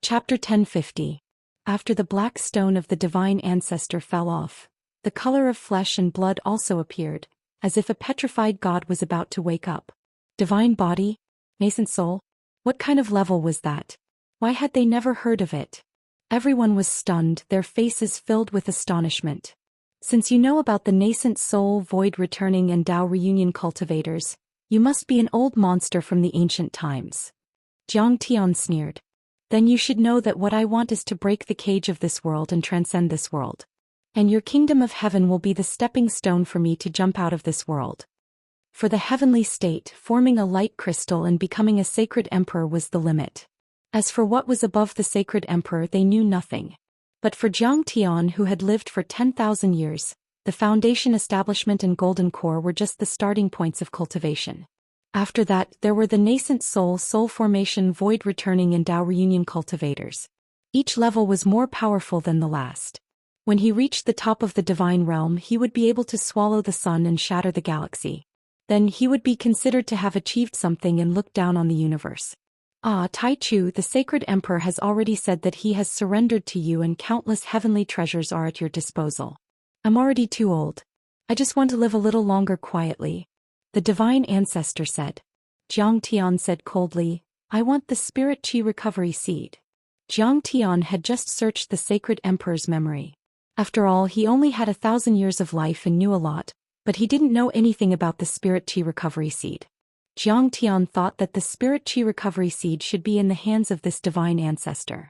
Chapter 1050. After the black stone of the divine ancestor fell off, the color of flesh and blood also appeared, as if a petrified god was about to wake up. Divine body? Nascent soul? What kind of level was that? Why had they never heard of it? Everyone was stunned, their faces filled with astonishment. Since you know about the nascent soul, void returning and Dao reunion cultivators, you must be an old monster from the ancient times. Jiang Tian sneered. Then you should know that what I want is to break the cage of this world and transcend this world. And your kingdom of heaven will be the stepping stone for me to jump out of this world. For the heavenly state, forming a light crystal and becoming a sacred emperor was the limit. As for what was above the sacred emperor, they knew nothing. But for Jiang Tian, who had lived for 10,000 years, the foundation establishment and golden core were just the starting points of cultivation. After that, there were the nascent soul formation, void returning and Dao reunion cultivators. Each level was more powerful than the last. When he reached the top of the divine realm, he would be able to swallow the sun and shatter the galaxy. Then he would be considered to have achieved something and look down on the universe. Ah, Tai Chu, the sacred emperor has already said that he has surrendered to you and countless heavenly treasures are at your disposal. I'm already too old. I just want to live a little longer quietly. The divine ancestor said. Jiang Tian said coldly, I want the spirit chi recovery seed. Jiang Tian had just searched the sacred emperor's memory. After all, he only had 1,000 years of life and knew a lot, but he didn't know anything about the spirit chi recovery seed. Jiang Tian thought that the spirit chi recovery seed should be in the hands of this divine ancestor.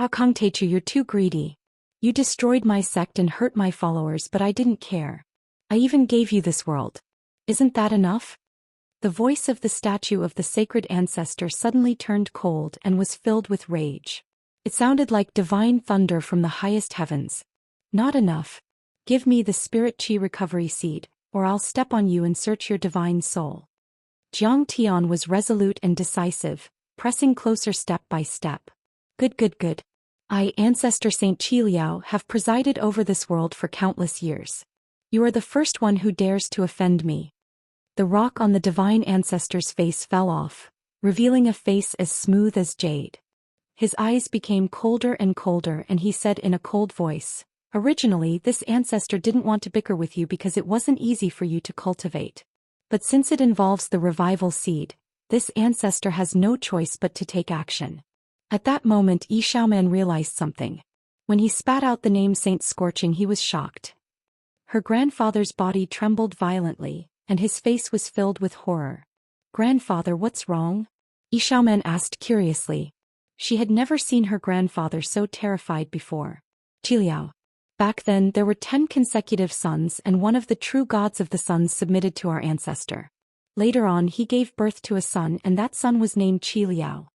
Ah, Kang Teichu, you're too greedy. You destroyed my sect and hurt my followers, but I didn't care. I even gave you this world. Isn't that enough? The voice of the statue of the sacred ancestor suddenly turned cold and was filled with rage. It sounded like divine thunder from the highest heavens. Not enough. Give me the spirit chi recovery seed, or I'll step on you and search your divine soul. Jiang Tian was resolute and decisive, pressing closer step by step. Good. I, Ancestor Saint Qiliao, have presided over this world for countless years. You are the first one who dares to offend me. The rock on the divine ancestor's face fell off, revealing a face as smooth as jade. His eyes became colder and colder and he said in a cold voice, Originally, this ancestor didn't want to bicker with you because it wasn't easy for you to cultivate. But since it involves the revival seed, this ancestor has no choice but to take action. At that moment, Yi Xiaoman realized something. When he spat out the name Saint Scorching, he was shocked. Her grandfather's body trembled violently, and his face was filled with horror. Grandfather, what's wrong? Yi Xiaoman asked curiously. She had never seen her grandfather so terrified before. Qiliao. Back then, there were 10 consecutive suns and one of the true gods of the suns submitted to our ancestor. Later on, he gave birth to a son and that son was named Qiliao.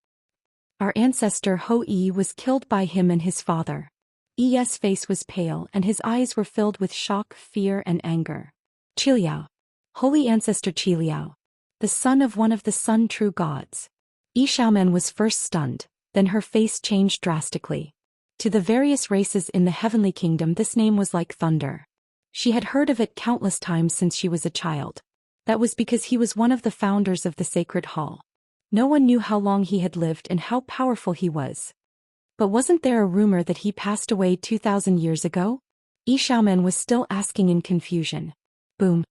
Our ancestor Ho Yi was killed by him and his father. Yi's face was pale and his eyes were filled with shock, fear and anger. Qiliao. Holy ancestor Qiliao. The son of one of the sun true gods. Yi Xiaoman was first stunned, then her face changed drastically. To the various races in the heavenly kingdom, this name was like thunder. She had heard of it countless times since she was a child. That was because he was one of the founders of the sacred hall. No one knew how long he had lived and how powerful he was. But wasn't there a rumor that he passed away 2,000 years ago? Yi Xiaoman was still asking in confusion. Boom.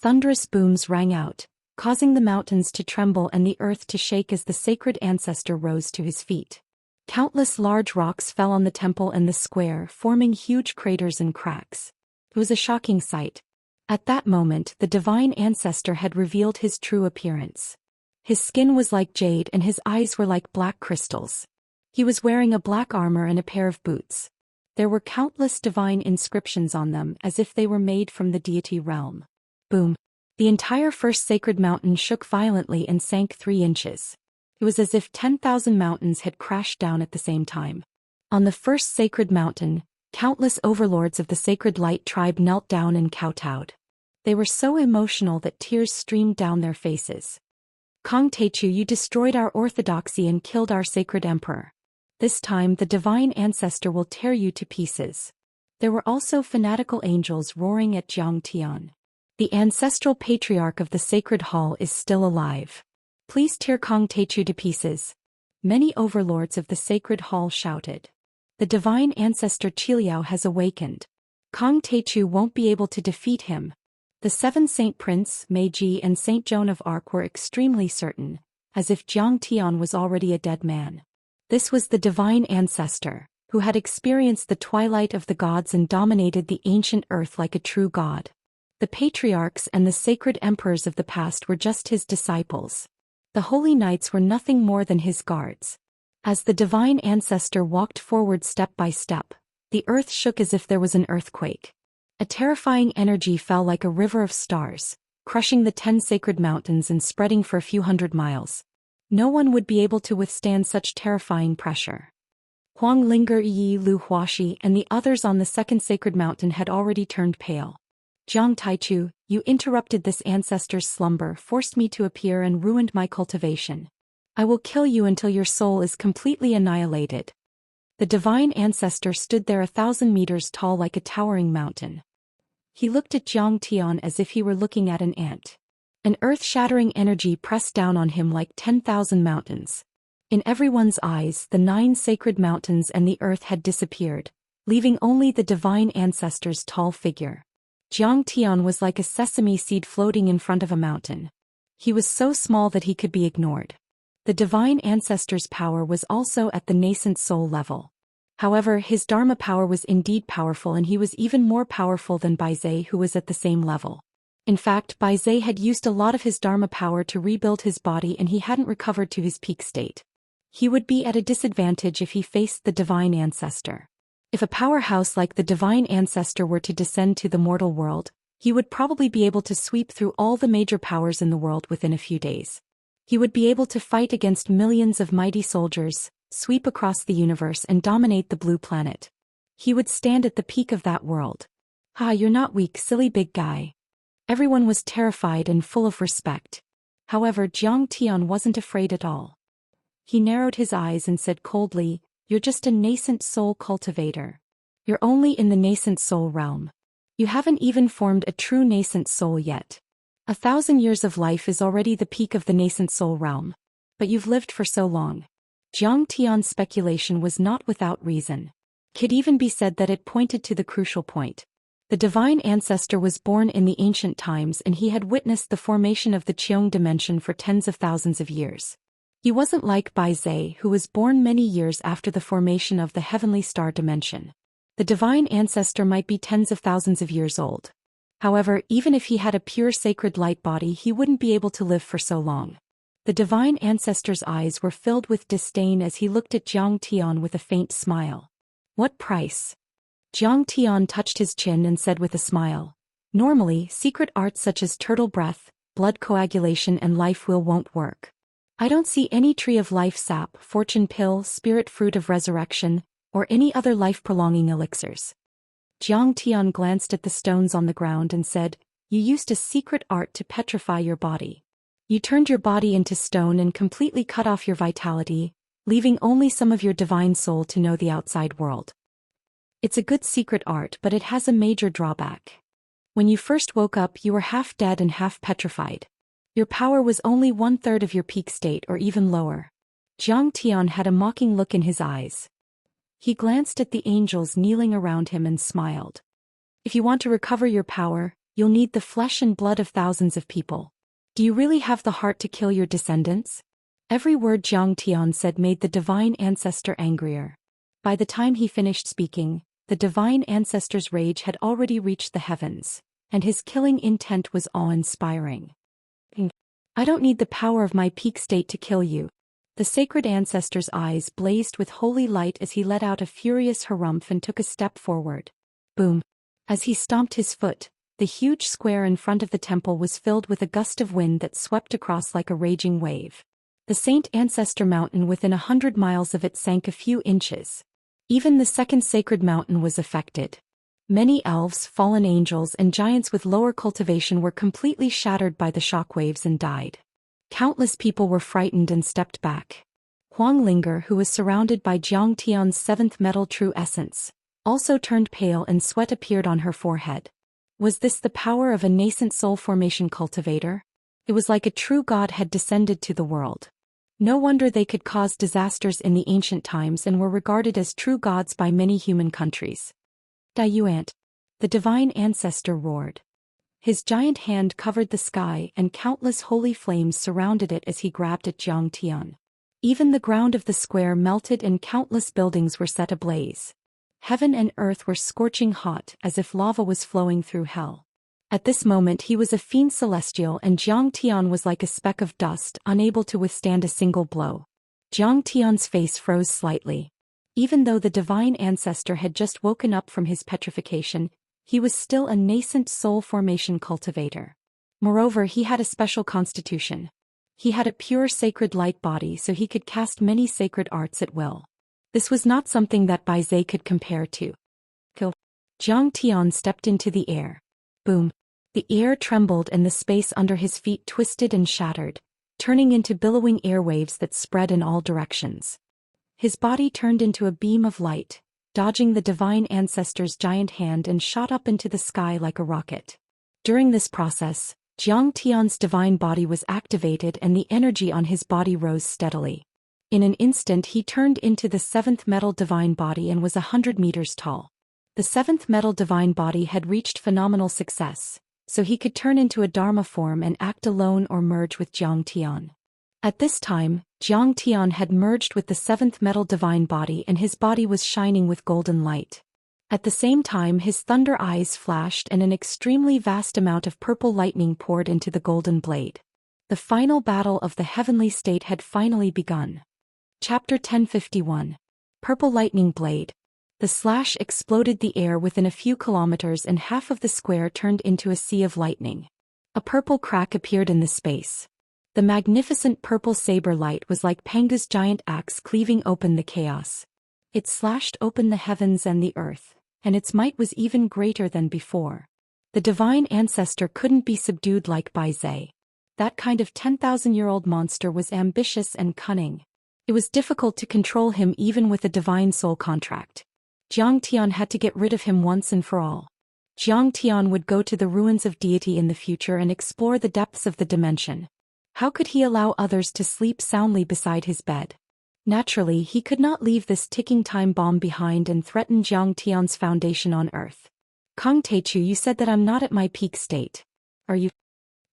Thunderous booms rang out, causing the mountains to tremble and the earth to shake as the sacred ancestor rose to his feet. Countless large rocks fell on the temple and the square, forming huge craters and cracks. It was a shocking sight. At that moment, the divine ancestor had revealed his true appearance. His skin was like jade and his eyes were like black crystals. He was wearing a black armor and a pair of boots. There were countless divine inscriptions on them as if they were made from the deity realm. Boom. The entire first sacred mountain shook violently and sank 3 inches. It was as if 10,000 mountains had crashed down at the same time. On the first sacred mountain, countless overlords of the sacred light tribe knelt down and kowtowed. They were so emotional that tears streamed down their faces. Kang Teichu, you destroyed our orthodoxy and killed our sacred emperor. This time the divine ancestor will tear you to pieces. There were also fanatical angels roaring at Jiang Tian. The ancestral patriarch of the sacred hall is still alive. Please tear Kang Teichu to pieces. Many overlords of the sacred hall shouted. The divine ancestor Qiliao has awakened. Kong Teichu won't be able to defeat him. The 7 Saint Prince, Meiji and Saint Joan of Arc were extremely certain, as if Jiang Tian was already a dead man. This was the divine ancestor, who had experienced the twilight of the gods and dominated the ancient earth like a true god. The patriarchs and the sacred emperors of the past were just his disciples. The holy knights were nothing more than his guards. As the divine ancestor walked forward step by step, the earth shook as if there was an earthquake. A terrifying energy fell like a river of stars, crushing the 10 sacred mountains and spreading for a few hundred miles. No one would be able to withstand such terrifying pressure. Huang Linger Yi Lu Huaxi and the others on the 2nd sacred mountain had already turned pale. Jiang Taichu, you interrupted this ancestor's slumber, forced me to appear and ruined my cultivation. I will kill you until your soul is completely annihilated. The divine ancestor stood there 1,000 meters tall like a towering mountain. He looked at Jiang Tian as if he were looking at an ant. An earth-shattering energy pressed down on him like 10,000 mountains. In everyone's eyes, the 9 sacred mountains and the earth had disappeared, leaving only the divine ancestor's tall figure. Jiang Tian was like a sesame seed floating in front of a mountain. He was so small that he could be ignored. The divine ancestor's power was also at the nascent soul level. However, his Dharma power was indeed powerful, and he was even more powerful than Baizhe, who was at the same level. In fact, Baizhe had used a lot of his Dharma power to rebuild his body, and he hadn't recovered to his peak state. He would be at a disadvantage if he faced the divine ancestor. If a powerhouse like the divine ancestor were to descend to the mortal world, he would probably be able to sweep through all the major powers in the world within a few days. He would be able to fight against millions of mighty soldiers, sweep across the universe and dominate the blue planet. He would stand at the peak of that world. "Ha, you're not weak, silly big guy." Everyone was terrified and full of respect. However, Jiang Tian wasn't afraid at all. He narrowed his eyes and said coldly, "You're just a nascent soul cultivator. You're only in the nascent soul realm. You haven't even formed a true nascent soul yet. 1,000 years of life is already the peak of the nascent soul realm. But you've lived for so long." Jiang Tian's speculation was not without reason. Could even be said that it pointed to the crucial point. The divine ancestor was born in the ancient times, and he had witnessed the formation of the Qiong dimension for tens of thousands of years. He wasn't like Baizhe, who was born many years after the formation of the heavenly star dimension. The divine ancestor might be tens of thousands of years old. However, even if he had a pure sacred light body, he wouldn't be able to live for so long. The divine ancestor's eyes were filled with disdain as he looked at Jiang Tian with a faint smile. "What price?" Jiang Tian touched his chin and said with a smile, "Normally, secret arts such as turtle breath, blood coagulation and life will won't work. I don't see any tree of life sap, fortune pill, spirit fruit of resurrection, or any other life-prolonging elixirs." Jiang Tian glanced at the stones on the ground and said, "You used a secret art to petrify your body. You turned your body into stone and completely cut off your vitality, leaving only some of your divine soul to know the outside world. It's a good secret art, but it has a major drawback. When you first woke up, you were half dead and half petrified. Your power was only 1/3 of your peak state or even lower." Jiang Tian had a mocking look in his eyes. He glanced at the angels kneeling around him and smiled. "If you want to recover your power, you'll need the flesh and blood of thousands of people. Do you really have the heart to kill your descendants?" Every word Jiang Tian said made the divine ancestor angrier. By the time he finished speaking, the divine ancestor's rage had already reached the heavens, and his killing intent was awe-inspiring. "I don't need the power of my peak state to kill you." The sacred ancestor's eyes blazed with holy light as he let out a furious harumph and took a step forward. Boom! As he stomped his foot, the huge square in front of the temple was filled with a gust of wind that swept across like a raging wave. The Saint Ancestor Mountain within 100 miles of it sank a few inches. Even the 2nd sacred mountain was affected. Many elves, fallen angels and giants with lower cultivation were completely shattered by the shockwaves and died. Countless people were frightened and stepped back. Huang Linger, who was surrounded by Jiang Tian's 7th metal true essence, also turned pale and sweat appeared on her forehead. Was this the power of a nascent soul formation cultivator? It was like a true god had descended to the world. No wonder they could cause disasters in the ancient times and were regarded as true gods by many human countries. Daoist, the divine ancestor, roared. His giant hand covered the sky and countless holy flames surrounded it as he grabbed at Xianxia. Even the ground of the square melted and countless buildings were set ablaze. Heaven and earth were scorching hot as if lava was flowing through hell. At this moment he was a fiend celestial and Xianxia was like a speck of dust, unable to withstand a single blow. Xianxia's face froze slightly. Even though the divine ancestor had just woken up from his petrification, he was still a nascent soul formation cultivator. Moreover, he had a special constitution. He had a pure sacred light body so he could cast many sacred arts at will. This was not something that Bai Zhe could compare to. Xianxia stepped into the air. Boom. The air trembled and the space under his feet twisted and shattered, turning into billowing airwaves that spread in all directions. His body turned into a beam of light, dodging the divine ancestor's giant hand and shot up into the sky like a rocket. During this process, Xianxia's divine body was activated and the energy on his body rose steadily. In an instant he turned into the seventh metal divine body and was 100 meters tall. The seventh metal divine body had reached phenomenal success, so he could turn into a Dharma form and act alone or merge with Xianxia. At this time, Xianxia had merged with the seventh metal divine body and his body was shining with golden light. At the same time his thunder eyes flashed and an extremely vast amount of purple lightning poured into the golden blade. The final battle of the heavenly state had finally begun. Chapter 1051. Purple Lightning Blade. The slash exploded the air within a few kilometers and half of the square turned into a sea of lightning. A purple crack appeared in the space. The magnificent purple saber light was like Panga's giant axe cleaving open the chaos. It slashed open the heavens and the earth, and its might was even greater than before. The divine ancestor couldn't be subdued like Bai Zhe. That kind of 10,000-year-old monster was ambitious and cunning. It was difficult to control him even with a divine soul contract. Xianxia had to get rid of him once and for all. Xianxia would go to the ruins of deity in the future and explore the depths of the dimension. How could he allow others to sleep soundly beside his bed? Naturally, he could not leave this ticking time bomb behind and threaten Xianxia's foundation on earth. Kong Teichu, you said that I'm not at my peak state. Are you?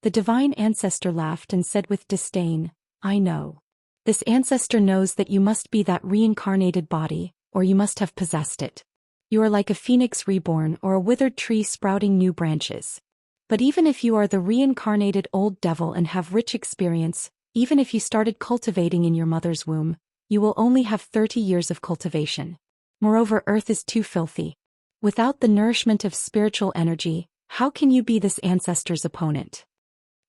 The divine ancestor laughed and said with disdain, I know. This ancestor knows that you must be that reincarnated body, or you must have possessed it. You are like a phoenix reborn or a withered tree sprouting new branches. But even if you are the reincarnated old devil and have rich experience, even if you started cultivating in your mother's womb, you will only have 30 years of cultivation. Moreover, earth is too filthy. Without the nourishment of spiritual energy, how can you be this ancestor's opponent?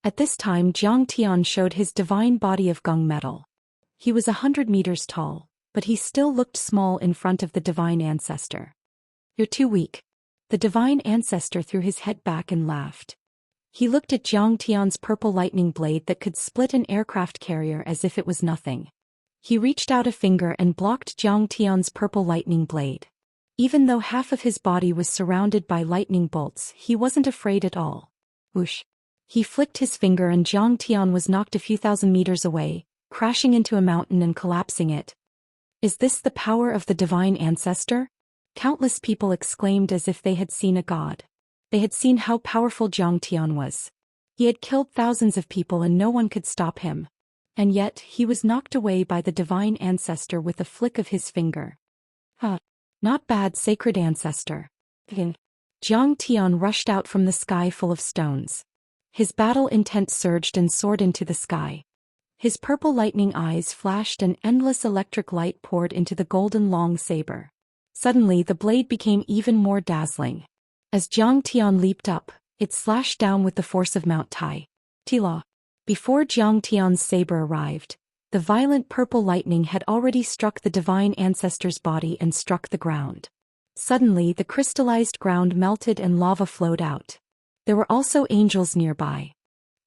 At this time Xianxia showed his divine body of gung metal. He was 100 meters tall, but he still looked small in front of the divine ancestor. You're too weak. The divine ancestor threw his head back and laughed. He looked at Xianxia's purple lightning blade that could split an aircraft carrier as if it was nothing. He reached out a finger and blocked Xianxia's purple lightning blade. Even though half of his body was surrounded by lightning bolts, he wasn't afraid at all. Whoosh! He flicked his finger and Xianxia was knocked a few thousand meters away, crashing into a mountain and collapsing it. Is this the power of the divine ancestor? Countless people exclaimed as if they had seen a god. They had seen how powerful Xianxia was. He had killed thousands of people and no one could stop him. And yet, he was knocked away by the divine ancestor with a flick of his finger. Not bad, sacred ancestor. Xianxia rushed out from the sky full of stones. His battle intent surged and soared into the sky. His purple lightning eyes flashed and endless electric light poured into the golden long saber. Suddenly the blade became even more dazzling. As Xianxia leaped up, it slashed down with the force of Mount Tai. Tila. Before Xianxia's saber arrived, the violent purple lightning had already struck the divine ancestor's body and struck the ground. Suddenly the crystallized ground melted and lava flowed out. There were also angels nearby.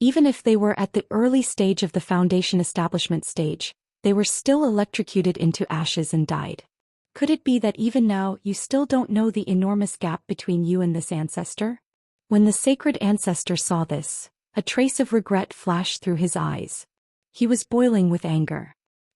Even if they were at the early stage of the foundation establishment stage, they were still electrocuted into ashes and died. Could it be that even now you still don't know the enormous gap between you and this ancestor? When the sacred ancestor saw this, a trace of regret flashed through his eyes. He was boiling with anger.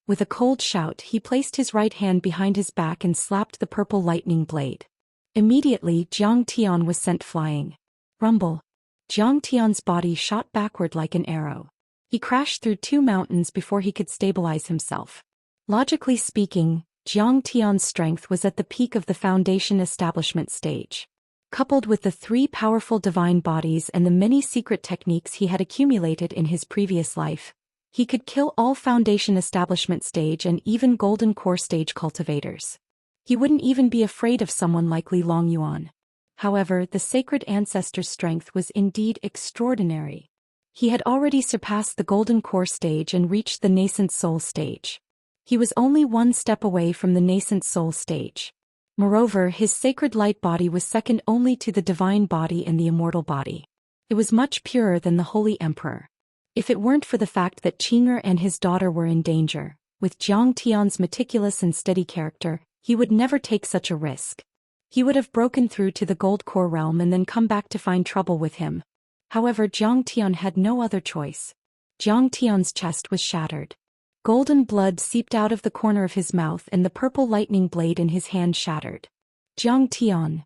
With a cold shout, he placed his right hand behind his back and slapped the purple lightning blade. Immediately, Zhang Tian was sent flying. Rumble. Zhang Tian's body shot backward like an arrow. He crashed through 2 mountains before he could stabilize himself. Logically speaking, Zhang Tian's strength was at the peak of the foundation establishment stage. Coupled with the 3 powerful divine bodies and the many secret techniques he had accumulated in his previous life, he could kill all foundation establishment stage and even golden core stage cultivators. He wouldn't even be afraid of someone like Li Longyuan. However, the sacred ancestor's strength was indeed extraordinary. He had already surpassed the golden core stage and reached the nascent soul stage. He was only 1 step away from the nascent soul stage. Moreover, his sacred light body was second only to the divine body and the immortal body. It was much purer than the Holy Emperor. If it weren't for the fact that Qing'er and his daughter were in danger, with Zhang Tian's meticulous and steady character, he would never take such a risk. He would have broken through to the gold core realm and then come back to find trouble with him. However, Zhang Tian had no other choice. Zhang Tian's chest was shattered. Golden blood seeped out of the corner of his mouth and the purple lightning blade in his hand shattered. Zhang Tian.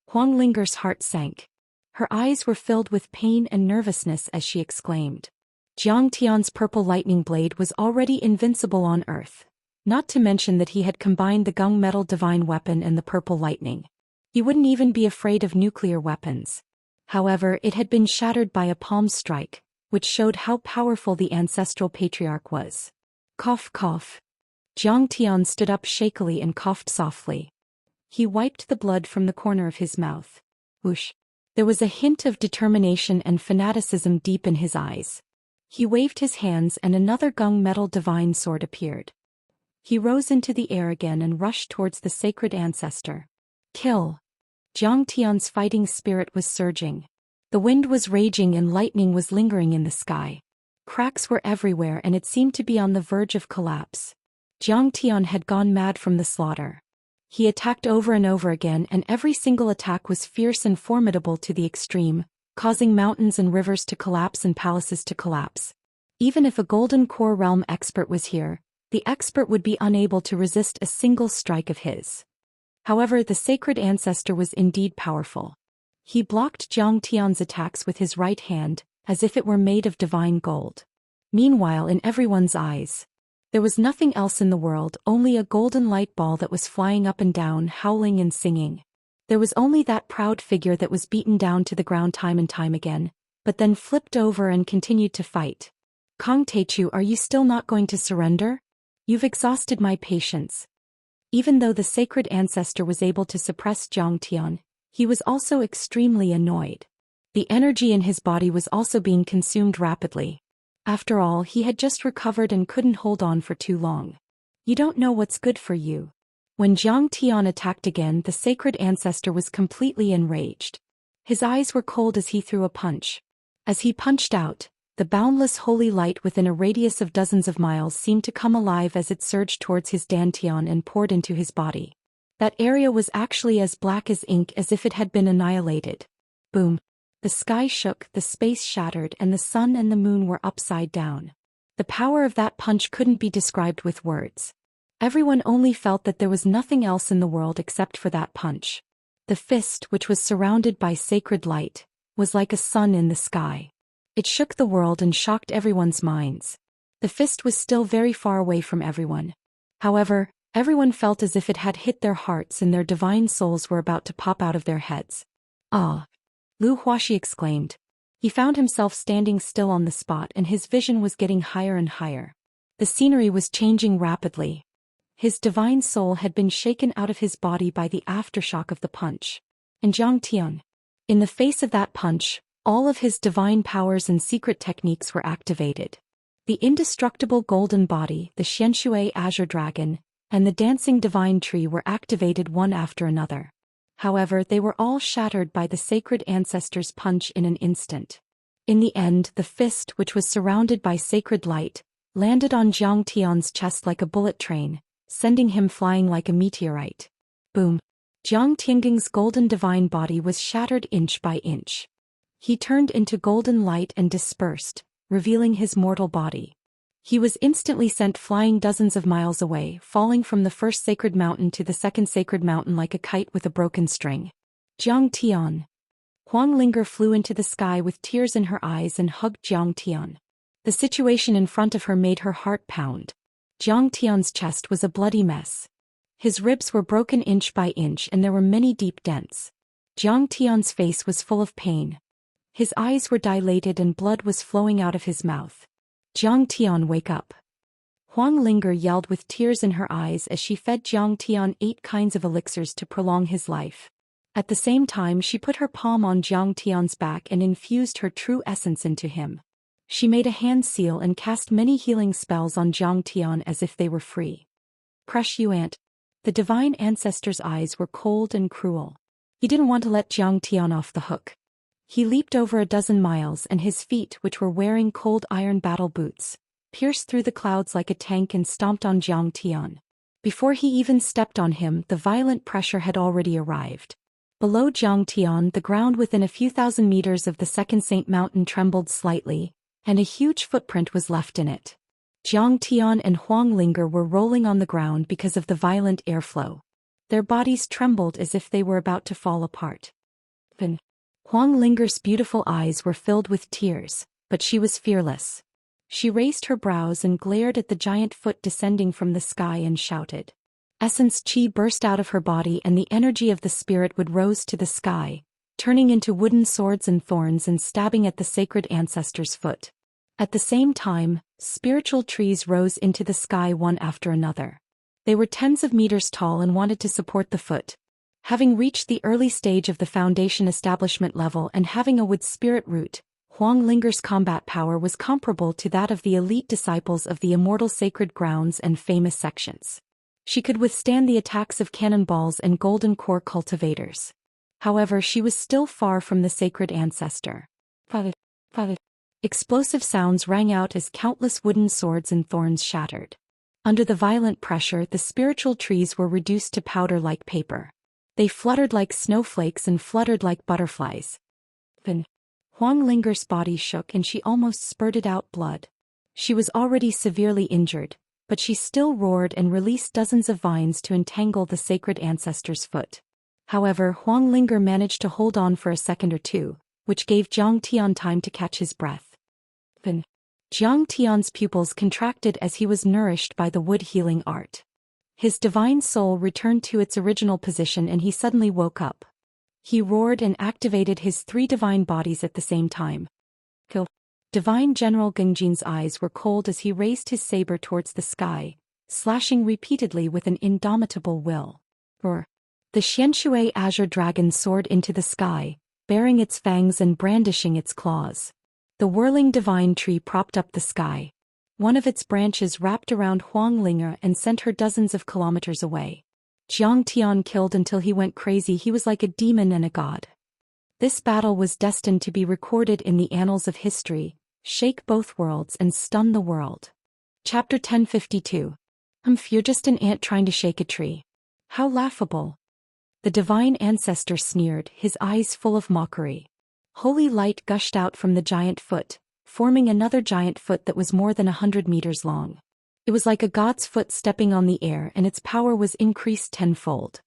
Huang Linger's heart sank. Her eyes were filled with pain and nervousness as she exclaimed. Zhang Tian's purple lightning blade was already invincible on Earth. Not to mention that he had combined the gung metal divine weapon and the purple lightning. He wouldn't even be afraid of nuclear weapons. However, it had been shattered by a palm strike, which showed how powerful the ancestral patriarch was. Cough cough. Zhang Tian stood up shakily and coughed softly. He wiped the blood from the corner of his mouth. Whoosh. There was a hint of determination and fanaticism deep in his eyes. He waved his hands and another gung metal divine sword appeared. He rose into the air again and rushed towards the sacred ancestor. Kill. Zhang Tian's fighting spirit was surging. The wind was raging and lightning was lingering in the sky. Cracks were everywhere and it seemed to be on the verge of collapse. Zhang Tian had gone mad from the slaughter. He attacked over and over again and every single attack was fierce and formidable to the extreme, causing mountains and rivers to collapse and palaces to collapse. Even if a golden core realm expert was here, the expert would be unable to resist a single strike of his. However, the sacred ancestor was indeed powerful. He blocked Zhang Tian's attacks with his right hand, as if it were made of divine gold. Meanwhile, in everyone's eyes, there was nothing else in the world, only a golden light ball that was flying up and down, howling and singing. There was only that proud figure that was beaten down to the ground time and time again, but then flipped over and continued to fight. Kong Teichu, are you still not going to surrender? You've exhausted my patience. Even though the sacred ancestor was able to suppress Zhang Tian, he was also extremely annoyed. The energy in his body was also being consumed rapidly. After all, he had just recovered and couldn't hold on for too long. You don't know what's good for you. When Zhang Tian attacked again, the sacred ancestor was completely enraged. His eyes were cold as he threw a punch. As he punched out, the boundless holy light within a radius of dozens of miles seemed to come alive as it surged towards his dantian and poured into his body. That area was actually as black as ink, as if it had been annihilated. Boom. The sky shook, the space shattered, and the sun and the moon were upside down. The power of that punch couldn't be described with words. Everyone only felt that there was nothing else in the world except for that punch. The fist, which was surrounded by sacred light, was like a sun in the sky. It shook the world and shocked everyone's minds. The fist was still very far away from everyone. However, everyone felt as if it had hit their hearts and their divine souls were about to pop out of their heads. Ah! Lu Huaxi exclaimed. He found himself standing still on the spot and his vision was getting higher and higher. The scenery was changing rapidly. His divine soul had been shaken out of his body by the aftershock of the punch. And Zhang Tian. In the face of that punch, all of his divine powers and secret techniques were activated. The indestructible golden body, the Xianxia azure dragon, and the dancing divine tree were activated one after another. However, they were all shattered by the sacred ancestor's punch in an instant. In the end, the fist, which was surrounded by sacred light, landed on Zhang Tian's chest like a bullet train, sending him flying like a meteorite. Boom! Zhang Tian's golden divine body was shattered inch by inch. He turned into golden light and dispersed, revealing his mortal body. He was instantly sent flying dozens of miles away, falling from the first sacred mountain to the second sacred mountain like a kite with a broken string. Jiang Tian. Huang Linger flew into the sky with tears in her eyes and hugged Jiang Tian. The situation in front of her made her heart pound. Jiang Tian's chest was a bloody mess. His ribs were broken inch by inch and there were many deep dents. Jiang Tian's face was full of pain. His eyes were dilated and blood was flowing out of his mouth. Jiang Tian, wake up. Huang Linger yelled with tears in her eyes as she fed Jiang Tian 8 kinds of elixirs to prolong his life. At the same time she put her palm on Jiang Tian's back and infused her true essence into him. She made a hand seal and cast many healing spells on Jiang Tian as if they were free. Crush you, ant. The divine ancestor's eyes were cold and cruel. He didn't want to let Jiang Tian off the hook. He leaped over a dozen miles and his feet, which were wearing cold iron battle boots, pierced through the clouds like a tank and stomped on Jiang Tian. Before he even stepped on him, the violent pressure had already arrived. Below Jiang Tian, the ground within a few thousand meters of the second Saint Mountain trembled slightly, and a huge footprint was left in it. Jiang Tian and Huang Linger were rolling on the ground because of the violent airflow. Their bodies trembled as if they were about to fall apart. Huang Linger's beautiful eyes were filled with tears, but she was fearless. She raised her brows and glared at the giant foot descending from the sky and shouted. Essence chi burst out of her body and the energy of the spirit would rose to the sky, turning into wooden swords and thorns and stabbing at the sacred ancestor's foot. At the same time, spiritual trees rose into the sky one after another. They were tens of meters tall and wanted to support the foot. Having reached the early stage of the foundation establishment level and having a wood spirit root, Huang Linger's combat power was comparable to that of the elite disciples of the Immortal sacred grounds and famous sections. She could withstand the attacks of cannonballs and golden core cultivators. However, she was still far from the sacred ancestor. Explosive sounds rang out as countless wooden swords and thorns shattered. Under the violent pressure, the spiritual trees were reduced to powder like paper. They fluttered like snowflakes and fluttered like butterflies. Huang Linger's body shook and she almost spurted out blood. She was already severely injured, but she still roared and released dozens of vines to entangle the sacred ancestor's foot. However, Huang Linger managed to hold on for a second or two, which gave Jiang Tian time to catch his breath. Jiang Tian's pupils contracted as he was nourished by the wood healing art. His divine soul returned to its original position and he suddenly woke up. He roared and activated his 3 divine bodies at the same time. Divine General Gengjin's eyes were cold as he raised his saber towards the sky, slashing repeatedly with an indomitable will. The Xianxia azure dragon soared into the sky, baring its fangs and brandishing its claws. The whirling divine tree propped up the sky. One of its branches wrapped around Huang Linger and sent her dozens of kilometers away. Jiang Tian killed until he went crazy. He was like a demon and a god. This battle was destined to be recorded in the annals of history, shake both worlds and stun the world. Chapter 1052. You're just an ant trying to shake a tree. How laughable. The divine ancestor sneered, his eyes full of mockery. Holy light gushed out from the giant foot, forming another giant foot that was more than 100 meters long. It was like a god's foot stepping on the air and its power was increased tenfold.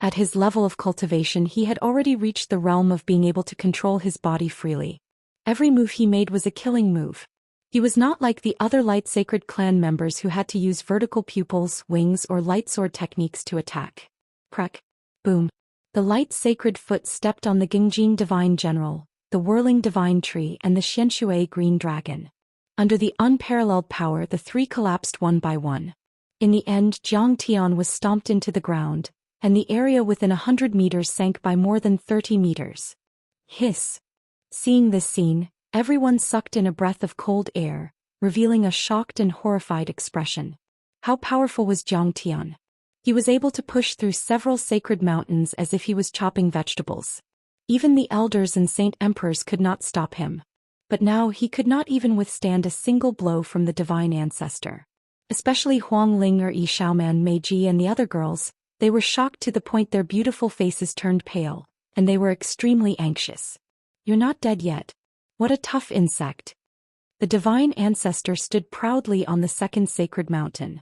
At his level of cultivation he had already reached the realm of being able to control his body freely. Every move he made was a killing move. He was not like the other light sacred clan members who had to use vertical pupils, wings or light sword techniques to attack. Crack. Boom. The light sacred foot stepped on the Gengjin divine general, the whirling divine tree and the Xianxia green dragon. Under the unparalleled power the 3 collapsed one by one. In the end Jiang Tian was stomped into the ground, and the area within 100 meters sank by more than 30 meters. Hiss. Seeing this scene, everyone sucked in a breath of cold air, revealing a shocked and horrified expression. How powerful was Jiang Tian? He was able to push through several sacred mountains as if he was chopping vegetables. Even the elders and saint emperors could not stop him. But now he could not even withstand a single blow from the divine ancestor. Especially Huang Linger, Yi Xiaoman, Meiji and the other girls, they were shocked to the point their beautiful faces turned pale, and they were extremely anxious. You're not dead yet. What a tough insect. The divine ancestor stood proudly on the second sacred mountain.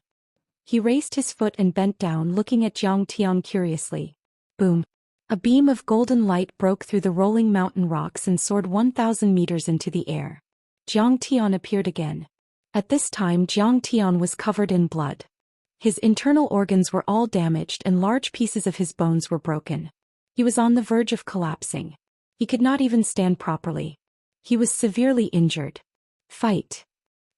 He raised his foot and bent down, looking at Zhang Tian curiously. Boom! A beam of golden light broke through the rolling mountain rocks and soared 1,000 meters into the air. Zhang Tian appeared again. At this time Zhang Tian was covered in blood. His internal organs were all damaged and large pieces of his bones were broken. He was on the verge of collapsing. He could not even stand properly. He was severely injured. Fight.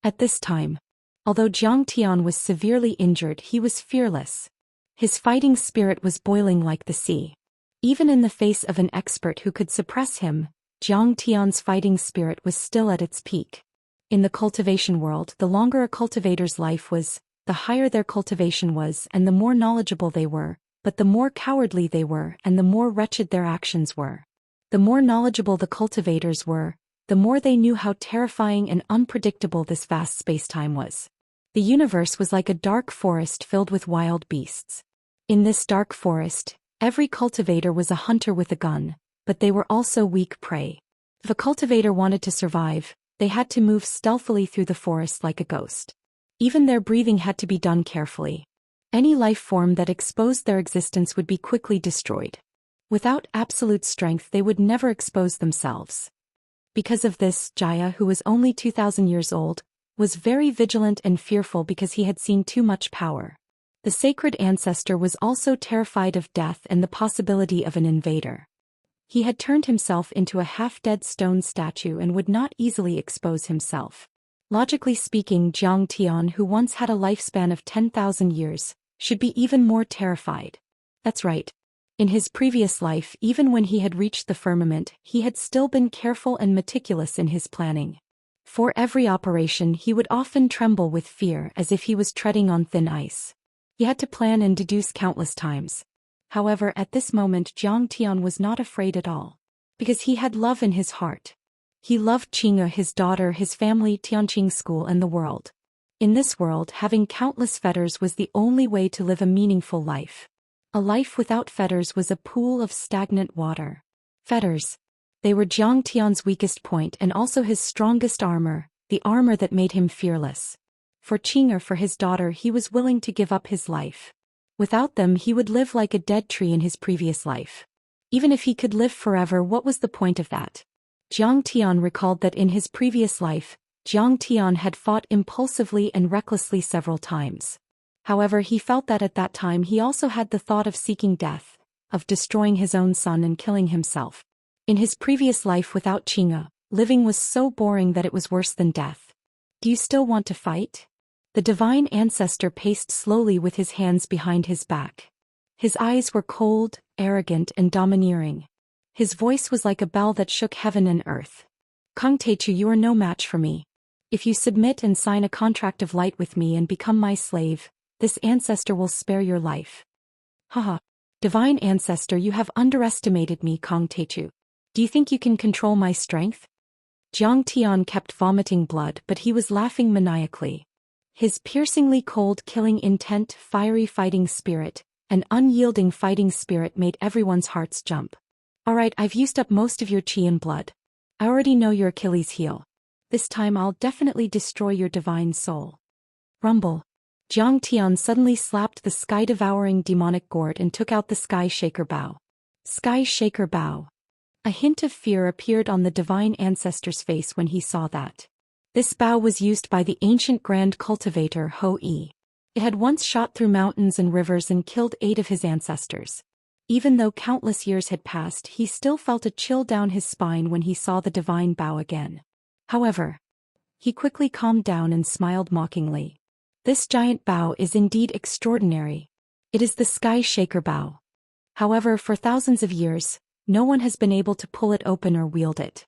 At this time, although Zhang Tian was severely injured, he was fearless. His fighting spirit was boiling like the sea. Even in the face of an expert who could suppress him, Zhang Tian's fighting spirit was still at its peak. In the cultivation world, the longer a cultivator's life was, the higher their cultivation was and the more knowledgeable they were, but the more cowardly they were and the more wretched their actions were. The more knowledgeable the cultivators were, the more they knew how terrifying and unpredictable this vast spacetime was. The universe was like a dark forest filled with wild beasts. In this dark forest, every cultivator was a hunter with a gun, but they were also weak prey. If a cultivator wanted to survive, they had to move stealthily through the forest like a ghost. Even their breathing had to be done carefully. Any life form that exposed their existence would be quickly destroyed. Without absolute strength, they would never expose themselves. Because of this, Jaya, who was only 2,000 years old, was very vigilant and fearful because he had seen too much power. The sacred ancestor was also terrified of death and the possibility of an invader. He had turned himself into a half-dead stone statue and would not easily expose himself. Logically speaking, Zhang Tian, who once had a lifespan of 10,000 years, should be even more terrified. That's right. In his previous life, even when he had reached the firmament, he had still been careful and meticulous in his planning. For every operation, he would often tremble with fear as if he was treading on thin ice. He had to plan and deduce countless times. However, at this moment Zhang Tian was not afraid at all. Because he had love in his heart. He loved Qing'e, his daughter, his family, Tianqing school and the world. In this world, having countless fetters was the only way to live a meaningful life. A life without fetters was a pool of stagnant water. Fetters. They were Zhang Tian's weakest point and also his strongest armor, the armor that made him fearless. For Qing'e, for his daughter, he was willing to give up his life. Without them he would live like a dead tree in his previous life. Even if he could live forever, what was the point of that? Zhang Tian recalled that in his previous life, Zhang Tian had fought impulsively and recklessly several times. However, he felt that at that time he also had the thought of seeking death, of destroying his own son and killing himself. In his previous life without Qing'e, living was so boring that it was worse than death. Do you still want to fight? The divine ancestor paced slowly with his hands behind his back. His eyes were cold, arrogant and domineering. His voice was like a bell that shook heaven and earth. Kang Teichu, you are no match for me. If you submit and sign a contract of light with me and become my slave, this ancestor will spare your life. Haha. Divine ancestor, you have underestimated me, Kang Teichu. Do you think you can control my strength? Zhang Tian kept vomiting blood, but he was laughing maniacally. His piercingly cold, killing intent, fiery fighting spirit, and unyielding fighting spirit made everyone's hearts jump. Alright, I've used up most of your chi and blood. I already know your Achilles heel. This time I'll definitely destroy your divine soul. Rumble. Zhang Tian suddenly slapped the sky-devouring demonic gourd and took out the Sky Shaker Bow. Sky Shaker Bow. A hint of fear appeared on the divine ancestor's face when he saw that. This bow was used by the ancient grand cultivator Ho Yi. It had once shot through mountains and rivers and killed 8 of his ancestors. Even though countless years had passed, he still felt a chill down his spine when he saw the divine bow again. However, he quickly calmed down and smiled mockingly. This giant bow is indeed extraordinary. It is the Sky Shaker Bow. However, for thousands of years, no one has been able to pull it open or wield it.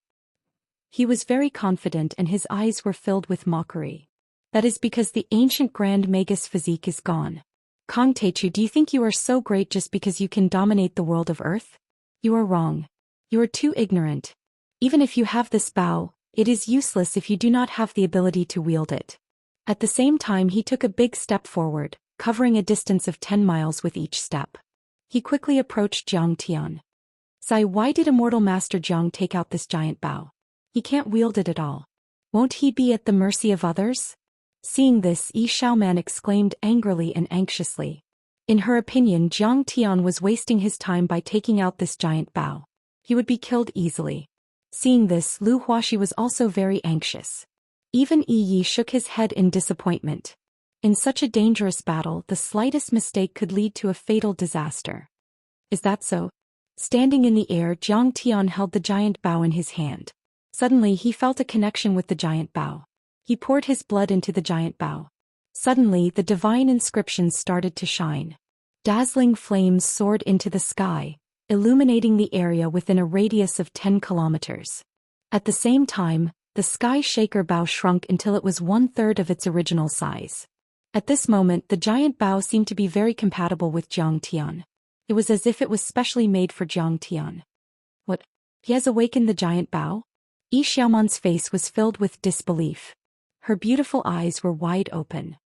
He was very confident and his eyes were filled with mockery. That is because the ancient Grand Magus physique is gone. Kang Teichu, do you think you are so great just because you can dominate the world of Earth? You are wrong. You are too ignorant. Even if you have this bow, it is useless if you do not have the ability to wield it. At the same time he took a big step forward, covering a distance of 10 miles with each step. He quickly approached Zhang Tian. Sai, why did Immortal Master Zhang take out this giant bow? He can't wield it at all. Won't he be at the mercy of others? Seeing this, Yi Xiaoman exclaimed angrily and anxiously. In her opinion, Jiang Tian was wasting his time by taking out this giant Bao. He would be killed easily. Seeing this, Lu Huaxi was also very anxious. Even Yi Yi shook his head in disappointment. In such a dangerous battle, the slightest mistake could lead to a fatal disaster. Is that so? Standing in the air, Jiang Tian held the giant Bao in his hand. Suddenly he felt a connection with the giant Bao. He poured his blood into the giant Bao. Suddenly the divine inscriptions started to shine. Dazzling flames soared into the sky, illuminating the area within a radius of 10 kilometers. At the same time, the sky shaker Bao shrunk until it was 1/3 of its original size. At this moment, the giant Bao seemed to be very compatible with Jiang Tian. It was as if it was specially made for Jiang Tian. What? He has awakened the giant Bao? Yi Xiaoman's face was filled with disbelief. Her beautiful eyes were wide open.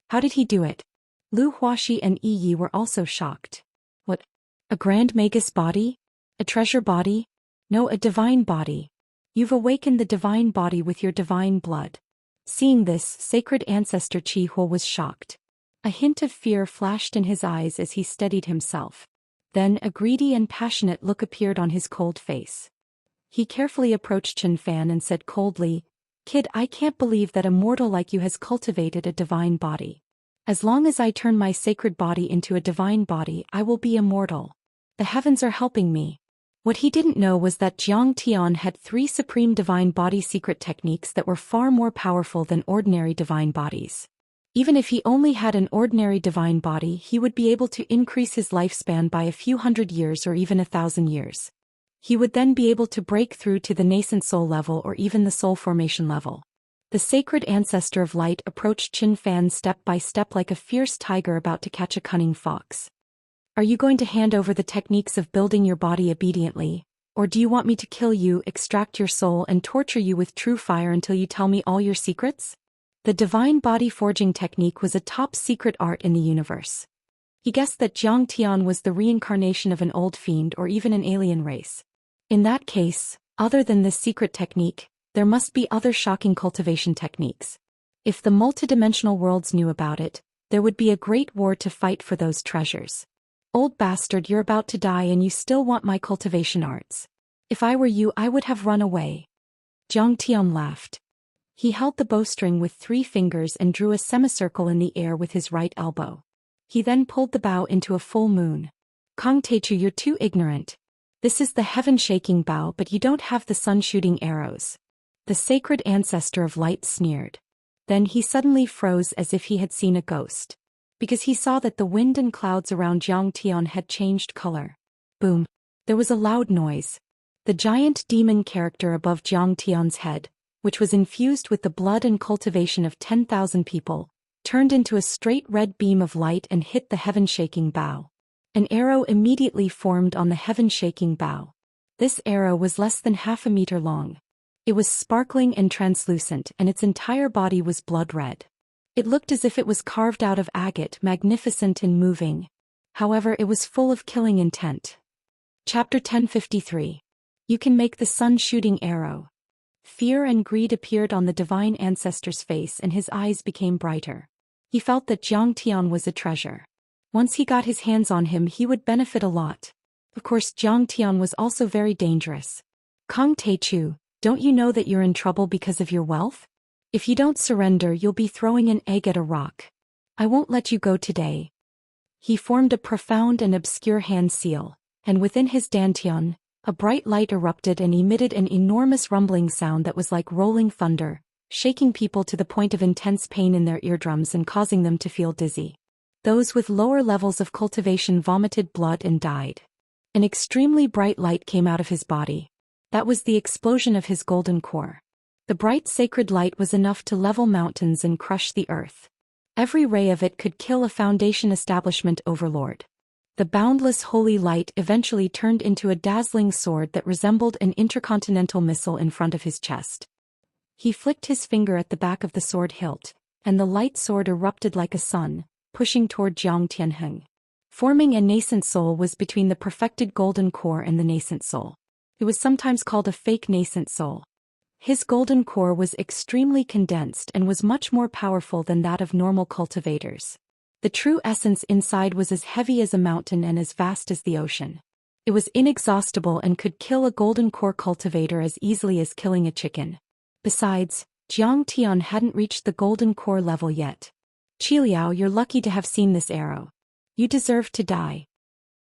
How did he do it? Lu Huaxi and Yi Yi were also shocked. What? A grand magus body? A treasure body? No, a divine body. You've awakened the divine body with your divine blood. Seeing this, sacred ancestor Qi Huo was shocked. A hint of fear flashed in his eyes as he steadied himself. Then a greedy and passionate look appeared on his cold face. He carefully approached Chen Fan and said coldly, "Kid, I can't believe that a mortal like you has cultivated a divine body. As long as I turn my sacred body into a divine body, I will be immortal. The heavens are helping me." What he didn't know was that Jiang Tian had 3 supreme divine body secret techniques that were far more powerful than ordinary divine bodies. Even if he only had an ordinary divine body, he would be able to increase his lifespan by a few hundred years or even 1,000 years. He would then be able to break through to the nascent soul level or even the soul formation level. The sacred ancestor of light approached Chen Fan step by step like a fierce tiger about to catch a cunning fox. "Are you going to hand over the techniques of building your body obediently, or do you want me to kill you, extract your soul and torture you with true fire until you tell me all your secrets?" The divine body forging technique was a top secret art in the universe. He guessed that Jiang Tian was the reincarnation of an old fiend or even an alien race. In that case, other than this secret technique, there must be other shocking cultivation techniques. If the multidimensional worlds knew about it, there would be a great war to fight for those treasures. "Old bastard, you're about to die and you still want my cultivation arts. If I were you, I would have run away." Jiang Tian laughed. He held the bowstring with 3 fingers and drew a semicircle in the air with his right elbow. He then pulled the bow into a full moon. "Kong Teichu, you're too ignorant. This is the heaven-shaking bow, but you don't have the sun-shooting arrows." The sacred ancestor of light sneered. Then he suddenly froze as if he had seen a ghost. Because he saw that the wind and clouds around Jiang Tian had changed color. Boom! There was a loud noise. The giant demon character above Jiang Tian's head, which was infused with the blood and cultivation of 10,000 people, turned into a straight red beam of light and hit the heaven-shaking bow. An arrow immediately formed on the heaven-shaking bow. This arrow was less than half a meter long. It was sparkling and translucent, and its entire body was blood red. It looked as if it was carved out of agate, magnificent and moving. However, it was full of killing intent. Chapter 1053. You can make the sun-shooting arrow. Fear and greed appeared on the divine ancestor's face and his eyes became brighter. He felt that Jiang Tian was a treasure. Once he got his hands on him, he would benefit a lot. Of course, Jiang Tian was also very dangerous. "Kong Teichu, don't you know that you're in trouble because of your wealth? If you don't surrender, you'll be throwing an egg at a rock. I won't let you go today." He formed a profound and obscure hand seal, and within his dantian, a bright light erupted and emitted an enormous rumbling sound that was like rolling thunder, shaking people to the point of intense pain in their eardrums and causing them to feel dizzy. Those with lower levels of cultivation vomited blood and died. An extremely bright light came out of his body. That was the explosion of his golden core. The bright sacred light was enough to level mountains and crush the earth. Every ray of it could kill a foundation establishment overlord. The boundless holy light eventually turned into a dazzling sword that resembled an intercontinental missile in front of his chest. He flicked his finger at the back of the sword hilt, and the light sword erupted like a sun, pushing toward Jiang Tianheng. Forming a nascent soul was between the perfected golden core and the nascent soul. It was sometimes called a fake nascent soul. His golden core was extremely condensed and was much more powerful than that of normal cultivators. The true essence inside was as heavy as a mountain and as vast as the ocean. It was inexhaustible and could kill a golden core cultivator as easily as killing a chicken. Besides, Jiang Tian hadn't reached the golden core level yet. Qiliao, you're lucky to have seen this arrow. You deserve to die.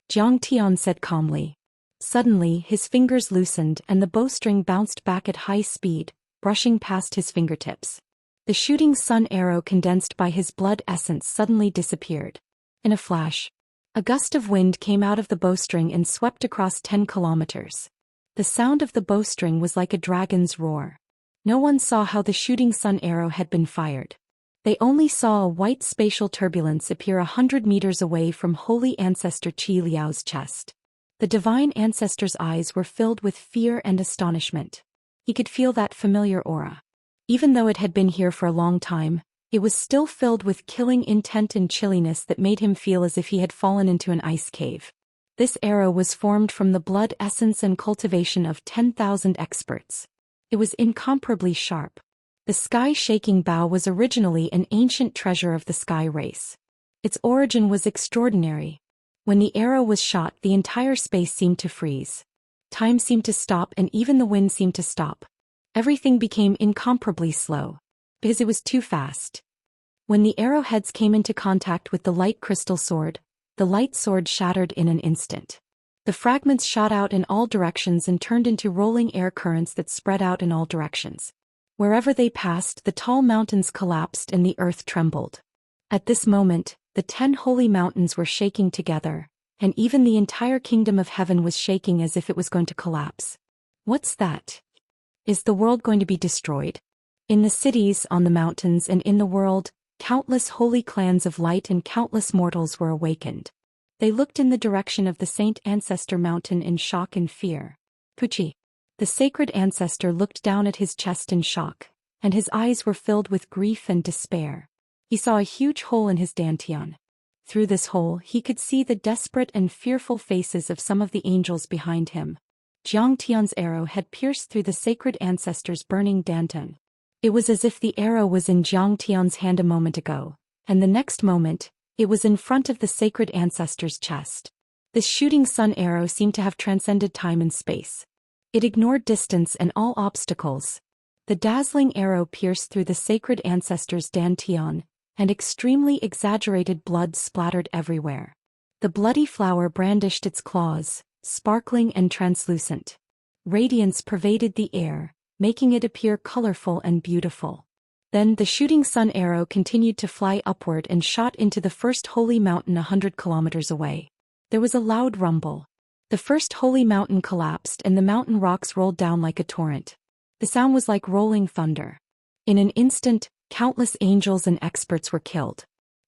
Jiang Tian said calmly. Suddenly, his fingers loosened and the bowstring bounced back at high speed, brushing past his fingertips. The shooting sun arrow condensed by his blood essence suddenly disappeared. In a flash, a gust of wind came out of the bowstring and swept across 10 kilometers. The sound of the bowstring was like a dragon's roar. No one saw how the shooting sun arrow had been fired. They only saw a white spatial turbulence appear 100 meters away from Holy Ancestor Qi Liao's chest. The Divine Ancestor's eyes were filled with fear and astonishment. He could feel that familiar aura. Even though it had been here for a long time, it was still filled with killing intent and chilliness that made him feel as if he had fallen into an ice cave. This arrow was formed from the blood essence and cultivation of 10,000 experts. It was incomparably sharp. The sky-shaking bow was originally an ancient treasure of the sky race. Its origin was extraordinary. When the arrow was shot, the entire space seemed to freeze. Time seemed to stop and even the wind seemed to stop. Everything became incomparably slow. Because it was too fast. When the arrowheads came into contact with the light crystal sword, the light sword shattered in an instant. The fragments shot out in all directions and turned into rolling air currents that spread out in all directions. Wherever they passed, the tall mountains collapsed and the earth trembled. At this moment, the 10 holy mountains were shaking together, and even the entire kingdom of heaven was shaking as if it was going to collapse. What's that? Is the world going to be destroyed? In the cities, on the mountains, and in the world, countless holy clans of light and countless mortals were awakened. They looked in the direction of the Saint Ancestor Mountain in shock and fear. Puchi. The sacred ancestor looked down at his chest in shock, and his eyes were filled with grief and despair. He saw a huge hole in his dantian. Through this hole he could see the desperate and fearful faces of some of the angels behind him. Jiang Tian's arrow had pierced through the sacred ancestor's burning dantian. It was as if the arrow was in Jiang Tian's hand a moment ago, and the next moment, it was in front of the sacred ancestor's chest. This shooting sun arrow seemed to have transcended time and space. It ignored distance and all obstacles. The dazzling arrow pierced through the sacred ancestor's dantian, and extremely exaggerated blood splattered everywhere. The bloody flower brandished its claws, sparkling and translucent. Radiance pervaded the air, making it appear colorful and beautiful. Then the shooting sun arrow continued to fly upward and shot into the first holy mountain 100 kilometers away. There was a loud rumble. The first holy mountain collapsed and the mountain rocks rolled down like a torrent. The sound was like rolling thunder. In an instant, countless angels and experts were killed.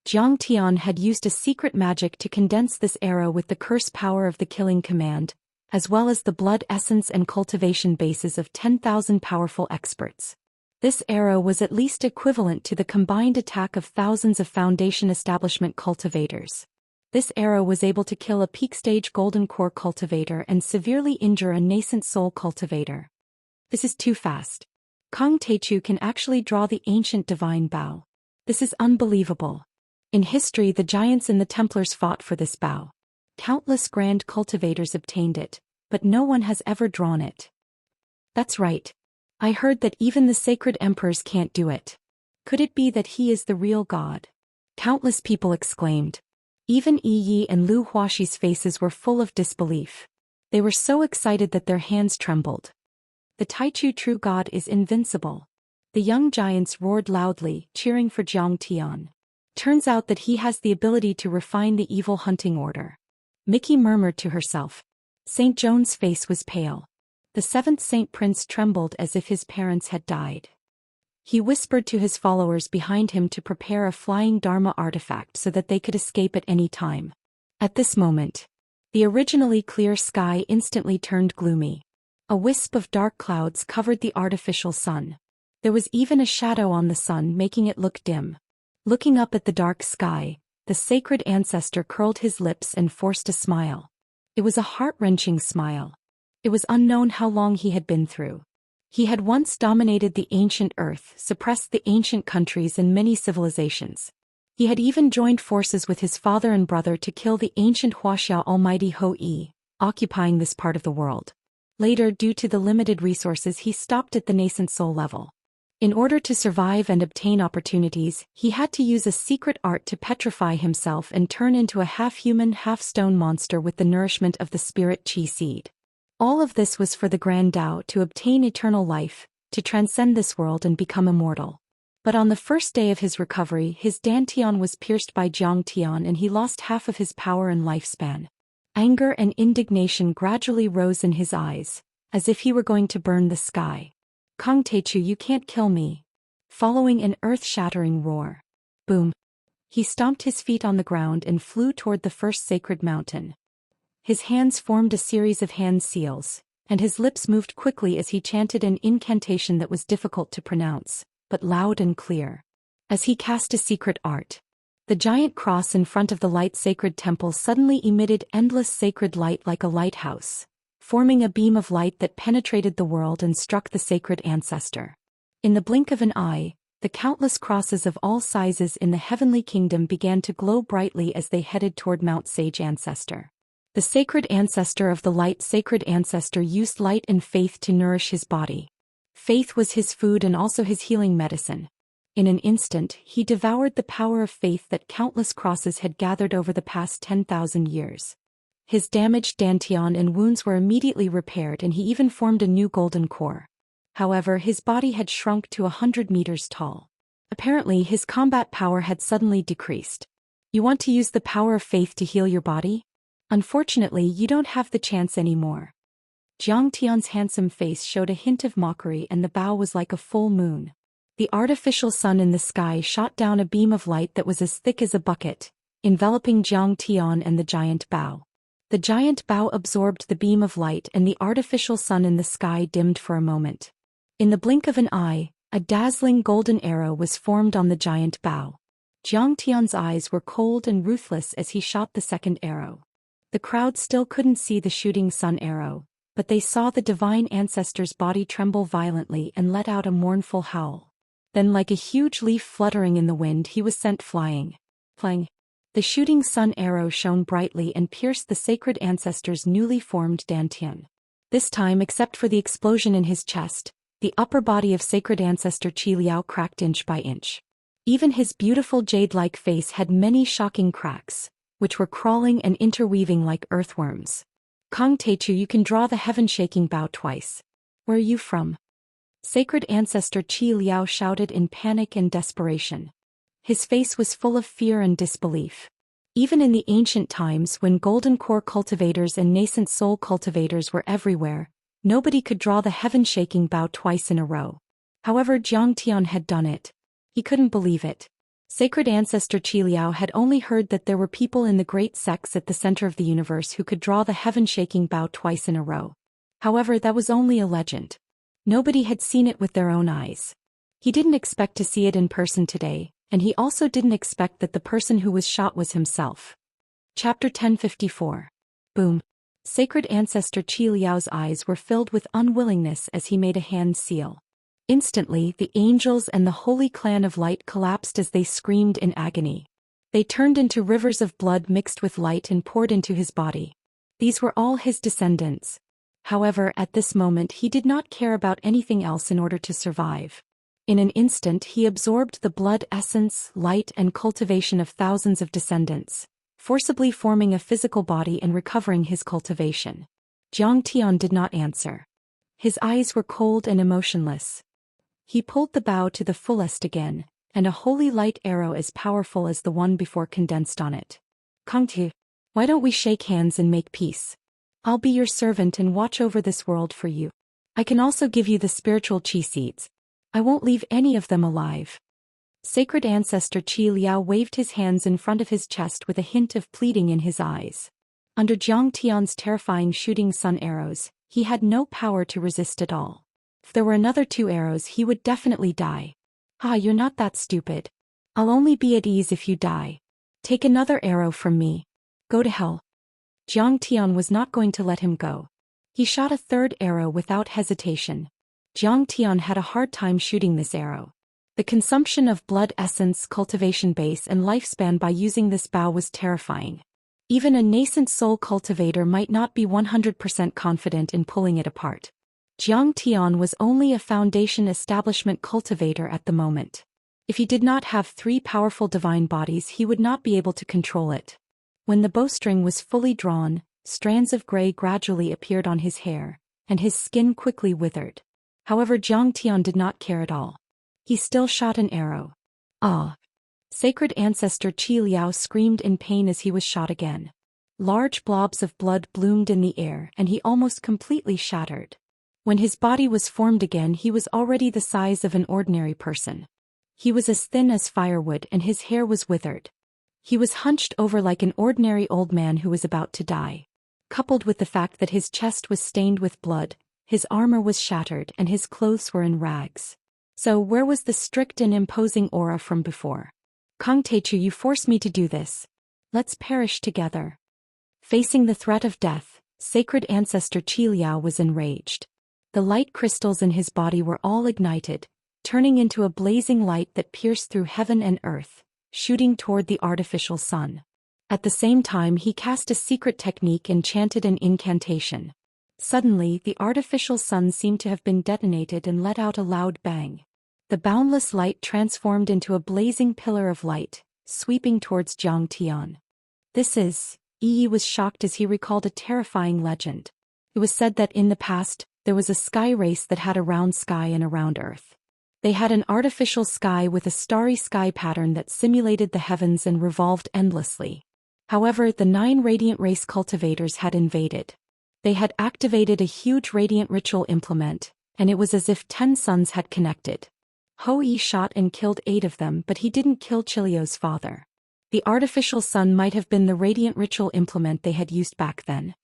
Jiang Tian had used a secret magic to condense this arrow with the curse power of the killing command, as well as the blood essence and cultivation bases of 10,000 powerful experts. This arrow was at least equivalent to the combined attack of thousands of Foundation establishment cultivators. This arrow was able to kill a peak-stage golden core cultivator and severely injure a nascent soul cultivator. This is too fast. Kang Teichu can actually draw the ancient divine bow. This is unbelievable. In history, the giants and the Templars fought for this bow. Countless grand cultivators obtained it, but no one has ever drawn it. That's right. I heard that even the sacred emperors can't do it. Could it be that he is the real god? Countless people exclaimed. Even Yi Yi and Lu Huaxi's faces were full of disbelief. They were so excited that their hands trembled. The Taichu true god is invincible. The young giants roared loudly, cheering for Jiang Tian. Turns out that he has the ability to refine the evil hunting order. Mickey murmured to herself. St. Joan's face was pale. The seventh Saint Prince trembled as if his parents had died. He whispered to his followers behind him to prepare a flying Dharma artifact so that they could escape at any time. At this moment, the originally clear sky instantly turned gloomy. A wisp of dark clouds covered the artificial sun. There was even a shadow on the sun, making it look dim. Looking up at the dark sky, the sacred ancestor curled his lips and forced a smile. It was a heart-wrenching smile. It was unknown how long he had been through. He had once dominated the ancient earth, suppressed the ancient countries and many civilizations. He had even joined forces with his father and brother to kill the ancient Wuxia almighty Hou-Yi, occupying this part of the world. Later, due to the limited resources, he stopped at the nascent soul level. In order to survive and obtain opportunities, he had to use a secret art to petrify himself and turn into a half-human, half-stone monster with the nourishment of the spirit qi seed. All of this was for the Grand Tao to obtain eternal life, to transcend this world and become immortal. But on the first day of his recovery, his dantian was pierced by Xianxia and he lost half of his power and lifespan. Anger and indignation gradually rose in his eyes, as if he were going to burn the sky. Kong Teichu, you can't kill me. Following an earth-shattering roar. Boom. He stomped his feet on the ground and flew toward the first sacred mountain. His hands formed a series of hand seals, and his lips moved quickly as he chanted an incantation that was difficult to pronounce, but loud and clear. As he cast a secret art, the giant cross in front of the light sacred temple suddenly emitted endless sacred light like a lighthouse, forming a beam of light that penetrated the world and struck the sacred ancestor. In the blink of an eye, the countless crosses of all sizes in the heavenly kingdom began to glow brightly as they headed toward Mount Sage Ancestor. The sacred ancestor of the light sacred ancestor used light and faith to nourish his body. Faith was his food and also his healing medicine. In an instant, he devoured the power of faith that countless crosses had gathered over the past 10,000 years. His damaged dantian and wounds were immediately repaired and he even formed a new golden core. However, his body had shrunk to 100 meters tall. Apparently, his combat power had suddenly decreased. You want to use the power of faith to heal your body? Unfortunately, you don't have the chance anymore. Jiang Tian's handsome face showed a hint of mockery and the bow was like a full moon. The artificial sun in the sky shot down a beam of light that was as thick as a bucket, enveloping Jiang Tian and the giant bow. The giant bow absorbed the beam of light and the artificial sun in the sky dimmed for a moment. In the blink of an eye, a dazzling golden arrow was formed on the giant bow. Jiang Tian's eyes were cold and ruthless as he shot the second arrow. The crowd still couldn't see the shooting sun arrow, but they saw the divine ancestor's body tremble violently and let out a mournful howl. Then, like a huge leaf fluttering in the wind, he was sent flying. Plang! The shooting sun arrow shone brightly and pierced the sacred ancestor's newly formed dantian. This time, except for the explosion in his chest, the upper body of sacred ancestor Qi Liao cracked inch by inch. Even his beautiful jade-like face had many shocking cracks, which were crawling and interweaving like earthworms. Kong Teichu, you can draw the heaven-shaking bow twice. Where are you from? Sacred ancestor Qi Liao shouted in panic and desperation. His face was full of fear and disbelief. Even in the ancient times when golden core cultivators and nascent soul cultivators were everywhere, nobody could draw the heaven-shaking bow twice in a row. However, Jiang Tian had done it. He couldn't believe it. Sacred ancestor Qi Liao had only heard that there were people in the great sects at the center of the universe who could draw the heaven-shaking bow twice in a row. However, that was only a legend. Nobody had seen it with their own eyes. He didn't expect to see it in person today, and he also didn't expect that the person who was shot was himself. Chapter 1054. Boom. Sacred ancestor Qi Liao's eyes were filled with unwillingness as he made a hand seal. Instantly, the angels and the holy clan of light collapsed as they screamed in agony. They turned into rivers of blood mixed with light and poured into his body. These were all his descendants. However, at this moment he did not care about anything else in order to survive. In an instant he absorbed the blood essence, light and cultivation of thousands of descendants, forcibly forming a physical body and recovering his cultivation. Jiang Tian did not answer. His eyes were cold and emotionless. He pulled the bow to the fullest again, and a holy light arrow as powerful as the one before condensed on it. Kongtu, why don't we shake hands and make peace? I'll be your servant and watch over this world for you. I can also give you the spiritual qi seeds. I won't leave any of them alive. Sacred ancestor Qi Liao waved his hands in front of his chest with a hint of pleading in his eyes. Under Jiang Tian's terrifying shooting sun arrows, he had no power to resist at all. If there were another 2 arrows, he would definitely die. Ah, you're not that stupid. I'll only be at ease if you die. Take another arrow from me. Go to hell. Jiang Tian was not going to let him go. He shot a 3rd arrow without hesitation. Jiang Tian had a hard time shooting this arrow. The consumption of blood essence, cultivation base and lifespan by using this bow was terrifying. Even a nascent soul cultivator might not be 100% confident in pulling it apart. Jiang Tian was only a foundation establishment cultivator at the moment. If he did not have 3 powerful divine bodies, he would not be able to control it. When the bowstring was fully drawn, strands of gray gradually appeared on his hair, and his skin quickly withered. However, Jiang Tian did not care at all. He still shot an arrow. Ah! Sacred Ancestor Qi Liao screamed in pain as he was shot again. Large blobs of blood bloomed in the air and he almost completely shattered. When his body was formed again, he was already the size of an ordinary person. He was as thin as firewood and his hair was withered. He was hunched over like an ordinary old man who was about to die. Coupled with the fact that his chest was stained with blood, his armor was shattered and his clothes were in rags. So where was the strict and imposing aura from before? Kang Teichu, you forced me to do this. Let's perish together. Facing the threat of death, Sacred Ancestor Qi Liao was enraged. The light crystals in his body were all ignited, turning into a blazing light that pierced through heaven and earth, shooting toward the artificial sun. At the same time, he cast a secret technique and chanted an incantation. Suddenly, the artificial sun seemed to have been detonated and let out a loud bang. The boundless light transformed into a blazing pillar of light, sweeping towards Jiang Tian. This is... Yi was shocked as he recalled a terrifying legend. It was said that in the past, there was a sky race that had a round sky and a round earth. They had an artificial sky with a starry sky pattern that simulated the heavens and revolved endlessly. However, the 9 radiant race cultivators had invaded. They had activated a huge radiant ritual implement, and it was as if 10 suns had connected. Ho Yi shot and killed 8 of them, but he didn't kill Chiliu's father. The artificial sun might have been the radiant ritual implement they had used back then.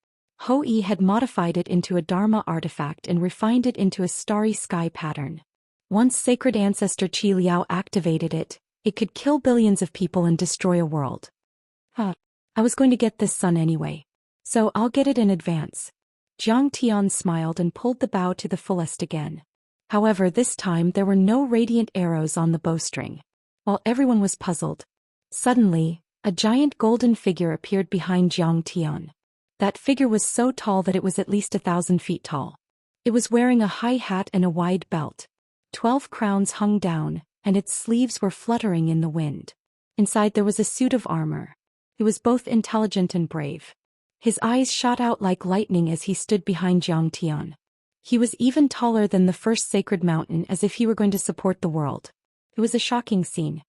Ho Yi had modified it into a Dharma artifact and refined it into a starry sky pattern. Once Sacred Ancestor Qi Liao activated it, it could kill billions of people and destroy a world. I was going to get this sun anyway. So I'll get it in advance. Jiang Tian smiled and pulled the bow to the fullest again. However, this time there were no radiant arrows on the bowstring. While everyone was puzzled, suddenly, a giant golden figure appeared behind Jiang Tian. That figure was so tall that it was at least 1,000 feet tall. It was wearing a high hat and a wide belt. 12 crowns hung down, and its sleeves were fluttering in the wind. Inside there was a suit of armor. He was both intelligent and brave. His eyes shot out like lightning as he stood behind Jiang Tian. He was even taller than the first sacred mountain, as if he were going to support the world. It was a shocking scene.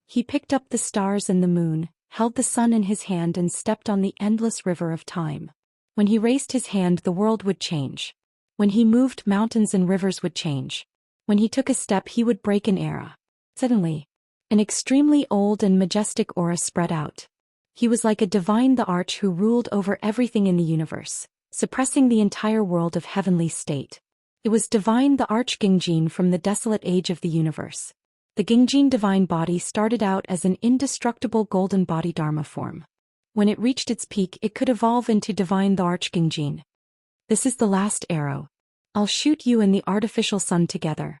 He picked up the stars and the moon, held the sun in his hand and stepped on the endless river of time. When he raised his hand, the world would change. When he moved, mountains and rivers would change. When he took a step, he would break an era. Suddenly, an extremely old and majestic aura spread out. He was like a divine, the arch who ruled over everything in the universe, suppressing the entire world of heavenly state. It was divine, the arch Gengjin from the desolate age of the universe. The Gengjin divine body started out as an indestructible golden body Dharma form. When it reached its peak, it could evolve into divine, the arch Gengjin. This is the last arrow. I'll shoot you and the artificial sun together.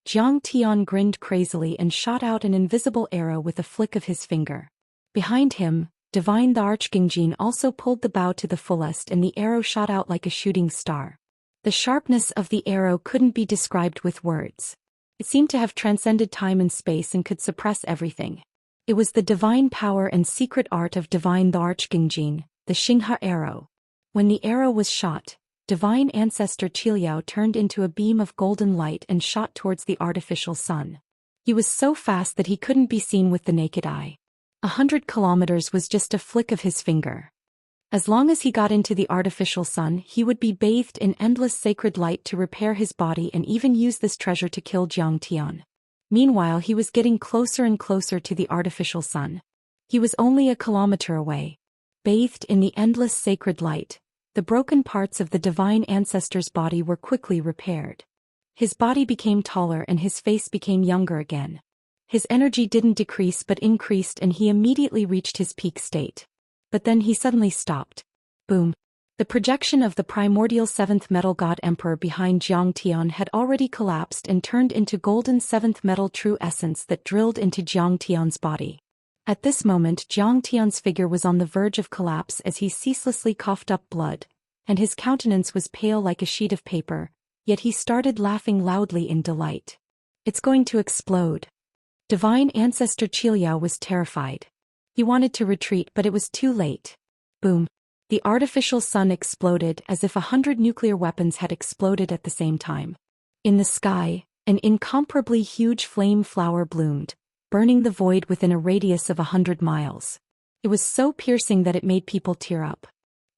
Jiang Tian grinned crazily and shot out an invisible arrow with a flick of his finger. Behind him, Divine the Archgengjin also pulled the bow to the fullest and the arrow shot out like a shooting star. The sharpness of the arrow couldn't be described with words. It seemed to have transcended time and space and could suppress everything. It was the divine power and secret art of Divine the Archgengjin, the Xinghe arrow. When the arrow was shot, Divine Ancestor Qiliao turned into a beam of golden light and shot towards the artificial sun. He was so fast that he couldn't be seen with the naked eye. 100 kilometers was just a flick of his finger. As long as he got into the artificial sun, he would be bathed in endless sacred light to repair his body and even use this treasure to kill Jiang Tian. Meanwhile, he was getting closer and closer to the artificial sun. He was only a kilometer away. Bathed in the endless sacred light, the broken parts of the divine ancestor's body were quickly repaired. His body became taller and his face became younger again. His energy didn't decrease but increased and he immediately reached his peak state. But then he suddenly stopped. Boom. The projection of the primordial seventh metal god emperor behind Zhang Tian had already collapsed and turned into golden seventh metal true essence that drilled into Zhang Tian's body. At this moment Zhang Tian's figure was on the verge of collapse as he ceaselessly coughed up blood, and his countenance was pale like a sheet of paper, yet he started laughing loudly in delight. It's going to explode. Divine Ancestor Qiao was terrified. He wanted to retreat but it was too late. Boom. The artificial sun exploded as if 100 nuclear weapons had exploded at the same time. In the sky, an incomparably huge flame flower bloomed, burning the void within a radius of 100 miles. It was so piercing that it made people tear up.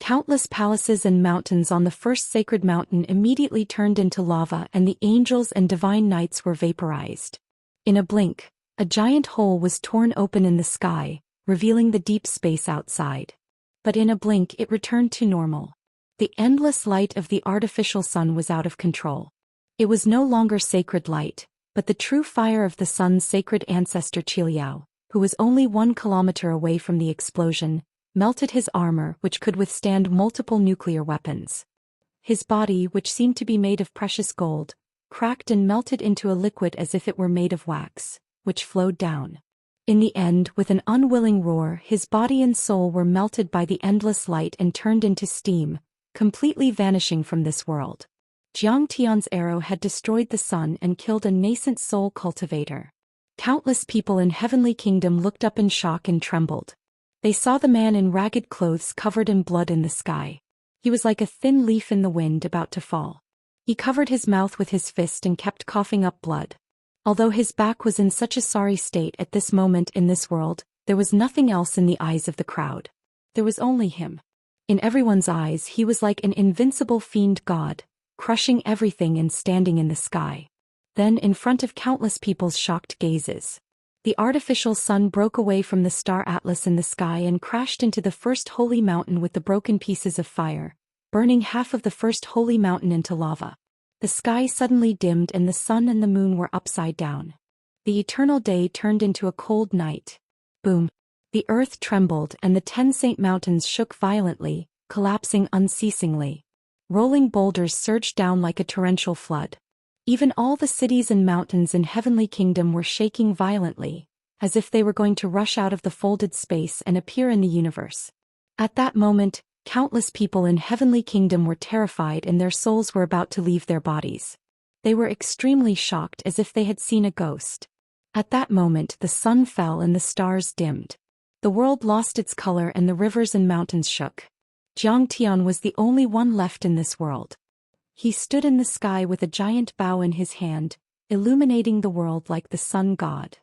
Countless palaces and mountains on the first sacred mountain immediately turned into lava and the angels and divine knights were vaporized. In a blink, a giant hole was torn open in the sky, revealing the deep space outside. But in a blink it returned to normal. The endless light of the artificial sun was out of control. It was no longer sacred light, but the true fire of the sun's sacred ancestor Qiao, who was only 1 kilometer away from the explosion, melted his armor which could withstand multiple nuclear weapons. His body, which seemed to be made of precious gold, cracked and melted into a liquid as if it were made of wax, which flowed down. In the end, with an unwilling roar, his body and soul were melted by the endless light and turned into steam, completely vanishing from this world. Zhang Tian's arrow had destroyed the sun and killed a nascent soul cultivator. Countless people in Heavenly Kingdom looked up in shock and trembled. They saw the man in ragged clothes covered in blood in the sky. He was like a thin leaf in the wind about to fall. He covered his mouth with his fist and kept coughing up blood. Although his back was in such a sorry state at this moment in this world, there was nothing else in the eyes of the crowd. There was only him. In everyone's eyes he was like an invincible fiend god, crushing everything and standing in the sky. Then in front of countless people's shocked gazes, the artificial sun broke away from the star atlas in the sky and crashed into the first holy mountain with the broken pieces of fire, burning half of the first holy mountain into lava. The sky suddenly dimmed and the sun and the moon were upside down. The eternal day turned into a cold night. Boom. The earth trembled and the 10 Saint Mountains shook violently, collapsing unceasingly. Rolling boulders surged down like a torrential flood. Even all the cities and mountains in Heavenly Kingdom were shaking violently, as if they were going to rush out of the folded space and appear in the universe. At that moment, countless people in Heavenly Kingdom were terrified and their souls were about to leave their bodies. They were extremely shocked as if they had seen a ghost. At that moment the sun fell and the stars dimmed. The world lost its color and the rivers and mountains shook. Zhang Tian was the only one left in this world. He stood in the sky with a giant bow in his hand, illuminating the world like the sun god.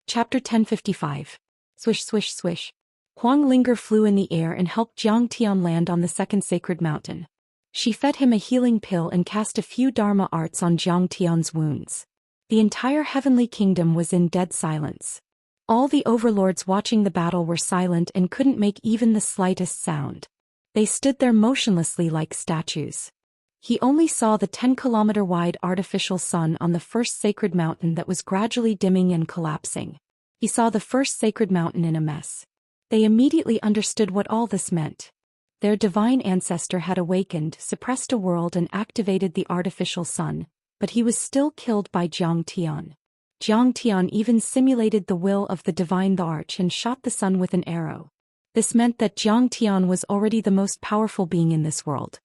Chapter 1055. Swish swish swish. Huang Linger flew in the air and helped Zhang Tian land on the second sacred mountain. She fed him a healing pill and cast a few Dharma arts on Zhang Tian's wounds. The entire Heavenly Kingdom was in dead silence. All the overlords watching the battle were silent and couldn't make even the slightest sound. They stood there motionlessly like statues. He only saw the 10-kilometer-wide artificial sun on the first sacred mountain that was gradually dimming and collapsing. He saw the first sacred mountain in a mess. They immediately understood what all this meant. Their divine ancestor had awakened, suppressed a world and activated the artificial sun, but he was still killed by Zhang Tian. Zhang Tian even simulated the will of the divine the Arch and shot the sun with an arrow. This meant that Zhang Tian was already the most powerful being in this world.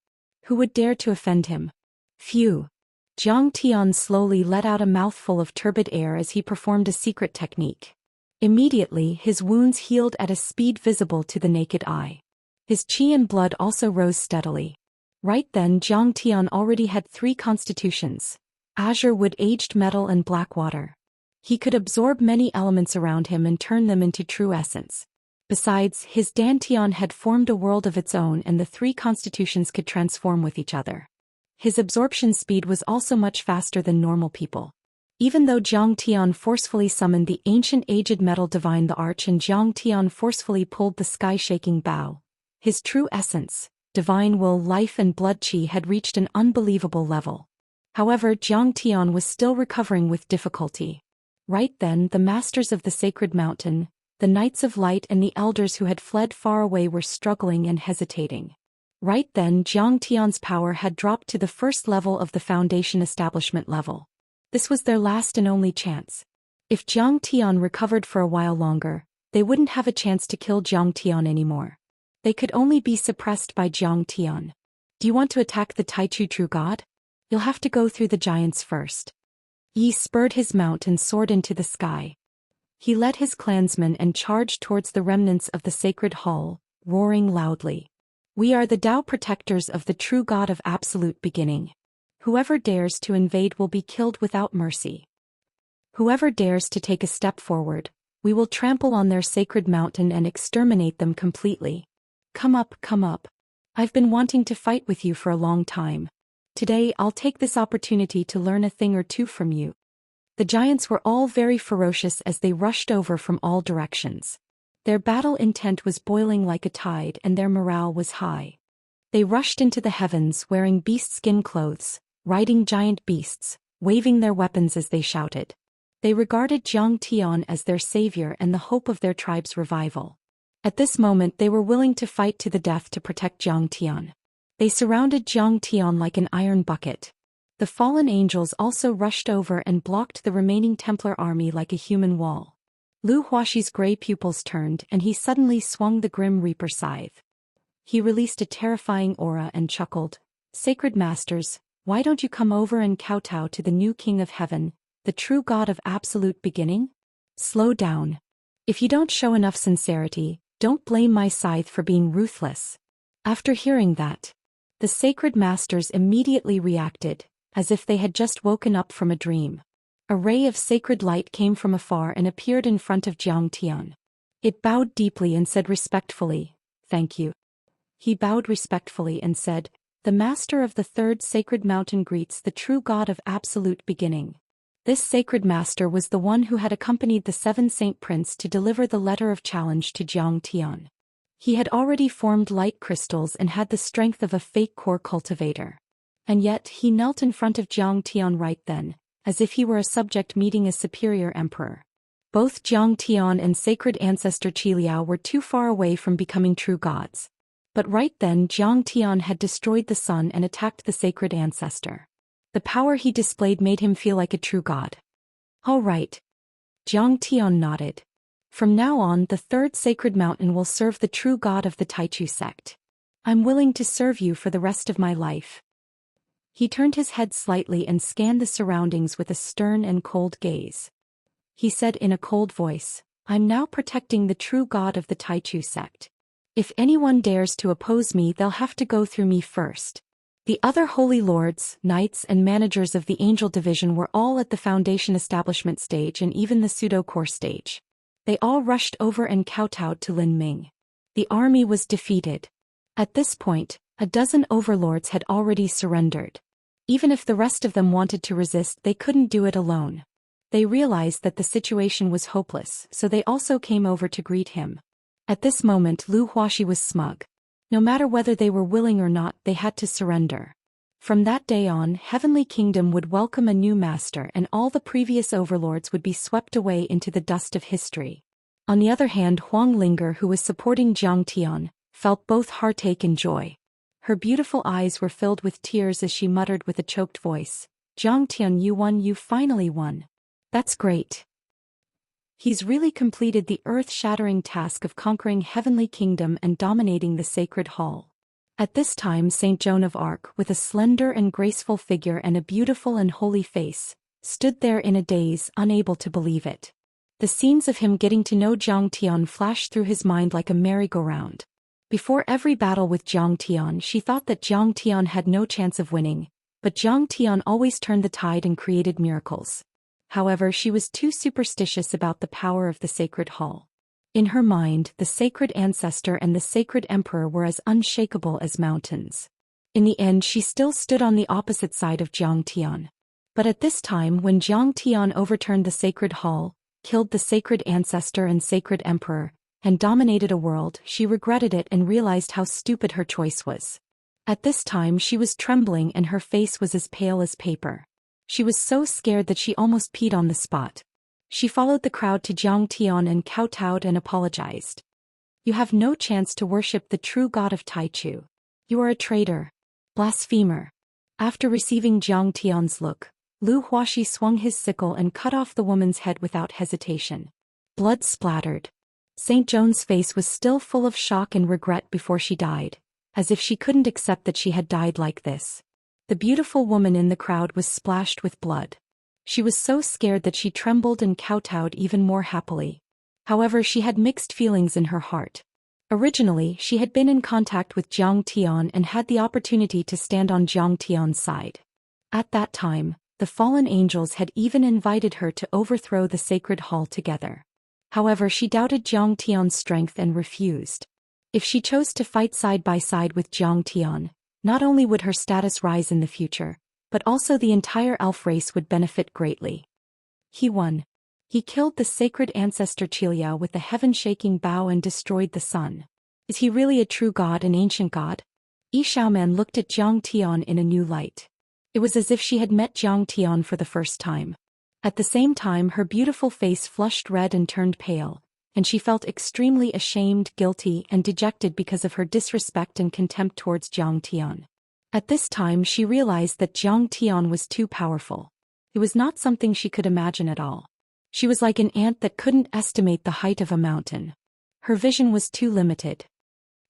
Who would dare to offend him? Phew. Zhang Tian slowly let out a mouthful of turbid air as he performed a secret technique. Immediately his wounds healed at a speed visible to the naked eye. His qi and blood also rose steadily. Right then Zhang Tian already had 3 constitutions: azure wood, aged metal and black water. He could absorb many elements around him and turn them into true essence. Besides, his Dantian had formed a world of its own and the 3 constitutions could transform with each other. His absorption speed was also much faster than normal people. Even though Zhang Tian forcefully summoned the ancient aged metal divine the Arch and Zhang Tian forcefully pulled the sky-shaking bow, his true essence, divine will, life and blood qi had reached an unbelievable level. However, Zhang Tian was still recovering with difficulty. Right then the masters of the sacred mountain, the Knights of Light and the elders who had fled far away were struggling and hesitating. Right then Zhang Tian's power had dropped to the first level of the foundation establishment level. This was their last and only chance. If Zhang Tian recovered for a while longer, they wouldn't have a chance to kill Zhang Tian anymore. They could only be suppressed by Zhang Tian. Do you want to attack the Taichu True God? You'll have to go through the giants first. Yi spurred his mount and soared into the sky. He led his clansmen and charged towards the remnants of the sacred hall, roaring loudly. We are the Tao protectors of the true God of absolute beginning. Whoever dares to invade will be killed without mercy. Whoever dares to take a step forward, we will trample on their sacred mountain and exterminate them completely. Come up, come up. I've been wanting to fight with you for a long time. Today I'll take this opportunity to learn a thing or two from you. The giants were all very ferocious as they rushed over from all directions. Their battle intent was boiling like a tide and their morale was high. They rushed into the heavens wearing beast skin clothes, riding giant beasts, waving their weapons as they shouted. They regarded Zhang Tian as their savior and the hope of their tribe's revival. At this moment they were willing to fight to the death to protect Zhang Tian. They surrounded Zhang Tian like an iron bucket. The fallen angels also rushed over and blocked the remaining Templar army like a human wall. Lu Huaxi's gray pupils turned and he suddenly swung the Grim Reaper scythe. He released a terrifying aura and chuckled, "Sacred Masters, why don't you come over and kowtow to the new King of Heaven, the true God of absolute beginning? Slow down. If you don't show enough sincerity, don't blame my scythe for being ruthless." After hearing that, the Sacred Masters immediately reacted, as if they had just woken up from a dream. A ray of sacred light came from afar and appeared in front of Zhang Tian. It bowed deeply and said respectfully, "Thank you." He bowed respectfully and said, "The master of the third sacred mountain greets the true God of absolute beginning." This sacred master was the one who had accompanied the seven saint prince to deliver the letter of challenge to Zhang Tian. He had already formed light crystals and had the strength of a fake core cultivator. And yet he knelt in front of Zhang Tian right then, as if he were a subject meeting a superior emperor. Both Zhang Tian and sacred ancestor Qiliao were too far away from becoming true gods. But right then Zhang Tian had destroyed the sun and attacked the sacred ancestor. The power he displayed made him feel like a true god. All right. Zhang Tian nodded. From now on the third sacred mountain will serve the true god of the Taichu sect. I'm willing to serve you for the rest of my life. He turned his head slightly and scanned the surroundings with a stern and cold gaze. He said in a cold voice, "I'm now protecting the true god of the Taichu sect. If anyone dares to oppose me, they'll have to go through me first." The other holy lords, knights and managers of the angel division were all at the foundation establishment stage and even the pseudo-core stage. They all rushed over and kowtowed to Lin Ming. The army was defeated. At this point, a dozen overlords had already surrendered. Even if the rest of them wanted to resist, they couldn't do it alone. They realized that the situation was hopeless, so they also came over to greet him. At this moment Lu Huaxi was smug. No matter whether they were willing or not, they had to surrender. From that day on, Heavenly Kingdom would welcome a new master and all the previous overlords would be swept away into the dust of history. On the other hand, Huang Linger, who was supporting Zhang Tian, felt both heartache and joy. Her beautiful eyes were filled with tears as she muttered with a choked voice, "Zhang Tian, you won, you finally won. That's great. He's really completed the earth-shattering task of conquering Heavenly Kingdom and dominating the Sacred Hall." At this time Saint Joan of Arc, with a slender and graceful figure and a beautiful and holy face, stood there in a daze, unable to believe it. The scenes of him getting to know Zhang Tian flashed through his mind like a merry-go-round. Before every battle with Zhang Tian, she thought that Zhang Tian had no chance of winning, but Zhang Tian always turned the tide and created miracles. However, she was too superstitious about the power of the Sacred Hall. In her mind, the sacred ancestor and the sacred emperor were as unshakable as mountains. In the end, she still stood on the opposite side of Zhang Tian. But at this time, when Zhang Tian overturned the Sacred Hall, killed the sacred ancestor and sacred emperor, and dominated a world, she regretted it and realized how stupid her choice was. At this time she was trembling and her face was as pale as paper. She was so scared that she almost peed on the spot. She followed the crowd to Zhang Tian and kowtowed and apologized. "You have no chance to worship the true god of Taichu. You are a traitor. Blasphemer. After receiving Jiang Tian's look, Lu Huaxi swung his sickle and cut off the woman's head without hesitation. Blood splattered. St. Joan's face was still full of shock and regret before she died, as if she couldn't accept that she had died like this. The beautiful woman in the crowd was splashed with blood. She was so scared that she trembled and kowtowed even more happily. However, she had mixed feelings in her heart. Originally, she had been in contact with Jiang Tian and had the opportunity to stand on Jiang Tian's side. At that time, the fallen angels had even invited her to overthrow the sacred hall together. However, she doubted Jiang Tian's strength and refused. If she chose to fight side by side with Jiang Tian, not only would her status rise in the future, but also the entire elf race would benefit greatly. He won. He killed the sacred ancestor Qiliao with a heaven-shaking bow and destroyed the sun. Is he really a true god, an ancient god? Yi Xiaoman looked at Jiang Tian in a new light. It was as if she had met Jiang Tian for the first time. At the same time, her beautiful face flushed red and turned pale, and she felt extremely ashamed, guilty, and dejected because of her disrespect and contempt towards Jiang Tian. At this time, she realized that Jiang Tian was too powerful. It was not something she could imagine at all. She was like an ant that couldn't estimate the height of a mountain. Her vision was too limited.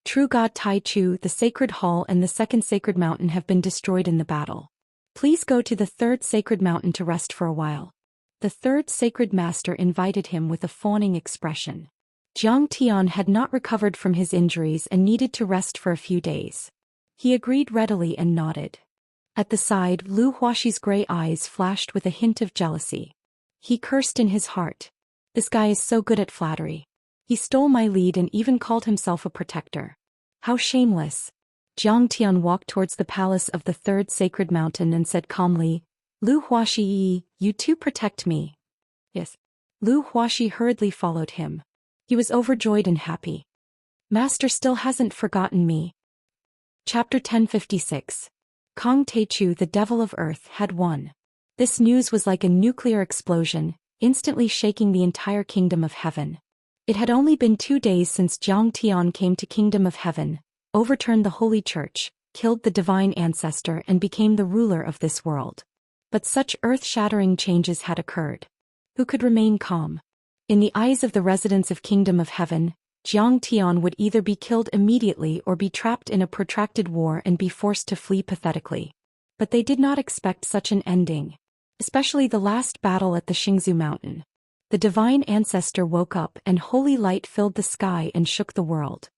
True God Tai Chu, the sacred hall and the second sacred mountain have been destroyed in the battle. Please go to the third sacred mountain to rest for a while. The third sacred master invited him with a fawning expression. Jiang Tian had not recovered from his injuries and needed to rest for a few days. He agreed readily and nodded. At the side, Lu Huaxi's gray eyes flashed with a hint of jealousy. He cursed in his heart. This guy is so good at flattery. He stole my lead and even called himself a protector. How shameless. Jiang Tian walked towards the palace of the third sacred mountain and said calmly, Lu Huaxi, you too protect me. Yes. Lu Huaxi hurriedly followed him. He was overjoyed and happy. Master still hasn't forgotten me. Chapter 1056. Kong Teichu, the devil of earth, had won. This news was like a nuclear explosion, instantly shaking the entire kingdom of heaven. It had only been 2 days since Jiang Tian came to kingdom of heaven, overturned the holy church, killed the divine ancestor and became the ruler of this world. But such earth-shattering changes had occurred. Who could remain calm? In the eyes of the residents of Kingdom of Heaven, Jiang Tian would either be killed immediately or be trapped in a protracted war and be forced to flee pathetically. But they did not expect such an ending. Especially the last battle at the Xingzhu mountain. The divine ancestor woke up and holy light filled the sky and shook the world.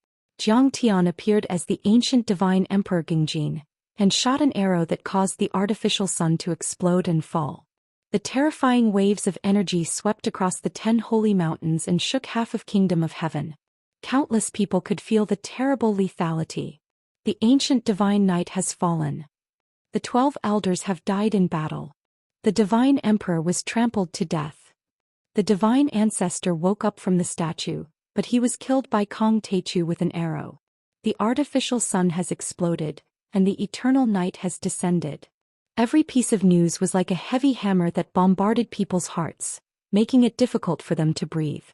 Jiang Tian appeared as the ancient divine emperor Gingjin, and shot an arrow that caused the artificial sun to explode and fall. The terrifying waves of energy swept across the 10 holy mountains and shook half of Kingdom of Heaven. Countless people could feel the terrible lethality. The ancient divine night has fallen. The 12 elders have died in battle. The divine emperor was trampled to death. The divine ancestor woke up from the statue, but he was killed by Kong Teichu with an arrow. The artificial sun has exploded, and the eternal night has descended. Every piece of news was like a heavy hammer that bombarded people's hearts, making it difficult for them to breathe.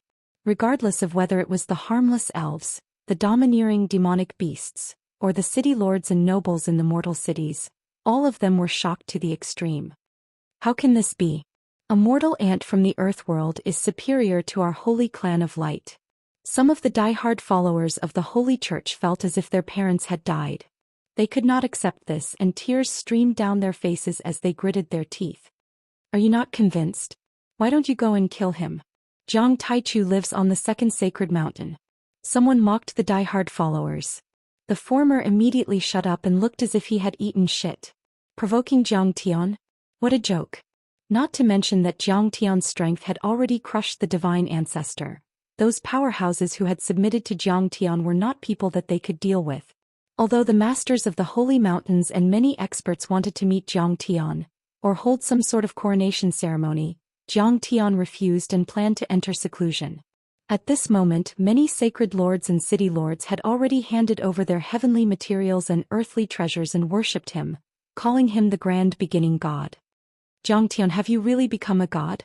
Regardless of whether it was the harmless elves, the domineering demonic beasts, or the city lords and nobles in the mortal cities, all of them were shocked to the extreme. How can this be? A mortal ant from the earth world is superior to our holy clan of light. Some of the die-hard followers of the holy church felt as if their parents had died. They could not accept this and tears streamed down their faces as they gritted their teeth. Are you not convinced? Why don't you go and kill him? Jiang Taichu lives on the second sacred mountain. Someone mocked the die-hard followers. The former immediately shut up and looked as if he had eaten shit. Provoking Jiang Tian? What a joke. Not to mention that Jiang Tian's strength had already crushed the divine ancestor. Those powerhouses who had submitted to Jiang Tian were not people that they could deal with. Although the masters of the holy mountains and many experts wanted to meet Jiang Tian, or hold some sort of coronation ceremony, Jiang Tian refused and planned to enter seclusion. At this moment, many sacred lords and city lords had already handed over their heavenly materials and earthly treasures and worshipped him, calling him the grand beginning god. Jiang Tian, have you really become a god?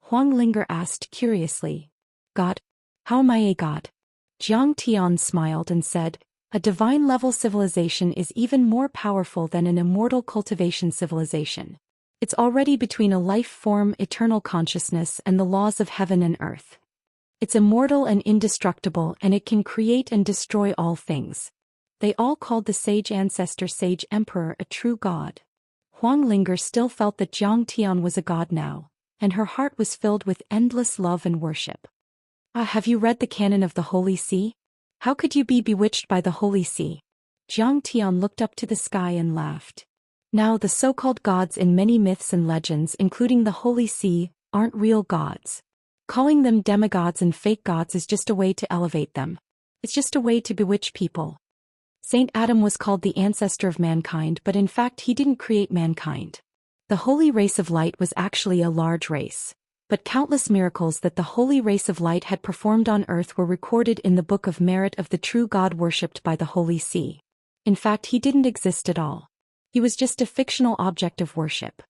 Huang Linger asked curiously. God? How am I a god? Jiang Tian smiled and said, A divine-level civilization is even more powerful than an immortal cultivation civilization. It's already between a life form, eternal consciousness, and the laws of heaven and earth. It's immortal and indestructible, and it can create and destroy all things. They all called the sage ancestor sage emperor a true god. Huang Linger still felt that Zhang Tian was a god now, and her heart was filled with endless love and worship. Have you read the canon of the Holy See? How could you be bewitched by the Holy See? Zhang Tian looked up to the sky and laughed. Now the so-called gods in many myths and legends, including the Holy See, aren't real gods. Calling them demigods and fake gods is just a way to elevate them. It's just a way to bewitch people. Saint Adam was called the ancestor of mankind, but in fact he didn't create mankind. The holy race of light was actually a large race. But countless miracles that the holy race of light had performed on earth were recorded in the book of merit of the true God worshipped by the Holy See. In fact, he didn't exist at all. He was just a fictional object of worship.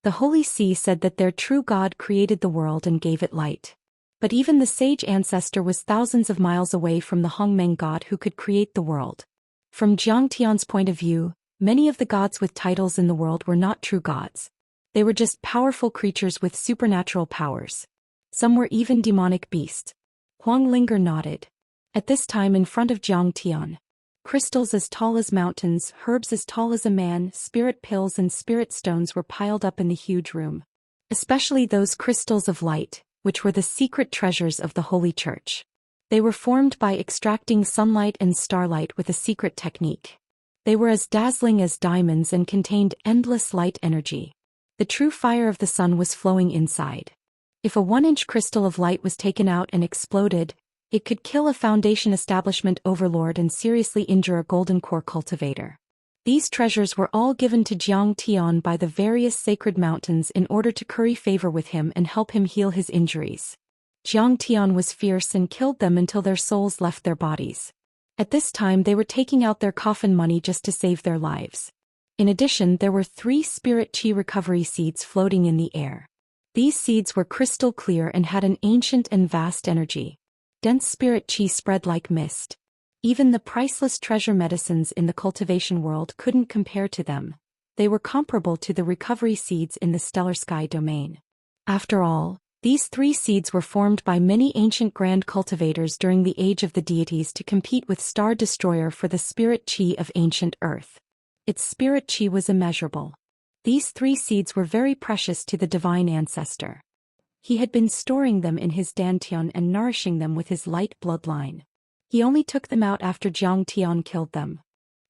The Holy See said that their true God created the world and gave it light. But even the sage ancestor was thousands of miles away from the Hongmeng God who could create the world. From Zhang Tian's point of view, many of the gods with titles in the world were not true gods. They were just powerful creatures with supernatural powers. Some were even demonic beasts. Huang Linger nodded. At this time in front of Zhang Tian, crystals as tall as mountains, herbs as tall as a man, spirit pills and spirit stones were piled up in the huge room. Especially those crystals of light, which were the secret treasures of the Holy Church. They were formed by extracting sunlight and starlight with a secret technique. They were as dazzling as diamonds and contained endless light energy. The true fire of the sun was flowing inside. If a 1-inch crystal of light was taken out and exploded, it could kill a foundation establishment overlord and seriously injure a golden core cultivator. These treasures were all given to Zhang Tian by the various sacred mountains in order to curry favor with him and help him heal his injuries. Zhang Tian was fierce and killed them until their souls left their bodies. At this time they were taking out their coffin money just to save their lives. In addition, there were 3 spirit chi recovery seeds floating in the air. These seeds were crystal clear and had an ancient and vast energy. Dense spirit chi spread like mist. Even the priceless treasure medicines in the cultivation world couldn't compare to them. They were comparable to the recovery seeds in the stellar sky domain. After all, these 3 seeds were formed by many ancient grand cultivators during the age of the deities to compete with Star Destroyer for the spirit chi of ancient Earth. Its spirit chi was immeasurable. These 3 seeds were very precious to the divine ancestor. He had been storing them in his dantian and nourishing them with his light bloodline. He only took them out after Zhang Tian killed them.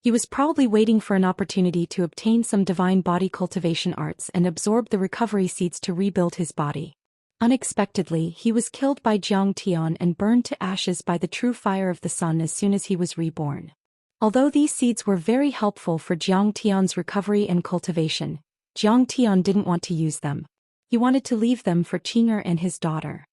He was probably waiting for an opportunity to obtain some divine body cultivation arts and absorb the recovery seeds to rebuild his body. Unexpectedly, he was killed by Zhang Tian and burned to ashes by the true fire of the sun as soon as he was reborn. Although these seeds were very helpful for Zhang Tian's recovery and cultivation, Zhang Tian didn't want to use them. He wanted to leave them for Qing'er and his daughter.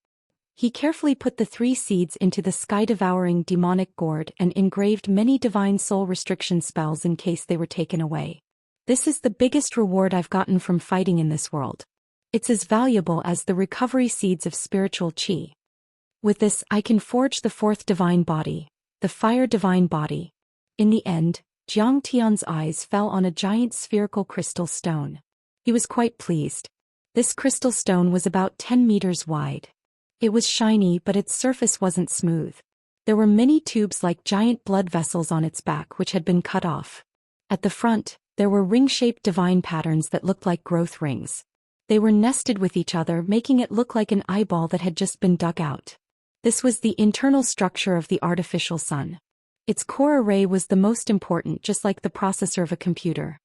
He carefully put the 3 seeds into the sky-devouring demonic gourd and engraved many divine soul restriction spells in case they were taken away. This is the biggest reward I've gotten from fighting in this world. It's as valuable as the recovery seeds of spiritual qi. With this, I can forge the 4th divine body, the fire divine body. In the end, Zhang Tian's eyes fell on a giant spherical crystal stone. He was quite pleased. This crystal stone was about 10 meters wide. It was shiny, but its surface wasn't smooth. There were many tubes like giant blood vessels on its back which had been cut off. At the front, there were ring-shaped divine patterns that looked like growth rings. They were nested with each other, making it look like an eyeball that had just been dug out. This was the internal structure of the artificial sun. Its core array was the most important, just like the processor of a computer.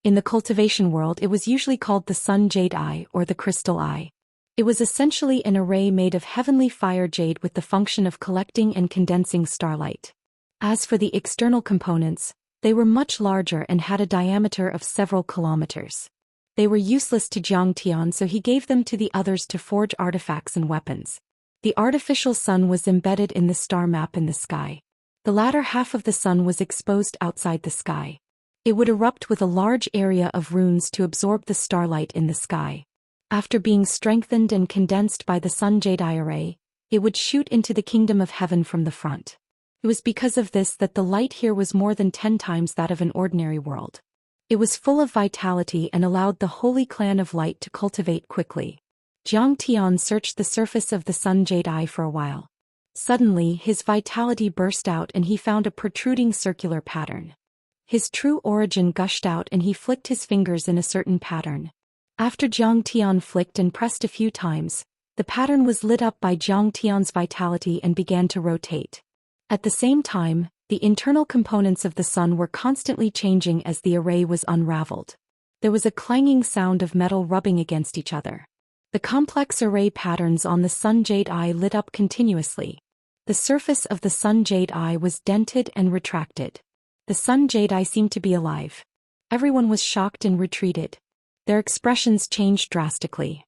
In the cultivation world, it was usually called the sun jade eye or the crystal eye. It was essentially an array made of heavenly fire jade with the function of collecting and condensing starlight. As for the external components, they were much larger and had a diameter of several kilometers. They were useless to Zhang Tian, so he gave them to the others to forge artifacts and weapons. The artificial sun was embedded in the star map in the sky. The latter half of the sun was exposed outside the sky. It would erupt with a large area of runes to absorb the starlight in the sky. After being strengthened and condensed by the sun jade eye array, it would shoot into the kingdom of heaven from the front. It was because of this that the light here was more than 10 times that of an ordinary world. It was full of vitality and allowed the holy clan of light to cultivate quickly. Jiang Tian searched the surface of the sun jade eye for a while. Suddenly, his vitality burst out and he found a protruding circular pattern. His true origin gushed out and he flicked his fingers in a certain pattern. After Jiang Tian flicked and pressed a few times, the pattern was lit up by Jiang Tian's vitality and began to rotate. At the same time, the internal components of the sun were constantly changing as the array was unraveled. There was a clanging sound of metal rubbing against each other. The complex array patterns on the sun jade eye lit up continuously. The surface of the sun jade eye was dented and retracted. The sun jade eye seemed to be alive. Everyone was shocked and retreated. Their expressions changed drastically.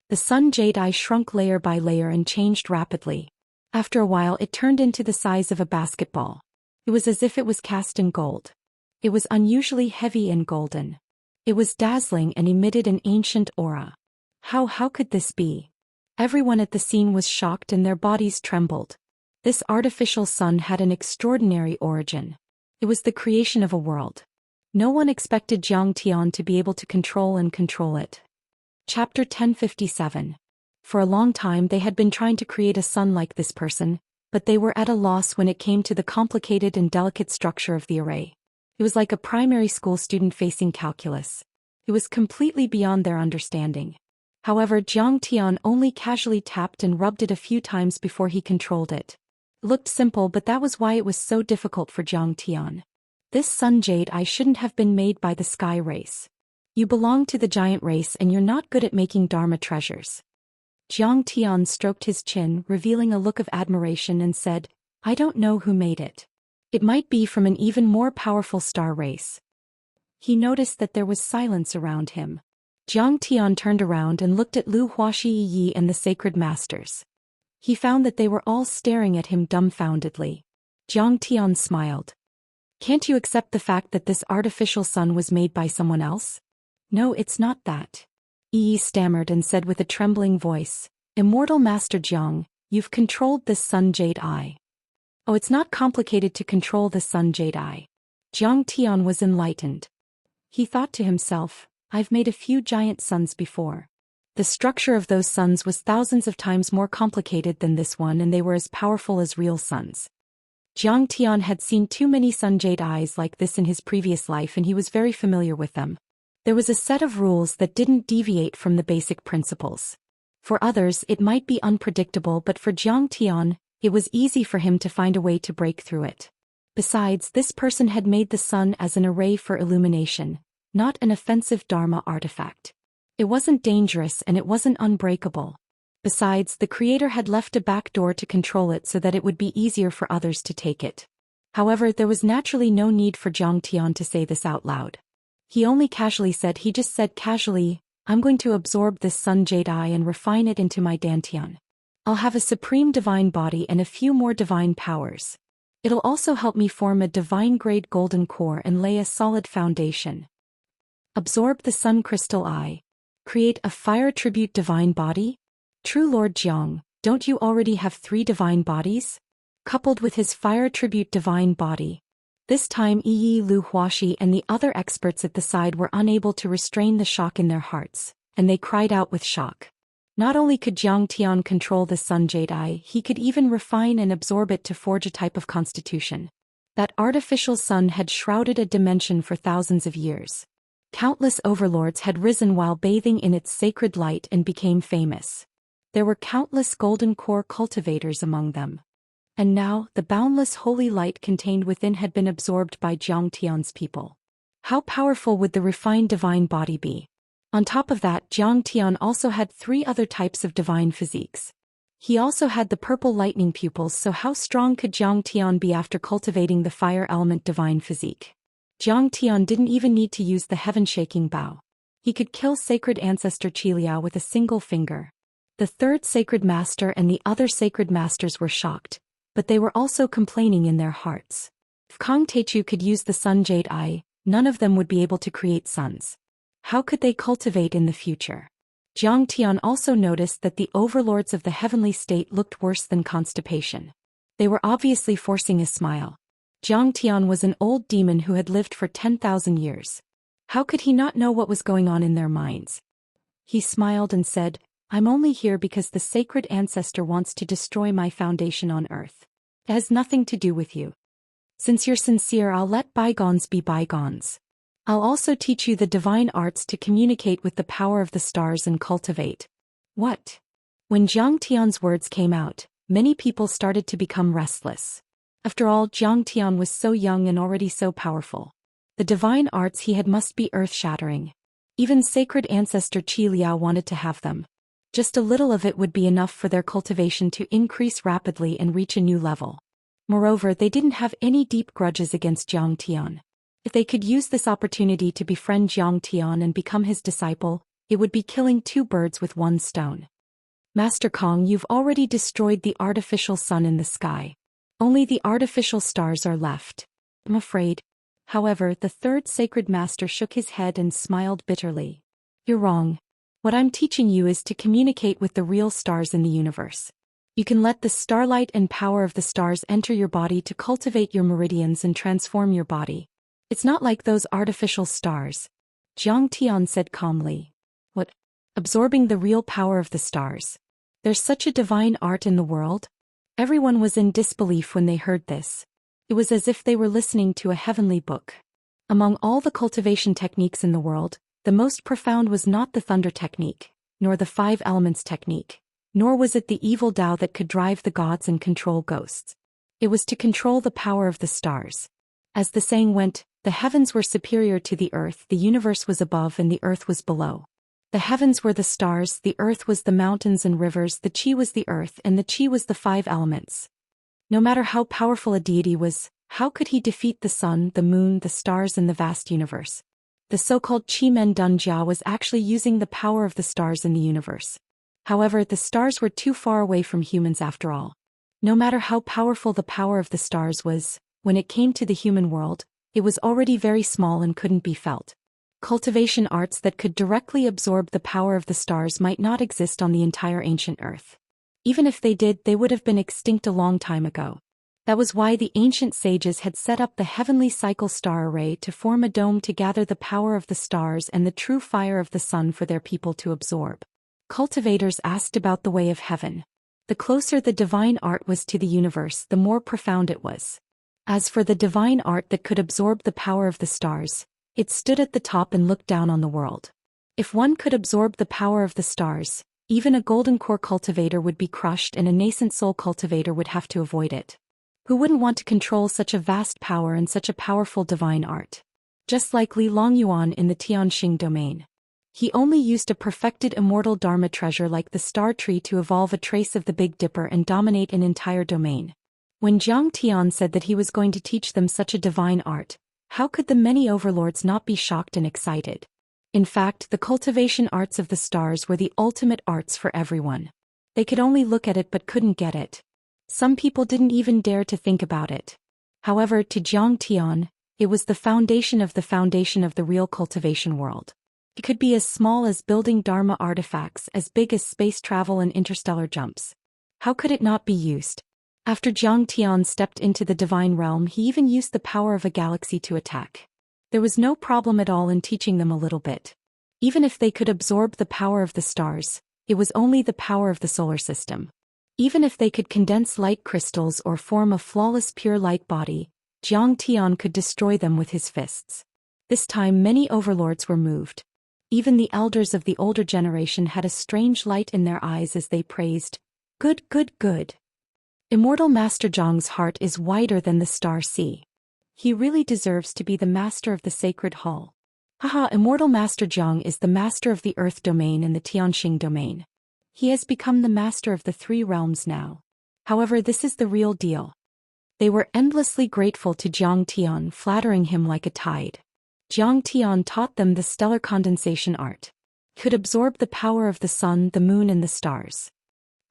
The sun jade eye shrunk layer by layer and changed rapidly. After a while it turned into the size of a basketball. It was as if it was cast in gold. It was unusually heavy and golden. It was dazzling and emitted an ancient aura. How could this be? Everyone at the scene was shocked and their bodies trembled. This artificial sun had an extraordinary origin. It was the creation of a world. No one expected Jiang Tian to be able to control it. Chapter 1057. For a long time they had been trying to create a sun like this person, but they were at a loss when it came to the complicated and delicate structure of the array. It was like a primary school student facing calculus. It was completely beyond their understanding. However, Jiang Tian only casually tapped and rubbed it a few times before he controlled it. It looked simple, but that was why it was so difficult for Jiang Tian. This sun jade eye shouldn't have been made by the sky race. You belong to the giant race and you're not good at making Dharma treasures. Jiang Tian stroked his chin, revealing a look of admiration, and said, I don't know who made it. It might be from an even more powerful star race. He noticed that there was silence around him. Jiang Tian turned around and looked at Lu Huaxi Yi and the sacred masters. He found that they were all staring at him dumbfoundedly. Jiang Tian smiled. Can't you accept the fact that this artificial sun was made by someone else? No, it's not that. Yi stammered and said with a trembling voice, Immortal Master Jiang, you've controlled this sun jade eye. Oh, it's not complicated to control the sun jade eye. Jiang Tian was enlightened. He thought to himself, I've made a few giant suns before. The structure of those suns was thousands of times more complicated than this one and they were as powerful as real suns. Jiang Tian had seen too many sun jade eyes like this in his previous life and he was very familiar with them. There was a set of rules that didn't deviate from the basic principles. For others it might be unpredictable, but for Jiang Tian, it was easy for him to find a way to break through it. Besides, this person had made the sun as an array for illumination, not an offensive Dharma artifact. It wasn't dangerous and it wasn't unbreakable. Besides, the creator had left a back door to control it so that it would be easier for others to take it. However, there was naturally no need for Jiang Tian to say this out loud. He just said casually, I'm going to absorb this sun jade eye and refine it into my dantian. I'll have a supreme divine body and a few more divine powers. It'll also help me form a divine-grade golden core and lay a solid foundation. Absorb the sun crystal eye. Create a fire-tribute divine body? True Lord Jiang, don't you already have 3 divine bodies? Coupled with his fire-tribute divine body. This time Yi, Lu Huaxi and the other experts at the side were unable to restrain the shock in their hearts, and they cried out with shock. Not only could Jiang Tian control the sun jade eye, he could even refine and absorb it to forge a type of constitution. That artificial sun had shrouded a dimension for thousands of years. Countless overlords had risen while bathing in its sacred light and became famous. There were countless golden core cultivators among them. And now, the boundless holy light contained within had been absorbed by Jiang Tian's people. How powerful would the refined divine body be? On top of that, Jiang Tian also had 3 other types of divine physiques. He also had the purple lightning pupils, so how strong could Jiang Tian be after cultivating the fire element divine physique? Jiang Tian didn't even need to use the heaven-shaking bow. He could kill sacred ancestor Qiliao with a single finger. The 3rd sacred master and the other sacred masters were shocked, but they were also complaining in their hearts. If Kang Teichu could use the sun jade eye, none of them would be able to create suns. How could they cultivate in the future? Jiang Tian also noticed that the overlords of the heavenly state looked worse than constipation. They were obviously forcing a smile. Zhang Tian was an old demon who had lived for 10,000 years. How could he not know what was going on in their minds? He smiled and said, I'm only here because the sacred ancestor wants to destroy my foundation on earth. It has nothing to do with you. Since you're sincere, I'll let bygones be bygones. I'll also teach you the divine arts to communicate with the power of the stars and cultivate. What? When Zhang Tian's words came out, many people started to become restless. After all, Zhang Tian was so young and already so powerful. The divine arts he had must be earth-shattering. Even sacred ancestor Qi Liao wanted to have them. Just a little of it would be enough for their cultivation to increase rapidly and reach a new level. Moreover, they didn't have any deep grudges against Zhang Tian. If they could use this opportunity to befriend Zhang Tian and become his disciple, it would be killing two birds with one stone. Master Kong, you've already destroyed the artificial sun in the sky. Only the artificial stars are left. I'm afraid. However, the third sacred master shook his head and smiled bitterly. You're wrong. What I'm teaching you is to communicate with the real stars in the universe. You can let the starlight and power of the stars enter your body to cultivate your meridians and transform your body. It's not like those artificial stars. Zhang Tian said calmly. What? Absorbing the real power of the stars. There's such a divine art in the world? Everyone was in disbelief when they heard this. It was as if they were listening to a heavenly book. Among all the cultivation techniques in the world, the most profound was not the thunder technique, nor the 5 elements technique, nor was it the evil Tao that could drive the gods and control ghosts. It was to control the power of the stars. As the saying went, the heavens were superior to the earth, the universe was above and the earth was below. The heavens were the stars, the earth was the mountains and rivers, the Qi was the earth and the Qi was the 5 elements. No matter how powerful a deity was, how could he defeat the sun, the moon, the stars and the vast universe? The so-called Qimen Dunjia was actually using the power of the stars in the universe. However, the stars were too far away from humans after all. No matter how powerful the power of the stars was, when it came to the human world, it was already very small and couldn't be felt. Cultivation arts that could directly absorb the power of the stars might not exist on the entire ancient earth. Even if they did, they would have been extinct a long time ago. That was why the ancient sages had set up the heavenly cycle star array to form a dome to gather the power of the stars and the true fire of the sun for their people to absorb. Cultivators asked about the way of heaven. The closer the divine art was to the universe, the more profound it was. As for the divine art that could absorb the power of the stars, it stood at the top and looked down on the world. If one could absorb the power of the stars, even a golden core cultivator would be crushed and a nascent soul cultivator would have to avoid it. Who wouldn't want to control such a vast power and such a powerful divine art? Just like Li Longyuan in the Tianxing domain. He only used a perfected immortal Dharma treasure like the star tree to evolve a trace of the Big Dipper and dominate an entire domain. When Zhang Tian said that he was going to teach them such a divine art, how could the many overlords not be shocked and excited? In fact, the cultivation arts of the stars were the ultimate arts for everyone. They could only look at it but couldn't get it. Some people didn't even dare to think about it. However, to Zhang Tian, it was the foundation of the real cultivation world. It could be as small as building Dharma artifacts, as big as space travel and interstellar jumps. How could it not be used? After Zhang Tian stepped into the divine realm, he even used the power of a galaxy to attack. There was no problem at all in teaching them a little bit. Even if they could absorb the power of the stars, it was only the power of the solar system. Even if they could condense light crystals or form a flawless pure light body, Zhang Tian could destroy them with his fists. This time many overlords were moved. Even the elders of the older generation had a strange light in their eyes as they praised, "Good, good, good." Immortal Master Zhang's heart is wider than the star sea. He really deserves to be the master of the sacred hall. Haha, Immortal Master Zhang is the master of the earth domain and the Tianxing domain. He has become the master of the 3 realms now. However, this is the real deal. They were endlessly grateful to Zhang Tian, flattering him like a tide. Zhang Tian taught them the stellar condensation art. Could absorb the power of the sun, the moon and the stars.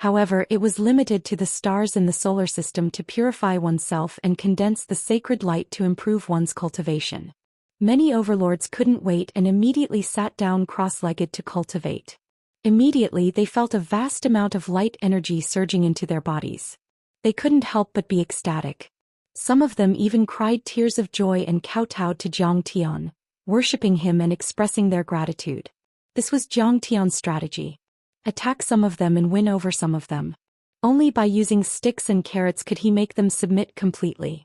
However, it was limited to the stars in the solar system to purify oneself and condense the sacred light to improve one's cultivation. Many overlords couldn't wait and immediately sat down cross-legged to cultivate. Immediately they felt a vast amount of light energy surging into their bodies. They couldn't help but be ecstatic. Some of them even cried tears of joy and kowtowed to Zhang Tian, worshipping him and expressing their gratitude. This was Zhang Tian's strategy. Attack some of them and win over some of them. Only by using sticks and carrots could he make them submit completely.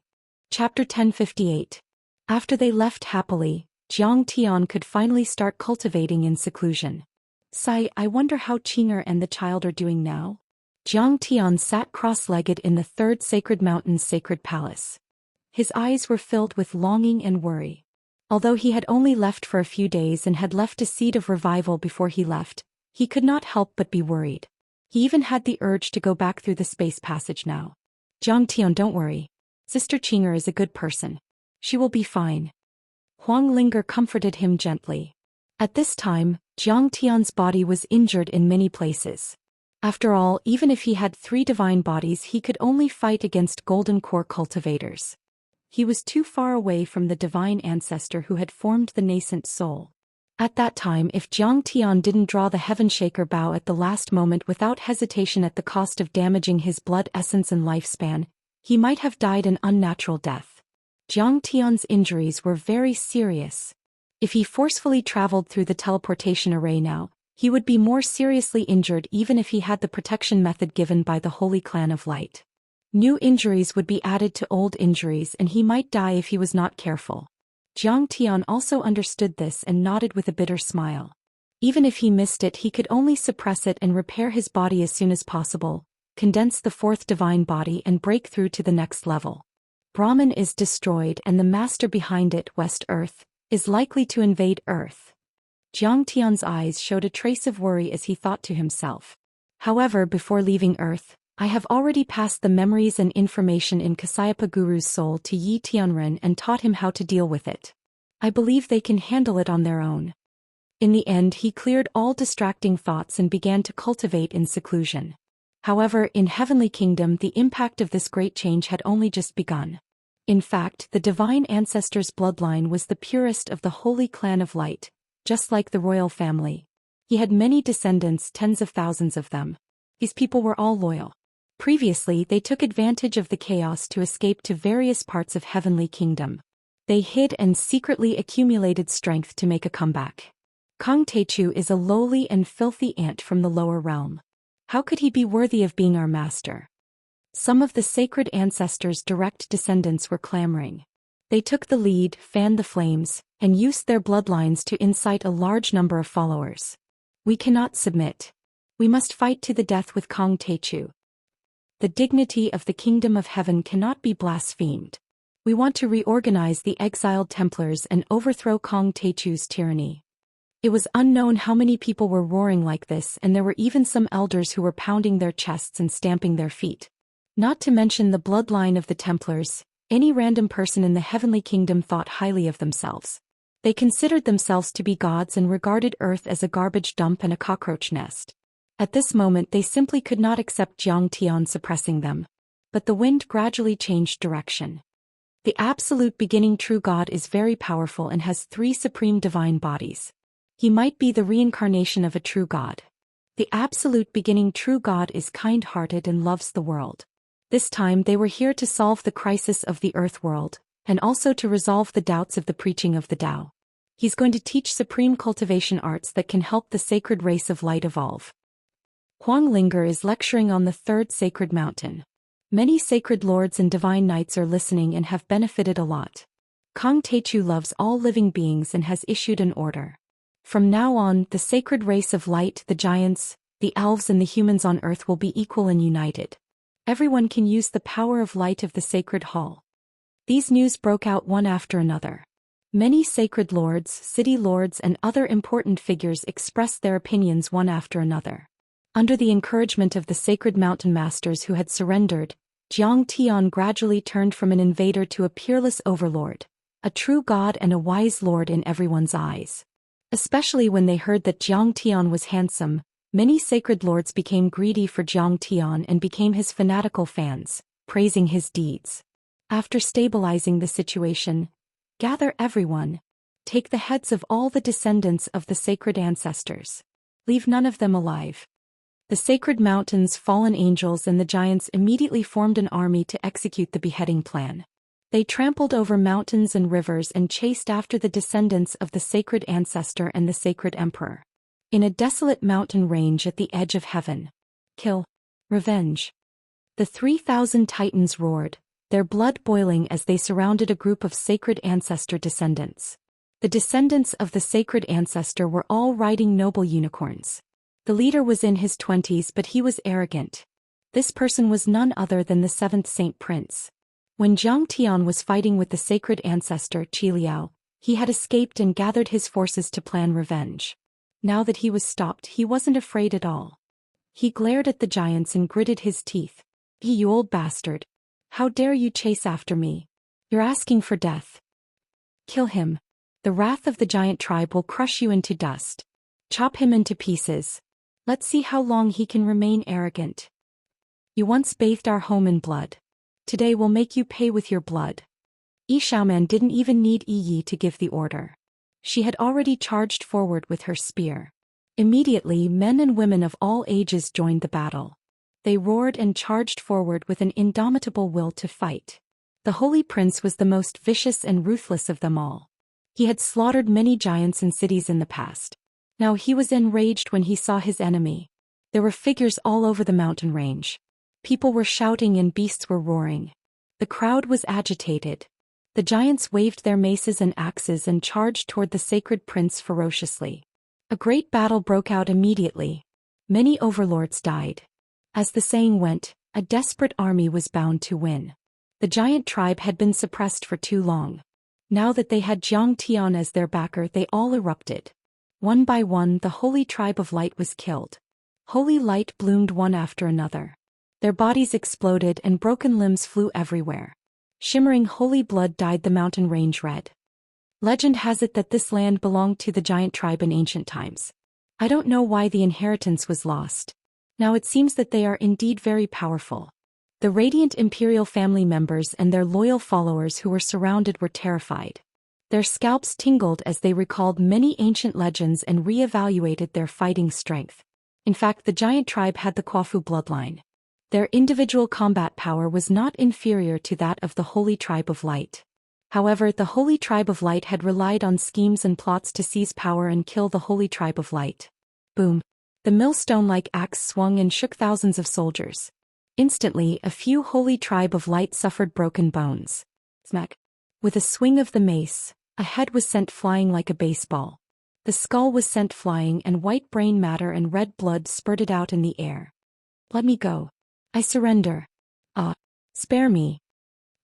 Chapter 1058. After they left happily, Zhang Tian could finally start cultivating in seclusion. I wonder how Qing'er and the child are doing now? Zhang Tian sat cross-legged in the third sacred mountain's sacred palace. His eyes were filled with longing and worry. Although he had only left for a few days and had left a seed of revival before he left, he could not help but be worried. He even had the urge to go back through the space passage now. Zhang Tian, don't worry. Sister Qing'er is a good person. She will be fine. Huang Linger comforted him gently. At this time, Zhang Tian's body was injured in many places. After all, even if he had 3 divine bodies, he could only fight against golden core cultivators. He was too far away from the divine ancestor who had formed the nascent soul. At that time, if Zhang Tian didn't draw the Heaven Shaker bow at the last moment without hesitation at the cost of damaging his blood essence and lifespan, he might have died an unnatural death. Zhang Tian's injuries were very serious. If he forcefully traveled through the teleportation array now, he would be more seriously injured even if he had the protection method given by the Holy Clan of Light. New injuries would be added to old injuries and he might die if he was not careful. Zhang Tian also understood this and nodded with a bitter smile. Even if he missed it, he could only suppress it and repair his body as soon as possible, condense the 4th divine body and break through to the next level. Brahman is destroyed and the master behind it, West Earth, is likely to invade Earth. Zhang Tian's eyes showed a trace of worry as he thought to himself. However, before leaving Earth, I have already passed the memories and information in Kasayapa Guru's soul to Yi Tianren and taught him how to deal with it. I believe they can handle it on their own. In the end, he cleared all distracting thoughts and began to cultivate in seclusion. However, in Heavenly Kingdom, the impact of this great change had only just begun. In fact, the divine ancestor's bloodline was the purest of the Holy Clan of Light, just like the royal family. He had many descendants, tens of thousands of them. These people were all loyal. Previously, they took advantage of the chaos to escape to various parts of Heavenly Kingdom. They hid and secretly accumulated strength to make a comeback. Kong Teichu is a lowly and filthy ant from the lower realm. How could he be worthy of being our master? Some of the sacred ancestors' direct descendants were clamoring. They took the lead, fanned the flames, and used their bloodlines to incite a large number of followers. We cannot submit. We must fight to the death with Kong Teichu. The dignity of the Kingdom of Heaven cannot be blasphemed. We want to reorganize the exiled Templars and overthrow Kong Teichu's tyranny. It was unknown how many people were roaring like this, and there were even some elders who were pounding their chests and stamping their feet. Not to mention the bloodline of the Templars, any random person in the Heavenly Kingdom thought highly of themselves. They considered themselves to be gods and regarded Earth as a garbage dump and a cockroach nest. At this moment they simply could not accept Zhang Tian suppressing them. But the wind gradually changed direction. The absolute beginning true God is very powerful and has 3 supreme divine bodies. He might be the reincarnation of a true God. The absolute beginning true God is kind-hearted and loves the world. This time they were here to solve the crisis of the Earth world, and also to resolve the doubts of the preaching of the Tao. He's going to teach supreme cultivation arts that can help the sacred race of light evolve. Huang Linger is lecturing on the 3rd sacred mountain. Many sacred lords and divine knights are listening and have benefited a lot. Kong Teichu loves all living beings and has issued an order. From now on, the sacred race of light, the giants, the elves and the humans on Earth will be equal and united. Everyone can use the power of light of the sacred hall. These news broke out one after another. Many sacred lords, city lords and other important figures expressed their opinions one after another. Under the encouragement of the sacred mountain masters who had surrendered, Zhang Tian gradually turned from an invader to a peerless overlord, a true god and a wise lord in everyone's eyes. Especially when they heard that Zhang Tian was handsome, many sacred lords became greedy for Zhang Tian and became his fanatical fans, praising his deeds. After stabilizing the situation, gather everyone. Take the heads of all the descendants of the sacred ancestors. Leave none of them alive. The sacred mountains, fallen angels and the giants immediately formed an army to execute the beheading plan. They trampled over mountains and rivers and chased after the descendants of the sacred ancestor and the sacred emperor. In a desolate mountain range at the edge of heaven. Kill. Revenge. The 3,000 titans roared, their blood boiling as they surrounded a group of sacred ancestor descendants. The descendants of the sacred ancestor were all riding noble unicorns. The leader was in his 20s, but he was arrogant. This person was none other than the 7th Saint Prince. When Xianxia was fighting with the sacred ancestor Qiliao, he had escaped and gathered his forces to plan revenge. Now that he was stopped, he wasn't afraid at all. He glared at the giants and gritted his teeth. You old bastard. How dare you chase after me? You're asking for death. Kill him. The wrath of the giant tribe will crush you into dust. Chop him into pieces. Let's see how long he can remain arrogant. You once bathed our home in blood. Today we'll make you pay with your blood. Yi Xiaoman didn't even need Yi to give the order. She had already charged forward with her spear. Immediately, men and women of all ages joined the battle. They roared and charged forward with an indomitable will to fight. The Holy Prince was the most vicious and ruthless of them all. He had slaughtered many giants and cities in the past. Now he was enraged when he saw his enemy. There were figures all over the mountain range. People were shouting and beasts were roaring. The crowd was agitated. The giants waved their maces and axes and charged toward the sacred prince ferociously. A great battle broke out immediately. Many overlords died. As the saying went, a desperate army was bound to win. The giant tribe had been suppressed for too long. Now that they had Xianxia as their backer, they all erupted. One by one, the holy tribe of light was killed. Holy light bloomed one after another. Their bodies exploded and broken limbs flew everywhere. Shimmering holy blood dyed the mountain range red. Legend has it that this land belonged to the giant tribe in ancient times. I don't know why the inheritance was lost. Now it seems that they are indeed very powerful. The radiant imperial family members and their loyal followers who were surrounded were terrified. Their scalps tingled as they recalled many ancient legends and re-evaluated their fighting strength. In fact, the giant tribe had the Quafu bloodline. Their individual combat power was not inferior to that of the Holy Tribe of Light. However, the Holy Tribe of Light had relied on schemes and plots to seize power and kill the Holy Tribe of Light. Boom! The millstone-like axe swung and shook thousands of soldiers. Instantly, a few Holy Tribe of Light suffered broken bones. Smack! With a swing of the mace, a head was sent flying like a baseball. The skull was sent flying and white brain matter and red blood spurted out in the air. Let me go. I surrender. Spare me.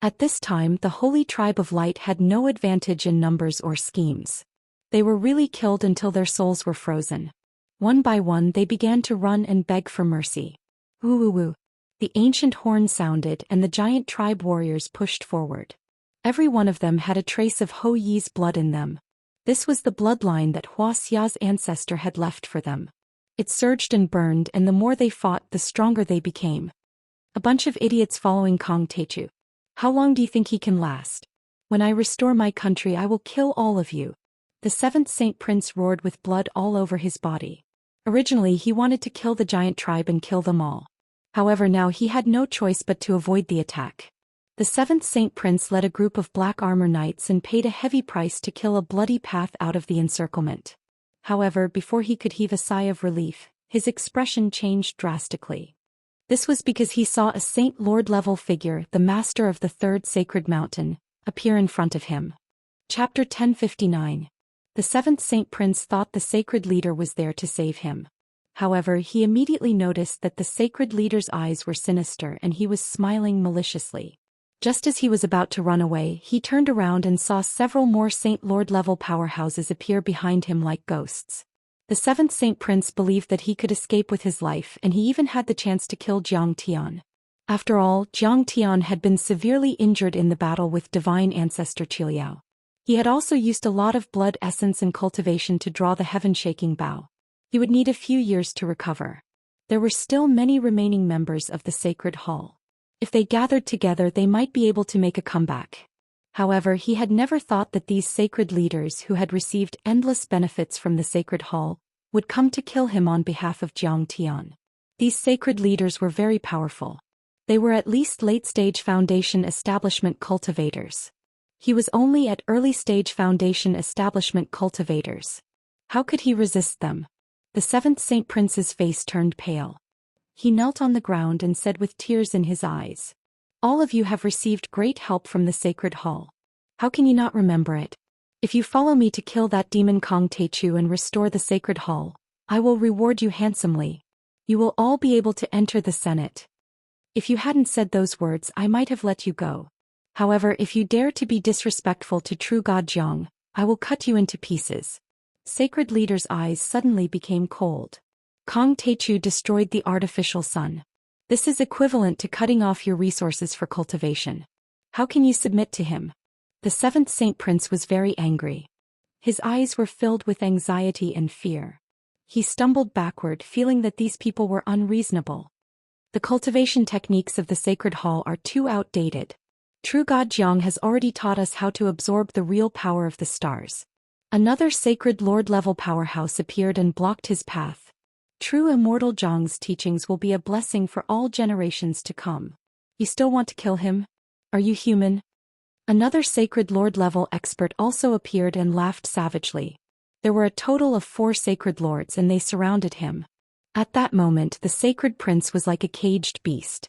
At this time, the Holy Tribe of Light had no advantage in numbers or schemes. They were really killed until their souls were frozen. One by one, they began to run and beg for mercy. Woo-woo-woo. The ancient horn sounded and the giant tribe warriors pushed forward. Every one of them had a trace of Hou Yi's blood in them. This was the bloodline that Wuxia's ancestor had left for them. It surged and burned, and the more they fought, the stronger they became. A bunch of idiots following Kong Techu. How long do you think he can last? When I restore my country, I will kill all of you. The 7th Saint Prince roared with blood all over his body. Originally, he wanted to kill the giant tribe and kill them all. However, now he had no choice but to avoid the attack. The 7th Saint Prince led a group of black armor knights and paid a heavy price to kill a bloody path out of the encirclement. However, before he could heave a sigh of relief, his expression changed drastically. This was because he saw a Saint Lord-level figure, the master of the 3rd sacred mountain, appear in front of him. Chapter 1059. The 7th Saint Prince thought the sacred leader was there to save him. However, he immediately noticed that the sacred leader's eyes were sinister and he was smiling maliciously. Just as he was about to run away, he turned around and saw several more Saint Lord-level powerhouses appear behind him like ghosts. The 7th Saint Prince believed that he could escape with his life, and he even had the chance to kill Xianxia. After all, Xianxia had been severely injured in the battle with divine ancestor Qiliao. He had also used a lot of blood essence and cultivation to draw the heaven-shaking bow. He would need a few years to recover. There were still many remaining members of the Sacred Hall. If they gathered together, they might be able to make a comeback. However, he had never thought that these sacred leaders who had received endless benefits from the Sacred Hall would come to kill him on behalf of Xianxia. These sacred leaders were very powerful. They were at least late-stage Foundation establishment cultivators. He was only at early-stage Foundation establishment cultivators. How could he resist them? The seventh Saint Prince's face turned pale. He knelt on the ground and said with tears in his eyes, "All of you have received great help from the Sacred Hall. How can you not remember it? If you follow me to kill that demon Kong Techu and restore the Sacred Hall, I will reward you handsomely. You will all be able to enter the Senate. If you hadn't said those words, I might have let you go. However, if you dare to be disrespectful to true God Jiang, I will cut you into pieces." Sacred leader's eyes suddenly became cold. Kong Techu destroyed the artificial sun. This is equivalent to cutting off your resources for cultivation. How can you submit to him? The seventh Saint Prince was very angry. His eyes were filled with anxiety and fear. He stumbled backward, feeling that these people were unreasonable. The cultivation techniques of the Sacred Hall are too outdated. True God Jiang has already taught us how to absorb the real power of the stars. Another sacred Lord-level powerhouse appeared and blocked his path. True Immortal Jiang's teachings will be a blessing for all generations to come. You still want to kill him? Are you human? Another sacred Lord-level expert also appeared and laughed savagely. There were a total of 4 sacred lords and they surrounded him. At that moment the sacred prince was like a caged beast.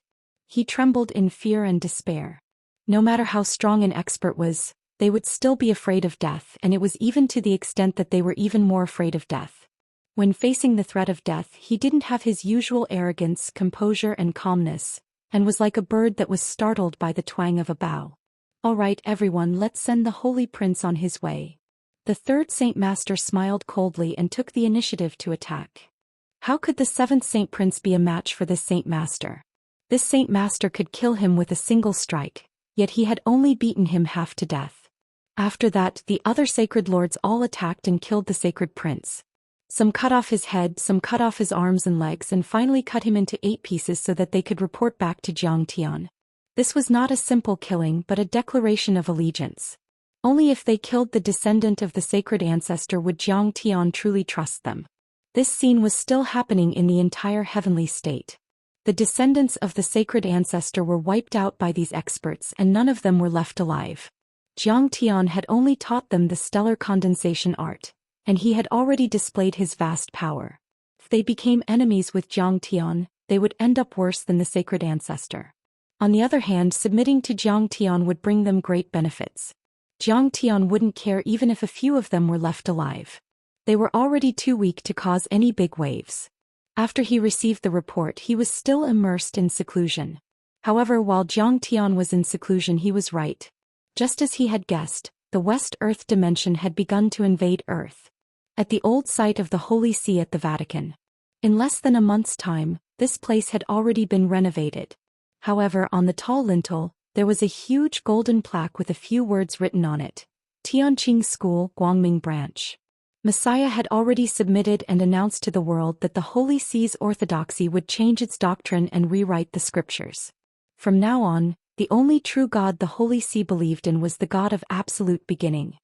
He trembled in fear and despair. No matter how strong an expert was, they would still be afraid of death, and it was even to the extent that they were even more afraid of death. When facing the threat of death, he didn't have his usual arrogance, composure and calmness, and was like a bird that was startled by the twang of a bow. "All right, everyone, let's send the Holy Prince on his way." The third Saint Master smiled coldly and took the initiative to attack. How could the seventh Saint Prince be a match for this Saint Master? This Saint Master could kill him with a single strike, yet he had only beaten him half to death. After that, the other sacred lords all attacked and killed the sacred prince. Some cut off his head, some cut off his arms and legs, and finally cut him into 8 pieces so that they could report back to Jiang Tian. This was not a simple killing but a declaration of allegiance. Only if they killed the descendant of the sacred ancestor would Jiang Tian truly trust them. This scene was still happening in the entire heavenly state. The descendants of the sacred ancestor were wiped out by these experts and none of them were left alive. Jiang Tian had only taught them the stellar condensation art, and he had already displayed his vast power. If they became enemies with Jiang Tian, they would end up worse than the sacred ancestor. On the other hand, submitting to Jiang Tian would bring them great benefits. Jiang Tian wouldn't care even if a few of them were left alive. They were already too weak to cause any big waves. After he received the report, he was still immersed in seclusion. However, while Jiang Tian was in seclusion, he was right. Just as he had guessed, the West Earth dimension had begun to invade Earth. At the old site of the Holy See at the Vatican. In less than a month's time, this place had already been renovated. However, on the tall lintel, there was a huge golden plaque with a few words written on it. Tianqing School, Guangming Branch. Messiah had already submitted and announced to the world that the Holy See's orthodoxy would change its doctrine and rewrite the scriptures. From now on, the only true God the Holy See believed in was the God of absolute beginning.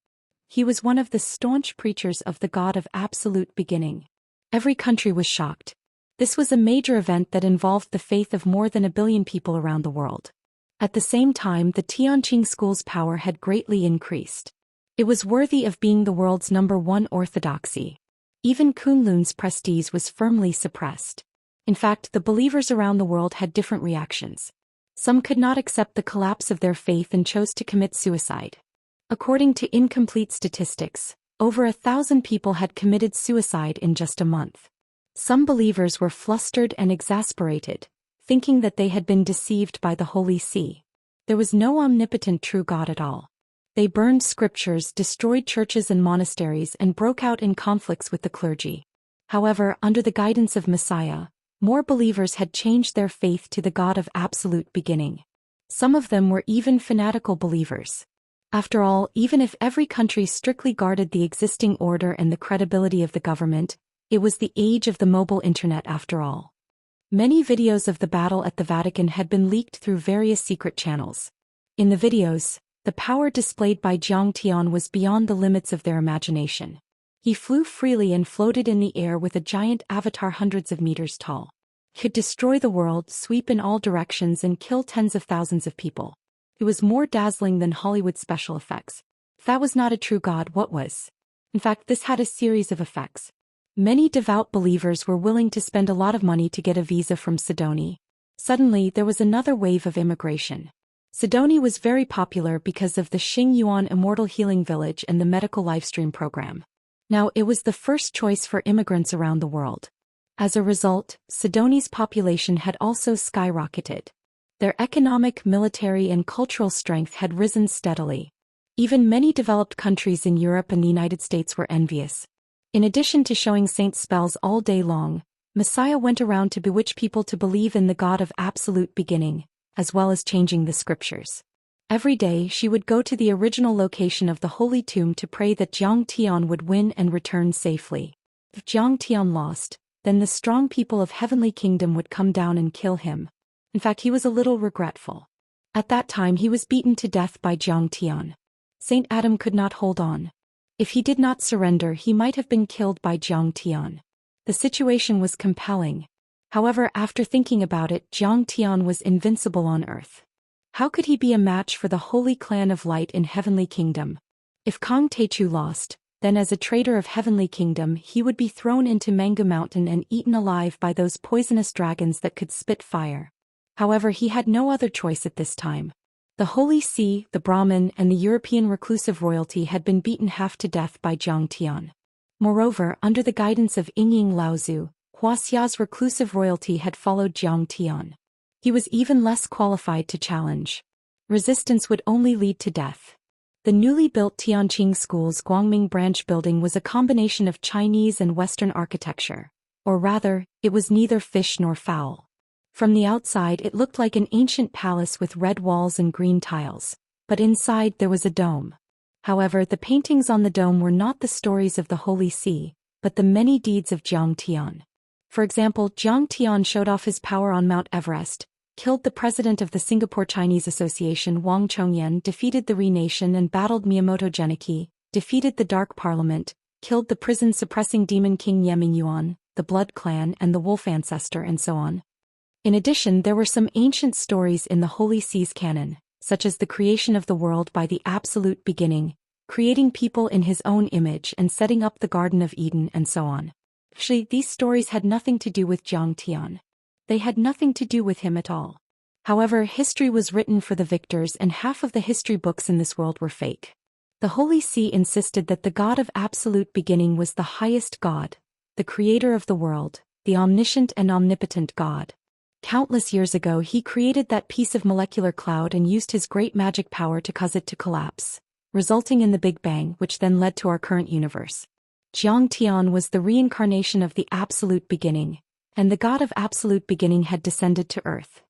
He was one of the staunch preachers of the God of absolute beginning. Every country was shocked. This was a major event that involved the faith of more than 1 billion people around the world. At the same time, the Tianqing school's power had greatly increased. It was worthy of being the world's #1 orthodoxy. Even Kunlun's prestige was firmly suppressed. In fact, the believers around the world had different reactions. Some could not accept the collapse of their faith and chose to commit suicide. According to incomplete statistics, over 1,000 people had committed suicide in just a month. Some believers were flustered and exasperated, thinking that they had been deceived by the Holy See. There was no omnipotent true God at all. They burned scriptures, destroyed churches and monasteries, and broke out in conflicts with the clergy. However, under the guidance of Messiah, more believers had changed their faith to the God of absolute beginning. Some of them were even fanatical believers. After all, even if every country strictly guarded the existing order and the credibility of the government, it was the age of the mobile internet after all. Many videos of the battle at the Vatican had been leaked through various secret channels. In the videos, the power displayed by Jiang Tian was beyond the limits of their imagination. He flew freely and floated in the air with a giant avatar hundreds of meters tall. Could destroy the world, sweep in all directions and kill tens of thousands of people. It was more dazzling than Hollywood special effects. If that was not a true god, what was? In fact, this had a series of effects. Many devout believers were willing to spend a lot of money to get a visa from Sidoni. Suddenly, there was another wave of immigration. Sidoni was very popular because of the Xingyuan Immortal Healing Village and the medical livestream program. Now, it was the first choice for immigrants around the world. As a result, Sidoni's population had also skyrocketed. Their economic, military, and cultural strength had risen steadily. Even many developed countries in Europe and the United States were envious. In addition to showing saints spells all day long, Messiah went around to bewitch people to believe in the God of absolute beginning, as well as changing the scriptures. Every day she would go to the original location of the Holy Tomb to pray that Zhou Xian would win and return safely. If Zhou Xian lost, then the strong people of Heavenly Kingdom would come down and kill him. In fact, he was a little regretful. At that time he was beaten to death by Zhou Xian. Saint Adam could not hold on. If he did not surrender, he might have been killed by Zhou Xian. The situation was compelling. However, after thinking about it, Zhou Xian was invincible on earth. How could he be a match for the Holy Clan of Light in Heavenly Kingdom? If Kong Techu lost, then as a traitor of Heavenly Kingdom he would be thrown into Manga Mountain and eaten alive by those poisonous dragons that could spit fire. However, he had no other choice at this time. The Holy See, the Brahmin, and the European reclusive royalty had been beaten half to death by Zhou Xian. Moreover, under the guidance of Yingying Laozu, Huaxia's reclusive royalty had followed Zhou Xian. He was even less qualified to challenge. Resistance would only lead to death. The newly built Tianqing School's Guangming branch building was a combination of Chinese and Western architecture. Or rather, it was neither fish nor fowl. From the outside it looked like an ancient palace with red walls and green tiles, but inside there was a dome. However, the paintings on the dome were not the stories of the Holy See, but the many deeds of Zhou Xian. For example, Zhou Xian showed off his power on Mount Everest, killed the president of the Singapore Chinese Association Wang Chongyan, defeated the Re-Nation and battled Miyamoto Genichi, defeated the Dark Parliament, killed the prison-suppressing demon king Yemingyuan, the Blood Clan and the Wolf Ancestor, and so on. In addition, there were some ancient stories in the Holy See's canon, such as the creation of the world by the absolute beginning, creating people in his own image and setting up the Garden of Eden, and so on. Actually, these stories had nothing to do with Zhou Xian. They had nothing to do with him at all. However, history was written for the victors and half of the history books in this world were fake. The Holy See insisted that the God of absolute beginning was the highest God, the creator of the world, the omniscient and omnipotent God. Countless years ago he created that piece of molecular cloud and used his great magic power to cause it to collapse, resulting in the Big Bang, which then led to our current universe. Zhou Xian was the reincarnation of the absolute beginning, and the God of absolute beginning had descended to earth.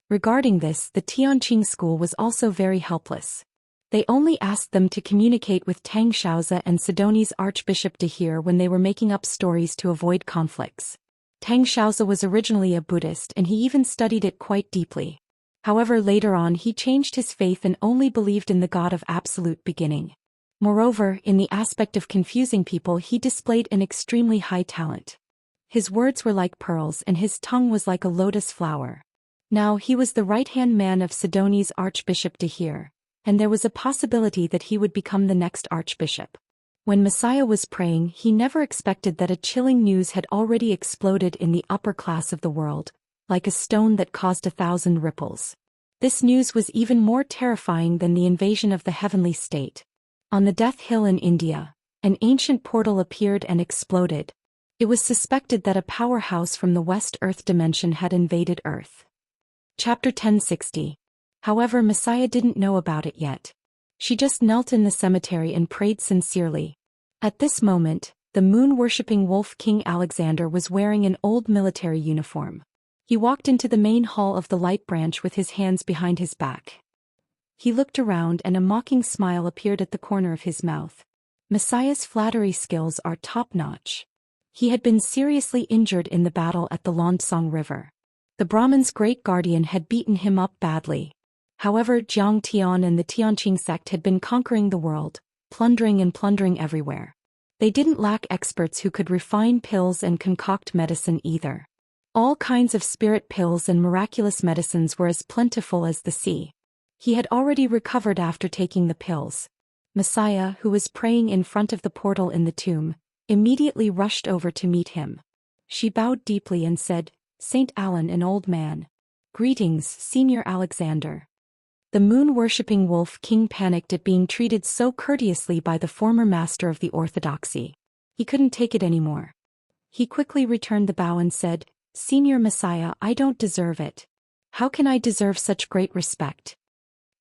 Regarding this, the Tianqing school was also very helpless. They only asked them to communicate with Tang Xiaozi and Sidoni's Archbishop De Heer when they were making up stories to avoid conflicts. Tang Xiaozi was originally a Buddhist and he even studied it quite deeply. However, later on he changed his faith and only believed in the God of absolute beginning. Moreover, in the aspect of confusing people he displayed an extremely high talent. His words were like pearls and his tongue was like a lotus flower. Now he was the right-hand man of Sidoni's Archbishop De Heer, and there was a possibility that he would become the next archbishop. When Messiah was praying, he never expected that a chilling news had already exploded in the upper class of the world, like a stone that caused 1,000 ripples. This news was even more terrifying than the invasion of the heavenly state. On the Death Hill in India, an ancient portal appeared and exploded. It was suspected that a powerhouse from the West Earth dimension had invaded Earth. Chapter 1060. However, Messiah didn't know about it yet. She just knelt in the cemetery and prayed sincerely. At this moment, the moon-worshipping Wolf King Alexander was wearing an old military uniform. He walked into the main hall of the Light Branch with his hands behind his back. He looked around and a mocking smile appeared at the corner of his mouth. Messiah's flattery skills are top-notch. He had been seriously injured in the battle at the Lansong River. The Brahmin's great guardian had beaten him up badly. However, Zhou Xian and the Tianqing sect had been conquering the world, plundering everywhere. They didn't lack experts who could refine pills and concoct medicine either. All kinds of spirit pills and miraculous medicines were as plentiful as the sea. He had already recovered after taking the pills. Messiah, who was praying in front of the portal in the tomb, immediately rushed over to meet him. She bowed deeply and said, "Saint Alan, an old man. Greetings, Senior Alexander." The moon-worshipping wolf king panicked at being treated so courteously by the former master of the orthodoxy. He couldn't take it anymore. He quickly returned the bow and said, "Senior Messiah, I don't deserve it. How can I deserve such great respect?"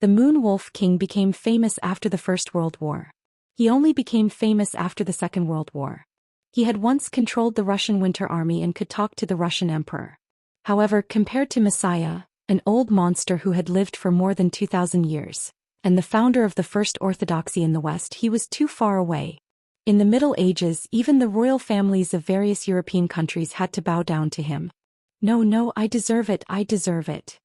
The Moon Wolf King became famous after the First World War. He only became famous after the Second World War. He had once controlled the Russian Winter Army and could talk to the Russian Emperor. However, compared to Messiah, an old monster who had lived for more than 2,000 years, and the founder of the First Orthodoxy in the West, he was too far away. In the Middle Ages, even the royal families of various European countries had to bow down to him. No, I deserve it, I deserve it."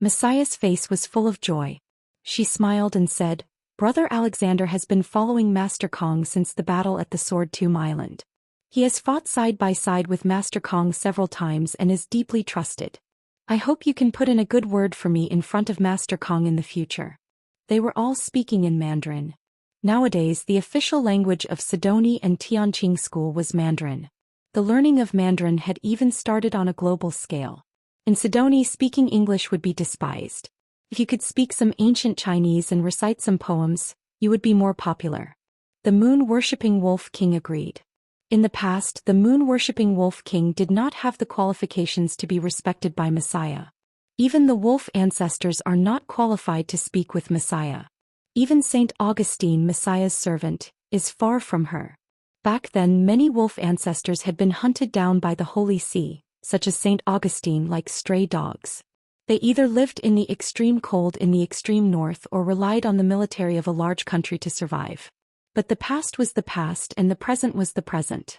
Messiah's face was full of joy. She smiled and said, "Brother Alexander has been following Master Kong since the battle at the Sword Tomb Island. He has fought side by side with Master Kong several times and is deeply trusted. I hope you can put in a good word for me in front of Master Kong in the future." They were all speaking in Mandarin. Nowadays, the official language of Sidoni and Tianqing School was Mandarin. The learning of Mandarin had even started on a global scale. In Sidoni, speaking English would be despised. If you could speak some ancient Chinese and recite some poems, you would be more popular. The moon-worshipping Wolf King agreed. In the past, the moon-worshipping Wolf King did not have the qualifications to be respected by Messiah. Even the wolf ancestors are not qualified to speak with Messiah. Even Saint Augustine, Messiah's servant, is far from her. Back then, many wolf ancestors had been hunted down by the Holy See, such as Saint Augustine, like stray dogs. They either lived in the extreme cold in the extreme north or relied on the military of a large country to survive. But the past was the past and the present was the present.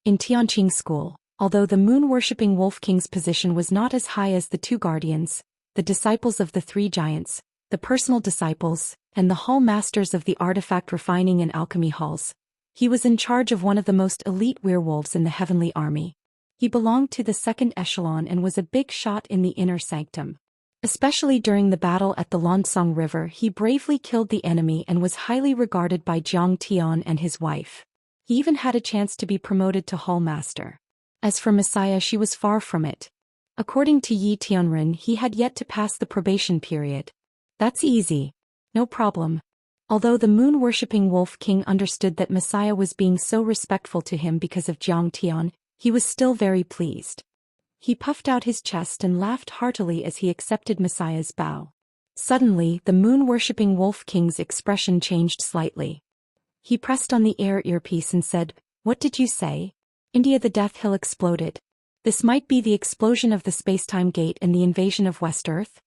In Tianqing School, although the moon-worshipping Wolf King's position was not as high as the two guardians, the disciples of the three giants, the personal disciples, and the hall masters of the artifact refining and alchemy halls, he was in charge of one of the most elite werewolves in the heavenly army. He belonged to the second echelon and was a big shot in the inner sanctum. Especially during the battle at the Lansong River, he bravely killed the enemy and was highly regarded by Zhang Tian and his wife. He even had a chance to be promoted to hall master. As for Messiah, she was far from it. According to Yi Tianren, he had yet to pass the probation period. That's easy. No problem. Although the moon-worshipping Wolf King understood that Messiah was being so respectful to him because of Zhang Tian, he was still very pleased. He puffed out his chest and laughed heartily as he accepted Messiah's bow. Suddenly, the moon-worshipping Wolf King's expression changed slightly. He pressed on the earpiece and said, "What did you say?" "India, the Death Hill exploded. This might be the explosion of the space-time gate and the invasion of West Earth."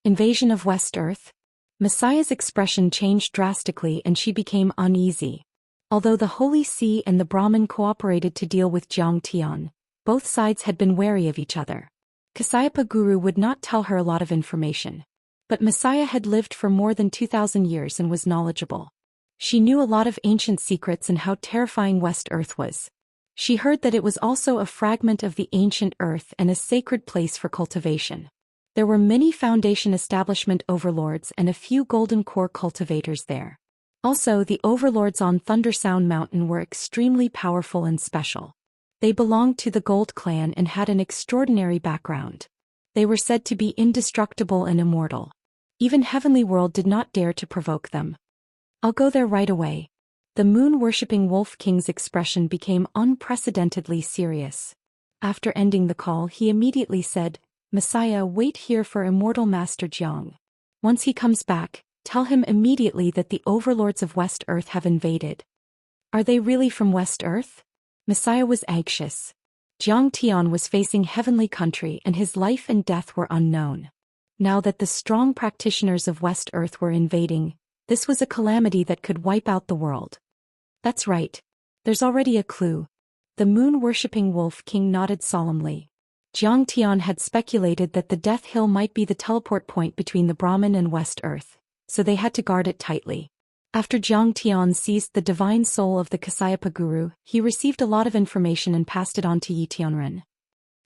"Invasion of West Earth?" Messiah's expression changed drastically and she became uneasy. Although the Holy See and the Brahmin cooperated to deal with Zhang Tian, both sides had been wary of each other. Kasayapa Guru would not tell her a lot of information. But Messiah had lived for more than 2,000 years and was knowledgeable. She knew a lot of ancient secrets and how terrifying West Earth was. She heard that it was also a fragment of the ancient Earth and a sacred place for cultivation. There were many Foundation establishment overlords and a few golden core cultivators there. Also, the overlords on Thundersound Mountain were extremely powerful and special. They belonged to the Gold Clan and had an extraordinary background. They were said to be indestructible and immortal. Even Heavenly World did not dare to provoke them. "I'll go there right away." The moon-worshipping Wolf King's expression became unprecedentedly serious. After ending the call, he immediately said, "Messiah, wait here for Immortal Master Jiang. Once he comes back, tell him immediately that the overlords of West Earth have invaded." "Are they really from West Earth?" Messiah was anxious. Zhang Tian was facing heavenly country and his life and death were unknown. Now that the strong practitioners of West Earth were invading, this was a calamity that could wipe out the world. "That's right. There's already a clue." The moon-worshipping Wolf King nodded solemnly. Zhang Tian had speculated that the Death Hill might be the teleport point between the Brahmin and West Earth, so they had to guard it tightly. After Zhang Tian seized the divine soul of the Kasayapa Guru, he received a lot of information and passed it on to Yi Tianren.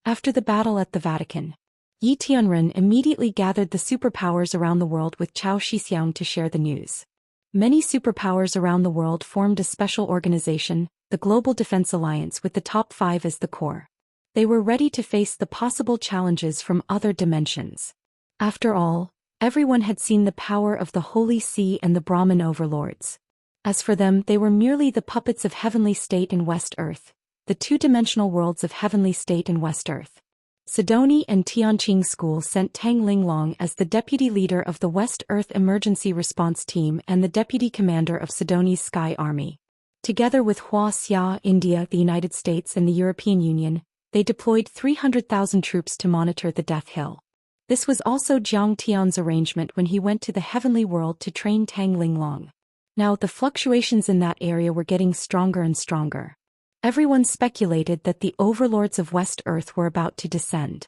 After the battle at the Vatican, Yi Tianren immediately gathered the superpowers around the world with Zhou Xian to share the news. Many superpowers around the world formed a special organization, the Global Defense Alliance, with the top 5 as the core. They were ready to face the possible challenges from other dimensions. After all, everyone had seen the power of the Holy See and the Brahmin overlords. As for them, they were merely the puppets of Heavenly State and West Earth, the two-dimensional worlds of Heavenly State and West Earth. Sidoni and Tianqing School sent Tang Linglong as the deputy leader of the West Earth Emergency Response Team and the deputy commander of Sidoni's Sky Army. Together with Wuxia, India, the United States and the European Union, they deployed 300,000 troops to monitor the Death Hill. This was also Jiang Tian's arrangement when he went to the Heavenly World to train Tang Linglong. Now the fluctuations in that area were getting stronger and stronger. Everyone speculated that the overlords of West Earth were about to descend.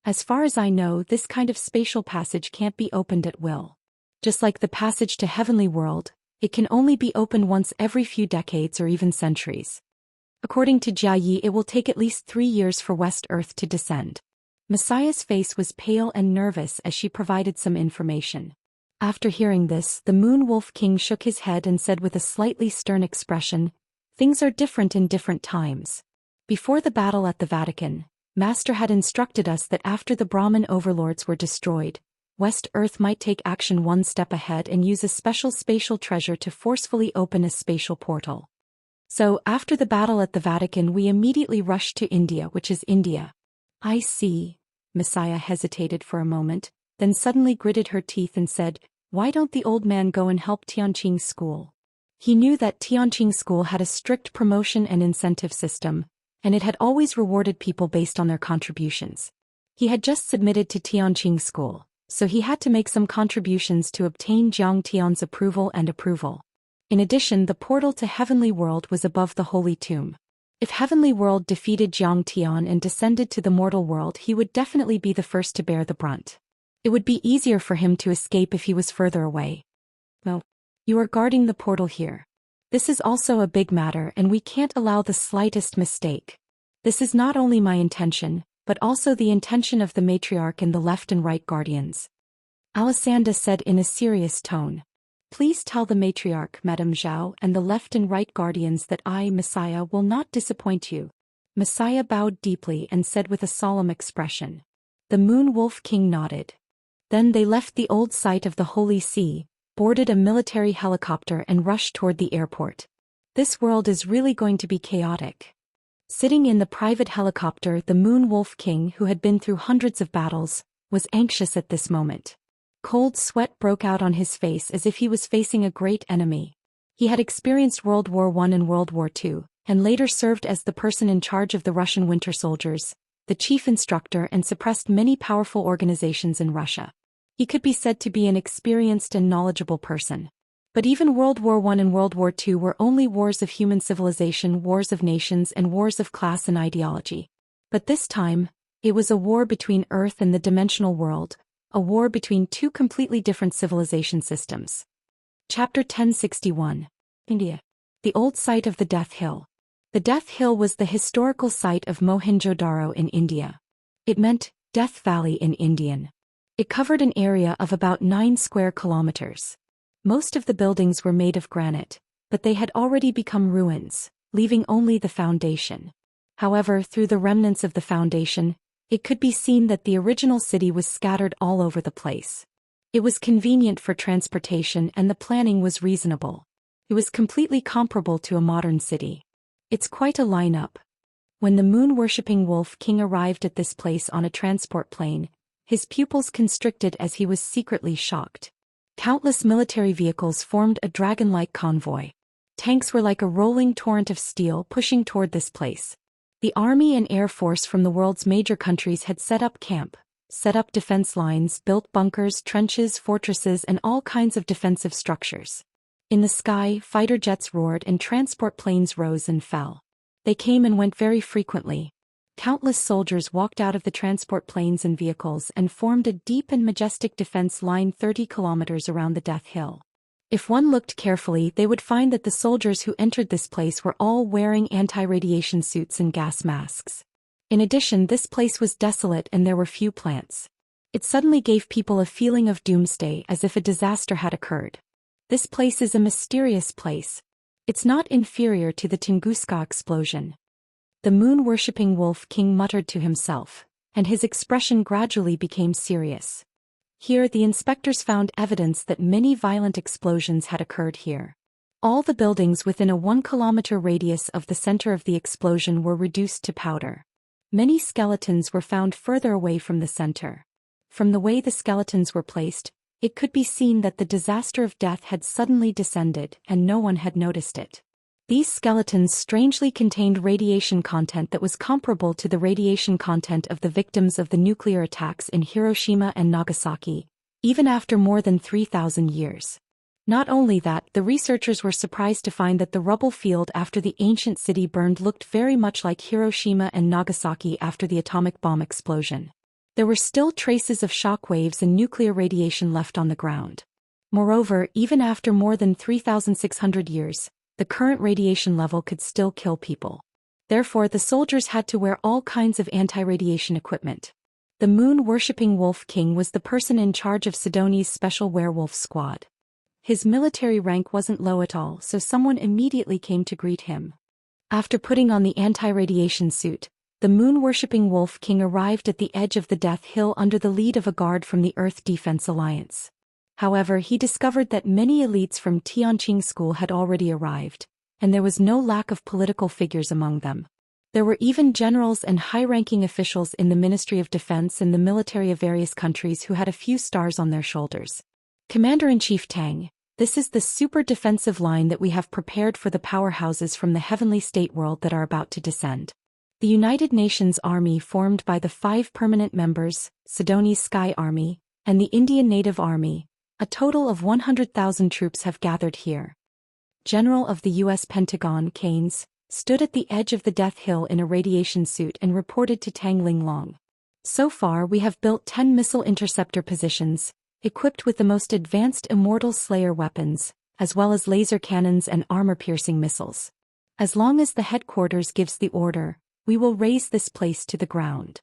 As far as I know, this kind of spatial passage can't be opened at will. Just like the passage to Heavenly World, it can only be opened once every few decades or even centuries. According to Jia Yi, it will take at least 3 years for West Earth to descend. Messiah's face was pale and nervous as she provided some information. After hearing this, the Moon Wolf King shook his head and said with a slightly stern expression, "Things are different in different times. Before the battle at the Vatican, Master had instructed us that after the Brahmin overlords were destroyed, West Earth might take action one step ahead and use a special spatial treasure to forcefully open a spatial portal. So, after the battle at the Vatican, we immediately rushed to India, which is India." "I see." Messiah hesitated for a moment, then suddenly gritted her teeth and said, "Why don't the old man go and help Tianqing School?" He knew that Tianqing School had a strict promotion and incentive system, and it had always rewarded people based on their contributions. He had just submitted to Tianqing School, so he had to make some contributions to obtain Jiang Tian's approval. In addition, the portal to Heavenly World was above the Holy Tomb. If Heavenly World defeated Jiang Tian and descended to the mortal world, he would definitely be the first to bear the brunt. It would be easier for him to escape if he was further away. "Well, you are guarding the portal here. This is also a big matter and we can't allow the slightest mistake. This is not only my intention, but also the intention of the matriarch and the left and right guardians." Alessandra said in a serious tone. "Please tell the matriarch, Madame Zhao, and the left and right guardians that I, Messiah, will not disappoint you." Messiah bowed deeply and said with a solemn expression. The Moon Wolf King nodded. Then they left the old site of the Holy See, boarded a military helicopter and rushed toward the airport. This world is really going to be chaotic. Sitting in the private helicopter, the Moon Wolf King, who had been through hundreds of battles, was anxious at this moment. Cold sweat broke out on his face as if he was facing a great enemy. He had experienced World War I and World War II, and later served as the person in charge of the Russian Winter Soldiers, the chief instructor, and suppressed many powerful organizations in Russia. He could be said to be an experienced and knowledgeable person. But even World War I and World War II were only wars of human civilization, wars of nations, and wars of class and ideology. But this time, it was a war between Earth and the dimensional world, a war between two completely different civilization systems. Chapter 1061. India. The old site of the Death Hill. The Death Hill was the historical site of Mohenjo-daro in India. It meant Death Valley in Indian. It covered an area of about 9 square kilometers. Most of the buildings were made of granite, but they had already become ruins, leaving only the foundation. However, through the remnants of the foundation, it could be seen that the original city was scattered all over the place. It was convenient for transportation and the planning was reasonable. It was completely comparable to a modern city. It's quite a lineup. When the moon-worshipping Wolf King arrived at this place on a transport plane, his pupils constricted as he was secretly shocked. Countless military vehicles formed a dragon-like convoy. Tanks were like a rolling torrent of steel pushing toward this place. The army and air force from the world's major countries had set up camp, set up defense lines, built bunkers, trenches, fortresses, and all kinds of defensive structures. In the sky, fighter jets roared and transport planes rose and fell. They came and went very frequently. Countless soldiers walked out of the transport planes and vehicles and formed a deep and majestic defense line 30 kilometers around the Death Hill. If one looked carefully, they would find that the soldiers who entered this place were all wearing anti-radiation suits and gas masks. In addition, this place was desolate and there were few plants. It suddenly gave people a feeling of doomsday, as if a disaster had occurred. This place is a mysterious place. It's not inferior to the Tunguska explosion. The moon-worshipping Wolf King muttered to himself, and his expression gradually became serious. Here the inspectors found evidence that many violent explosions had occurred here. All the buildings within a 1-kilometer radius of the center of the explosion were reduced to powder. Many skeletons were found further away from the center. From the way the skeletons were placed, it could be seen that the disaster of death had suddenly descended and no one had noticed it. These skeletons strangely contained radiation content that was comparable to the radiation content of the victims of the nuclear attacks in Hiroshima and Nagasaki, even after more than 3,000 years. Not only that, the researchers were surprised to find that the rubble field after the ancient city burned looked very much like Hiroshima and Nagasaki after the atomic bomb explosion. There were still traces of shock waves and nuclear radiation left on the ground. Moreover, even after more than 3,600 years, the current radiation level could still kill people. Therefore, the soldiers had to wear all kinds of anti-radiation equipment. The moon-worshipping Wolf King was the person in charge of Sidoni's special werewolf squad. His military rank wasn't low at all, so someone immediately came to greet him. After putting on the anti-radiation suit, the moon-worshipping Wolf King arrived at the edge of the Death Hill under the lead of a guard from the Earth Defense Alliance. However, he discovered that many elites from Tianqing School had already arrived, and there was no lack of political figures among them. There were even generals and high-ranking officials in the Ministry of Defense and the military of various countries who had a few stars on their shoulders. Commander-in-Chief Tang, this is the super defensive line that we have prepared for the powerhouses from the heavenly state world that are about to descend. The United Nations Army formed by the 5 permanent members, Sidoni's Sky Army, and the Indian Native Army, a total of 100,000 troops have gathered here. General of the U.S. Pentagon, Keynes, stood at the edge of the Death Hill in a radiation suit and reported to Tang Linglong. So far we have built 10 missile interceptor positions, equipped with the most advanced Immortal Slayer weapons, as well as laser cannons and armor-piercing missiles. As long as the headquarters gives the order, we will raze this place to the ground.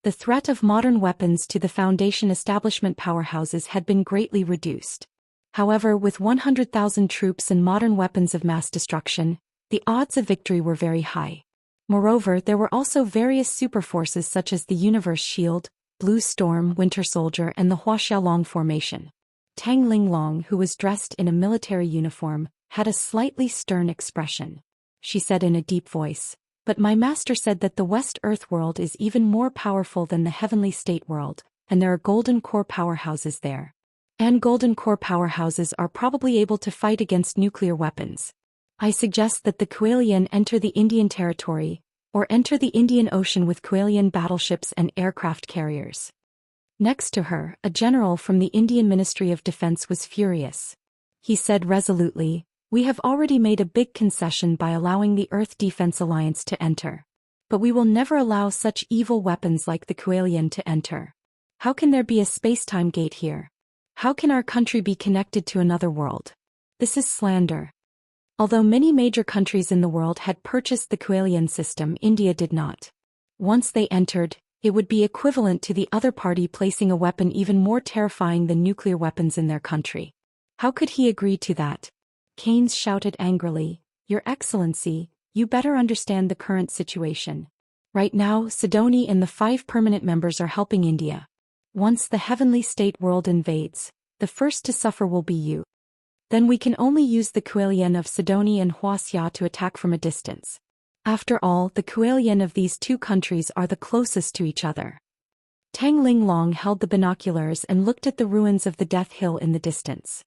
The threat of modern weapons to the Foundation establishment powerhouses had been greatly reduced. However, with 100,000 troops and modern weapons of mass destruction, the odds of victory were very high. Moreover, there were also various superforces such as the Universe Shield, Blue Storm, Winter Soldier, and the Wuxia Long Formation. Tang Linglong, who was dressed in a military uniform, had a slightly stern expression. She said in a deep voice, "But my master said that the West Earth world is even more powerful than the Heavenly State world, and there are Golden Core powerhouses there. And Golden Core powerhouses are probably able to fight against nuclear weapons. I suggest that the Kualian enter the Indian territory, or enter the Indian Ocean with Kualian battleships and aircraft carriers." Next to her, a general from the Indian Ministry of Defense was furious. He said resolutely, "We have already made a big concession by allowing the Earth Defense Alliance to enter. But we will never allow such evil weapons like the Kualian to enter. How can there be a space-time gate here? How can our country be connected to another world? This is slander." Although many major countries in the world had purchased the Kualian system, India did not. Once they entered, it would be equivalent to the other party placing a weapon even more terrifying than nuclear weapons in their country. How could he agree to that? Keynes shouted angrily, "Your Excellency, you better understand the current situation. Right now, Sidoni and the 5 permanent members are helping India. Once the heavenly state world invades, the first to suffer will be you. Then we can only use the Kualian of Sidoni and Wuxia to attack from a distance. After all, the Kualian of these 2 countries are the closest to each other." Tang Linglong held the binoculars and looked at the ruins of the Death Hill in the distance.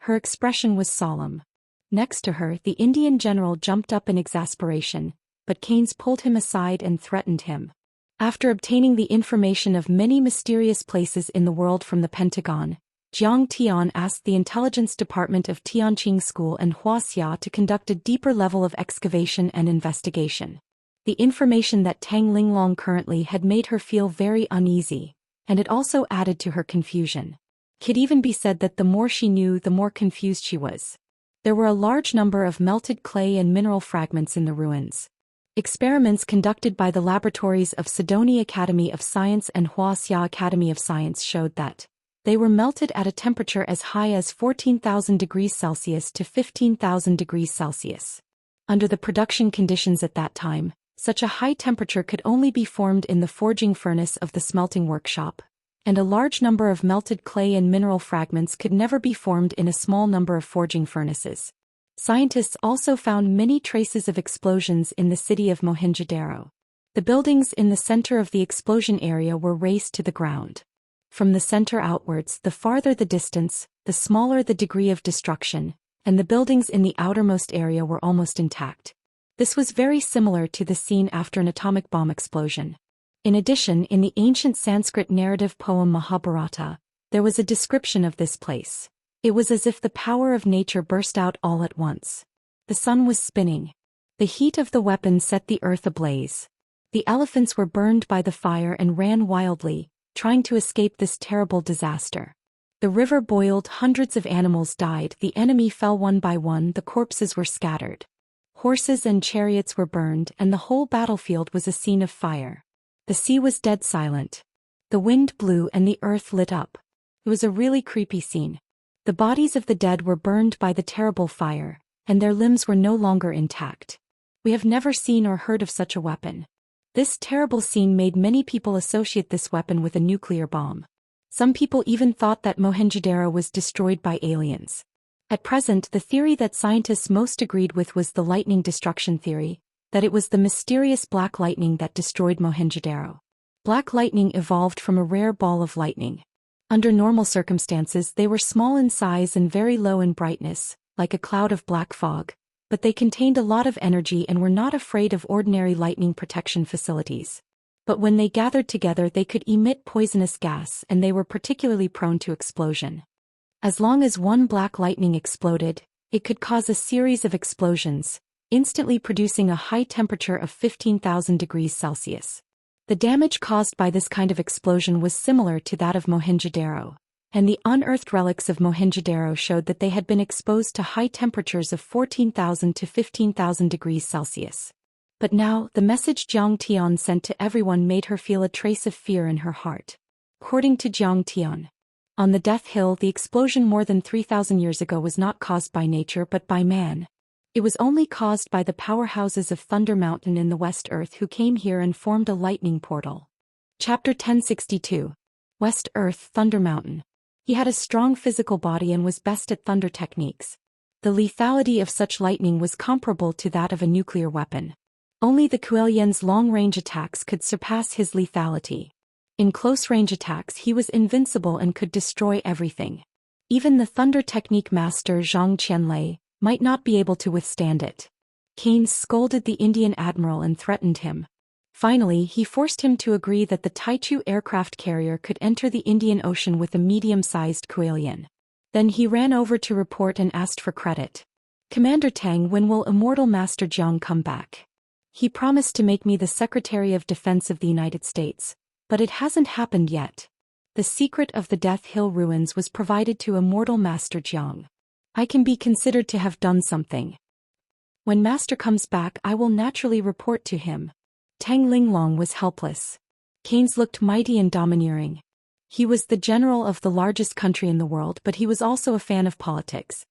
Her expression was solemn. Next to her, the Indian general jumped up in exasperation, but Keynes pulled him aside and threatened him. After obtaining the information of many mysterious places in the world from the Pentagon, Jiang Tian asked the intelligence department of Tianqing School and Wuxia to conduct a deeper level of excavation and investigation. The information that Tang Linglong currently had made her feel very uneasy, and it also added to her confusion. It could even be said that the more she knew, the more confused she was. There were a large number of melted clay and mineral fragments in the ruins. Experiments conducted by the laboratories of Sidoni Academy of Science and Wuxia Academy of Science showed that they were melted at a temperature as high as 14,000 degrees Celsius to 15,000 degrees Celsius. Under the production conditions at that time, such a high temperature could only be formed in the forging furnace of the smelting workshop, and a large number of melted clay and mineral fragments could never be formed in a small number of forging furnaces. Scientists also found many traces of explosions in the city of Mohenjo-daro. The buildings in the center of the explosion area were razed to the ground. From the center outwards, the farther the distance, the smaller the degree of destruction, and the buildings in the outermost area were almost intact. This was very similar to the scene after an atomic bomb explosion. In addition, in the ancient Sanskrit narrative poem Mahabharata, there was a description of this place. It was as if the power of nature burst out all at once. The sun was spinning. The heat of the weapon set the earth ablaze. The elephants were burned by the fire and ran wildly, trying to escape this terrible disaster. The river boiled, hundreds of animals died, the enemy fell one by one, the corpses were scattered. Horses and chariots were burned, and the whole battlefield was a scene of fire. The sea was dead silent. The wind blew and the earth lit up. It was a really creepy scene. The bodies of the dead were burned by the terrible fire, and their limbs were no longer intact. We have never seen or heard of such a weapon. This terrible scene made many people associate this weapon with a nuclear bomb. Some people even thought that Mohenjo-daro was destroyed by aliens. At present, the theory that scientists most agreed with was the lightning destruction theory, that it was the mysterious black lightning that destroyed Mohenjo-daro. Black lightning evolved from a rare ball of lightning. Under normal circumstances, they were small in size and very low in brightness, like a cloud of black fog, but they contained a lot of energy and were not afraid of ordinary lightning protection facilities. But when they gathered together, they could emit poisonous gas, and they were particularly prone to explosion. As long as one black lightning exploded, it could cause a series of explosions, instantly producing a high temperature of 15,000 degrees Celsius. The damage caused by this kind of explosion was similar to that of Mohenjo-daro, and the unearthed relics of Mohenjo-daro showed that they had been exposed to high temperatures of 14,000 to 15,000 degrees Celsius. But now, the message Jiang Tian sent to everyone made her feel a trace of fear in her heart. According to Jiang Tian, on the Death Hill, the explosion more than 3,000 years ago was not caused by nature but by man. It was only caused by the powerhouses of Thunder Mountain in the West Earth who came here and formed a lightning portal. Chapter 1062. West Earth, Thunder Mountain. He had a strong physical body and was best at thunder techniques. The lethality of such lightning was comparable to that of a nuclear weapon. Only the Kuelian's long-range attacks could surpass his lethality. In close-range attacks he was invincible and could destroy everything. Even the thunder technique master Zhang Qianlei might not be able to withstand it. Keynes scolded the Indian admiral and threatened him. Finally, he forced him to agree that the Taichu aircraft carrier could enter the Indian Ocean with a medium-sized Kuelian. Then he ran over to report and asked for credit. "Commander Tang, when will Immortal Master Jiang come back? He promised to make me the Secretary of Defense of the United States, but it hasn't happened yet." The secret of the Death Hill ruins was provided to Immortal Master Jiang. "I can be considered to have done something. When Master comes back, I will naturally report to him." Tang Linglong was helpless. Keynes looked mighty and domineering. He was the general of the largest country in the world, but he was also a fan of politics.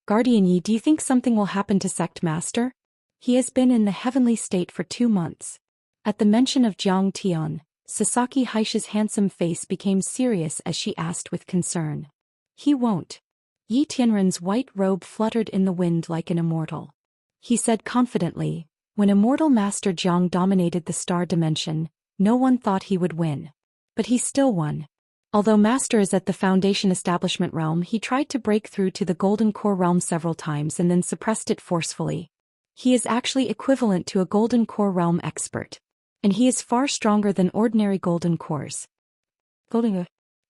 "Guardian Yi, do you think something will happen to Sect Master? He has been in the heavenly state for 2 months. At the mention of Jiang Tian, Sasaki Haisha's handsome face became serious as she asked with concern. "He won't." Yi Tianren's white robe fluttered in the wind like an immortal. He said confidently, "When Immortal Master Jiang dominated the star dimension, no one thought he would win. But he still won. Although Master is at the Foundation Establishment realm, he tried to break through to the Golden Core realm several times and then suppressed it forcefully. He is actually equivalent to a Golden Core realm expert. And he is far stronger than ordinary Golden Cores.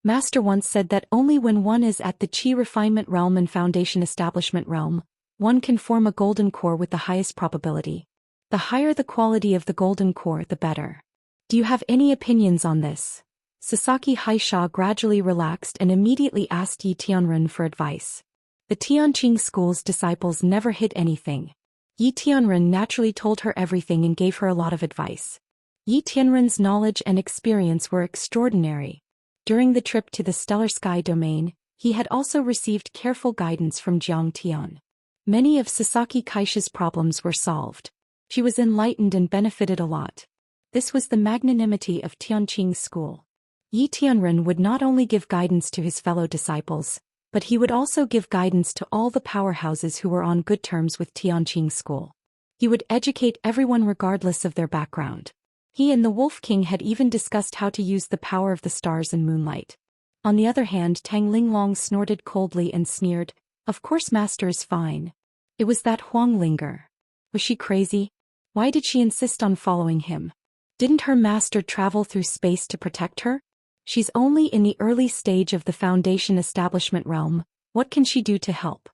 Master once said that only when one is at the Qi Refinement realm and Foundation Establishment realm, one can form a Golden Core with the highest probability. The higher the quality of the Golden Core, the better. Do you have any opinions on this?" Sasaki Haisha gradually relaxed and immediately asked Yi Tianren for advice. The Tianqing school's disciples never hid anything. Yi Tianren naturally told her everything and gave her a lot of advice. Yi Tianren's knowledge and experience were extraordinary. During the trip to the Stellar Sky domain, he had also received careful guidance from Jiang Tian. Many of Sasaki Kaisha's problems were solved. She was enlightened and benefited a lot. This was the magnanimity of Tianqing's school. Yi Tianren would not only give guidance to his fellow disciples, but he would also give guidance to all the powerhouses who were on good terms with Tianqing's school. He would educate everyone regardless of their background. He and the Wolf King had even discussed how to use the power of the stars and moonlight. On the other hand, Tang Linglong snorted coldly and sneered, "Of course Master is fine." It was that Huang Linger. Was she crazy? Why did she insist on following him? Didn't her master travel through space to protect her? She's only in the early stage of the Foundation establishment realm. What can she do to help?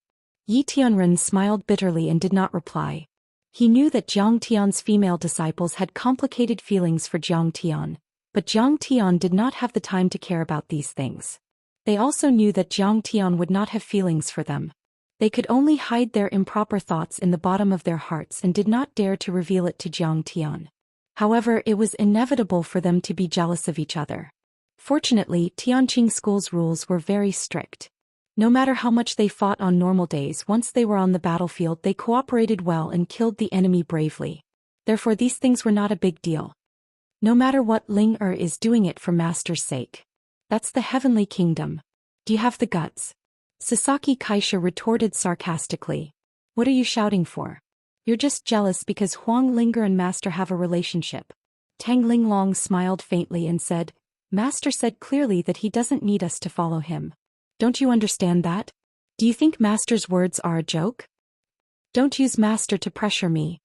Yi Tianren smiled bitterly and did not reply. He knew that Jiang Tian's female disciples had complicated feelings for Jiang Tian, but Jiang Tian did not have the time to care about these things. They also knew that Jiang Tian would not have feelings for them. They could only hide their improper thoughts in the bottom of their hearts and did not dare to reveal it to Jiang Tian. However, it was inevitable for them to be jealous of each other. Fortunately, Tianqing School's rules were very strict. No matter how much they fought on normal days, once they were on the battlefield they cooperated well and killed the enemy bravely. Therefore these things were not a big deal. No matter what, Ling is doing it for Master's sake. That's the heavenly kingdom. Do you have the guts? Sasaki Kaisha retorted sarcastically. What are you shouting for? You're just jealous because Huang Linger and Master have a relationship. Tang Linglong smiled faintly and said, Master said clearly that he doesn't need us to follow him. Don't you understand that? Do you think Master's words are a joke? Don't use Master to pressure me.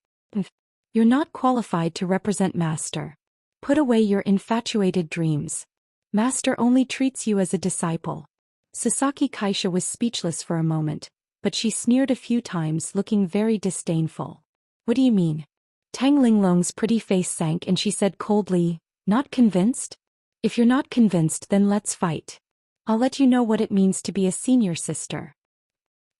You're not qualified to represent Master. Put away your infatuated dreams. Master only treats you as a disciple. Sasaki Kaisha was speechless for a moment, but she sneered a few times, looking very disdainful. What do you mean? Tang Linglong's pretty face sank and she said coldly, Not convinced? If you're not convinced, then let's fight. I'll let you know what it means to be a senior sister.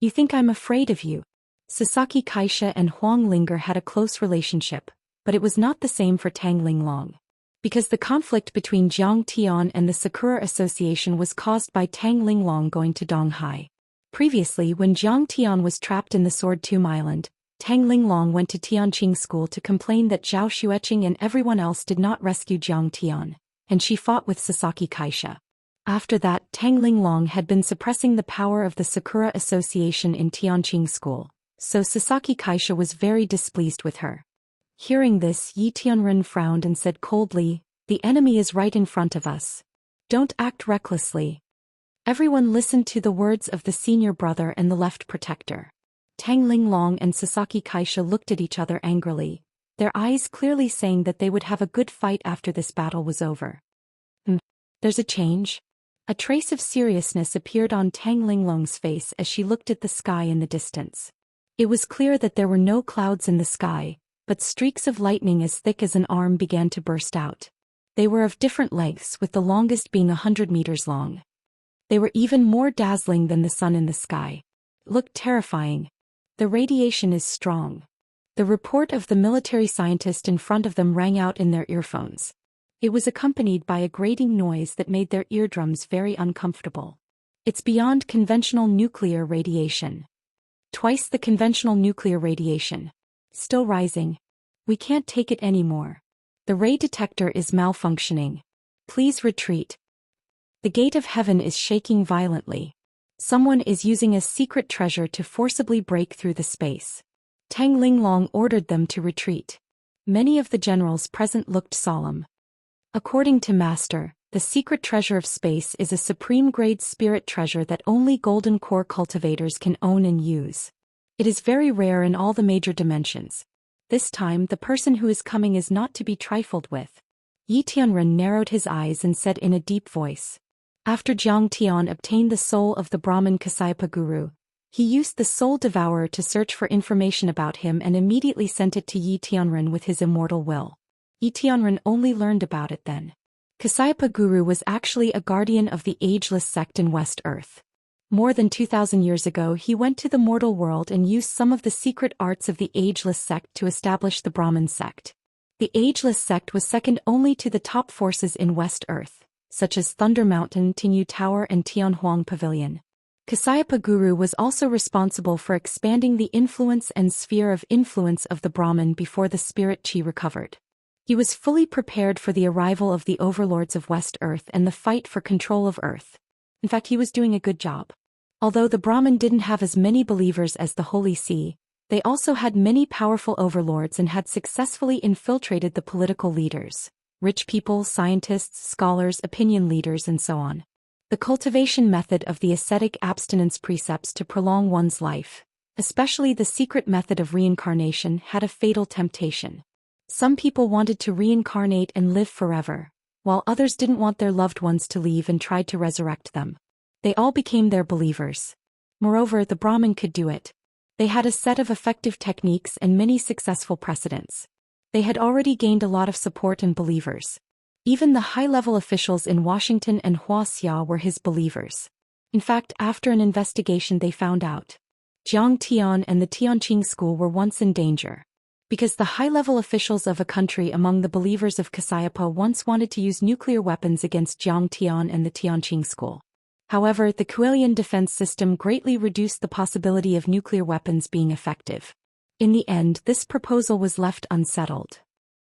You think I'm afraid of you? Sasaki Kaisha and Huang Linger had a close relationship, but it was not the same for Tang Linglong. Because the conflict between Jiang Tian and the Sakura Association was caused by Tang Linglong going to Donghai. Previously, when Jiang Tian was trapped in the Sword Tomb Island, Tang Linglong went to Tianqing School to complain that Zhao Xueqing and everyone else did not rescue Jiang Tian, and she fought with Sasaki Kaisha. After that, Tang Linglong had been suppressing the power of the Sakura Association in Tianqing School, so Sasaki Kaisha was very displeased with her. Hearing this, Yi Tianren frowned and said coldly, The enemy is right in front of us. Don't act recklessly. Everyone listened to the words of the senior brother and the left protector. Tang Linglong and Sasaki Kaisha looked at each other angrily, their eyes clearly saying that they would have a good fight after this battle was over. There's a change. A trace of seriousness appeared on Tang Linglong's face as she looked at the sky in the distance. It was clear that there were no clouds in the sky, but streaks of lightning as thick as an arm began to burst out. They were of different lengths, with the longest being 100 meters long. They were even more dazzling than the sun in the sky. It looked terrifying. The radiation is strong. The report of the military scientist in front of them rang out in their earphones. It was accompanied by a grating noise that made their eardrums very uncomfortable. It's beyond conventional nuclear radiation. Twice the conventional nuclear radiation. Still rising. We can't take it anymore. The ray detector is malfunctioning. Please retreat. The gate of heaven is shaking violently. Someone is using a secret treasure to forcibly break through the space. Tang Linglong ordered them to retreat. Many of the generals present looked solemn. According to Master, the secret treasure of space is a supreme-grade spirit treasure that only Golden Core cultivators can own and use. It is very rare in all the major dimensions. This time, the person who is coming is not to be trifled with. Yi Tianren narrowed his eyes and said in a deep voice. After Jiang Tian obtained the soul of the Brahmin Kasayapa Guru, he used the Soul Devourer to search for information about him and immediately sent it to Yi Tianren with his immortal will. Yi Tianren only learned about it then. Kasayapa Guru was actually a guardian of the ageless sect in West Earth. More than 2,000 years ago he went to the mortal world and used some of the secret arts of the Ageless sect to establish the Brahmin sect. The Ageless sect was second only to the top forces in West Earth, such as Thunder Mountain, Tinyu Tower and Tianhuang Pavilion. Kasayapa Guru was also responsible for expanding the influence and sphere of influence of the Brahmin before the spirit chi recovered. He was fully prepared for the arrival of the overlords of West Earth and the fight for control of Earth. In fact, he was doing a good job. Although the Brahmin didn't have as many believers as the Holy See, they also had many powerful overlords and had successfully infiltrated the political leaders, rich people, scientists, scholars, opinion leaders, and so on. The cultivation method of the ascetic abstinence precepts to prolong one's life, especially the secret method of reincarnation, had a fatal temptation. Some people wanted to reincarnate and live forever, while others didn't want their loved ones to leave and tried to resurrect them. They all became their believers. Moreover, the Brahmin could do it. They had a set of effective techniques and many successful precedents. They had already gained a lot of support and believers. Even the high-level officials in Washington and Wuxia were his believers. In fact, after an investigation they found out Jiang Tian and the Tianqing school were once in danger. Because the high-level officials of a country among the believers of Kasayapa once wanted to use nuclear weapons against Jiang Tian and the Tianqing school. However, the Kuelian defense system greatly reduced the possibility of nuclear weapons being effective. In the end, this proposal was left unsettled.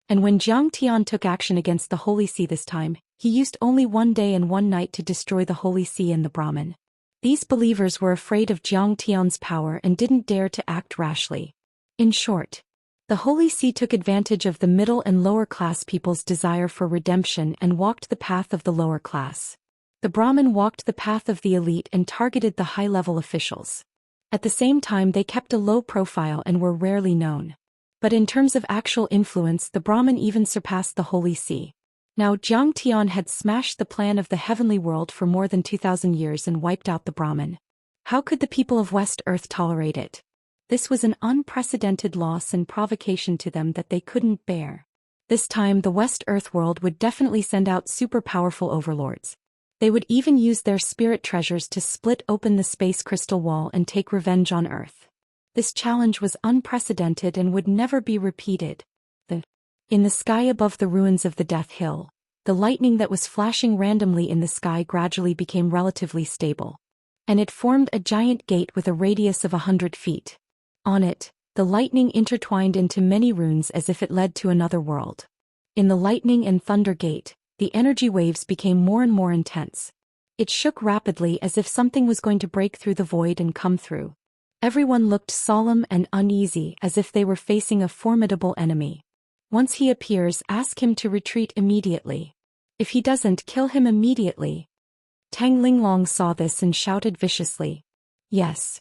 And when Jiang Tian took action against the Holy See this time, he used only 1 day and 1 night to destroy the Holy See and the Brahmin. These believers were afraid of Jiang Tian's power and didn't dare to act rashly. In short, the Holy See took advantage of the middle and lower class people's desire for redemption and walked the path of the lower class. The Brahmin walked the path of the elite and targeted the high-level officials. At the same time they kept a low profile and were rarely known. But in terms of actual influence the Brahmin even surpassed the Holy See. Now Jiang Tian had smashed the plan of the heavenly world for more than 2,000 years and wiped out the Brahmin. How could the people of West Earth tolerate it? This was an unprecedented loss and provocation to them that they couldn't bear. This time the West Earth world would definitely send out super powerful overlords. They would even use their spirit treasures to split open the space crystal wall and take revenge on Earth. This challenge was unprecedented and would never be repeated. In the sky above the ruins of the Death Hill, the lightning that was flashing randomly in the sky gradually became relatively stable. And it formed a giant gate with a radius of 100 feet. On it, the lightning intertwined into many runes as if it led to another world. In the lightning and thunder gate, the energy waves became more and more intense. It shook rapidly as if something was going to break through the void and come through. Everyone looked solemn and uneasy as if they were facing a formidable enemy. Once he appears, ask him to retreat immediately. If he doesn't, kill him immediately. Tang Linglong saw this and shouted viciously. Yes.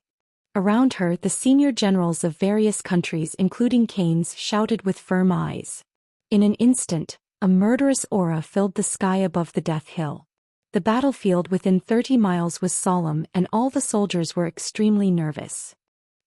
Around her, the senior generals of various countries including Canes shouted with firm eyes. In an instant, a murderous aura filled the sky above the Death Hill. The battlefield within 30 miles was solemn and all the soldiers were extremely nervous.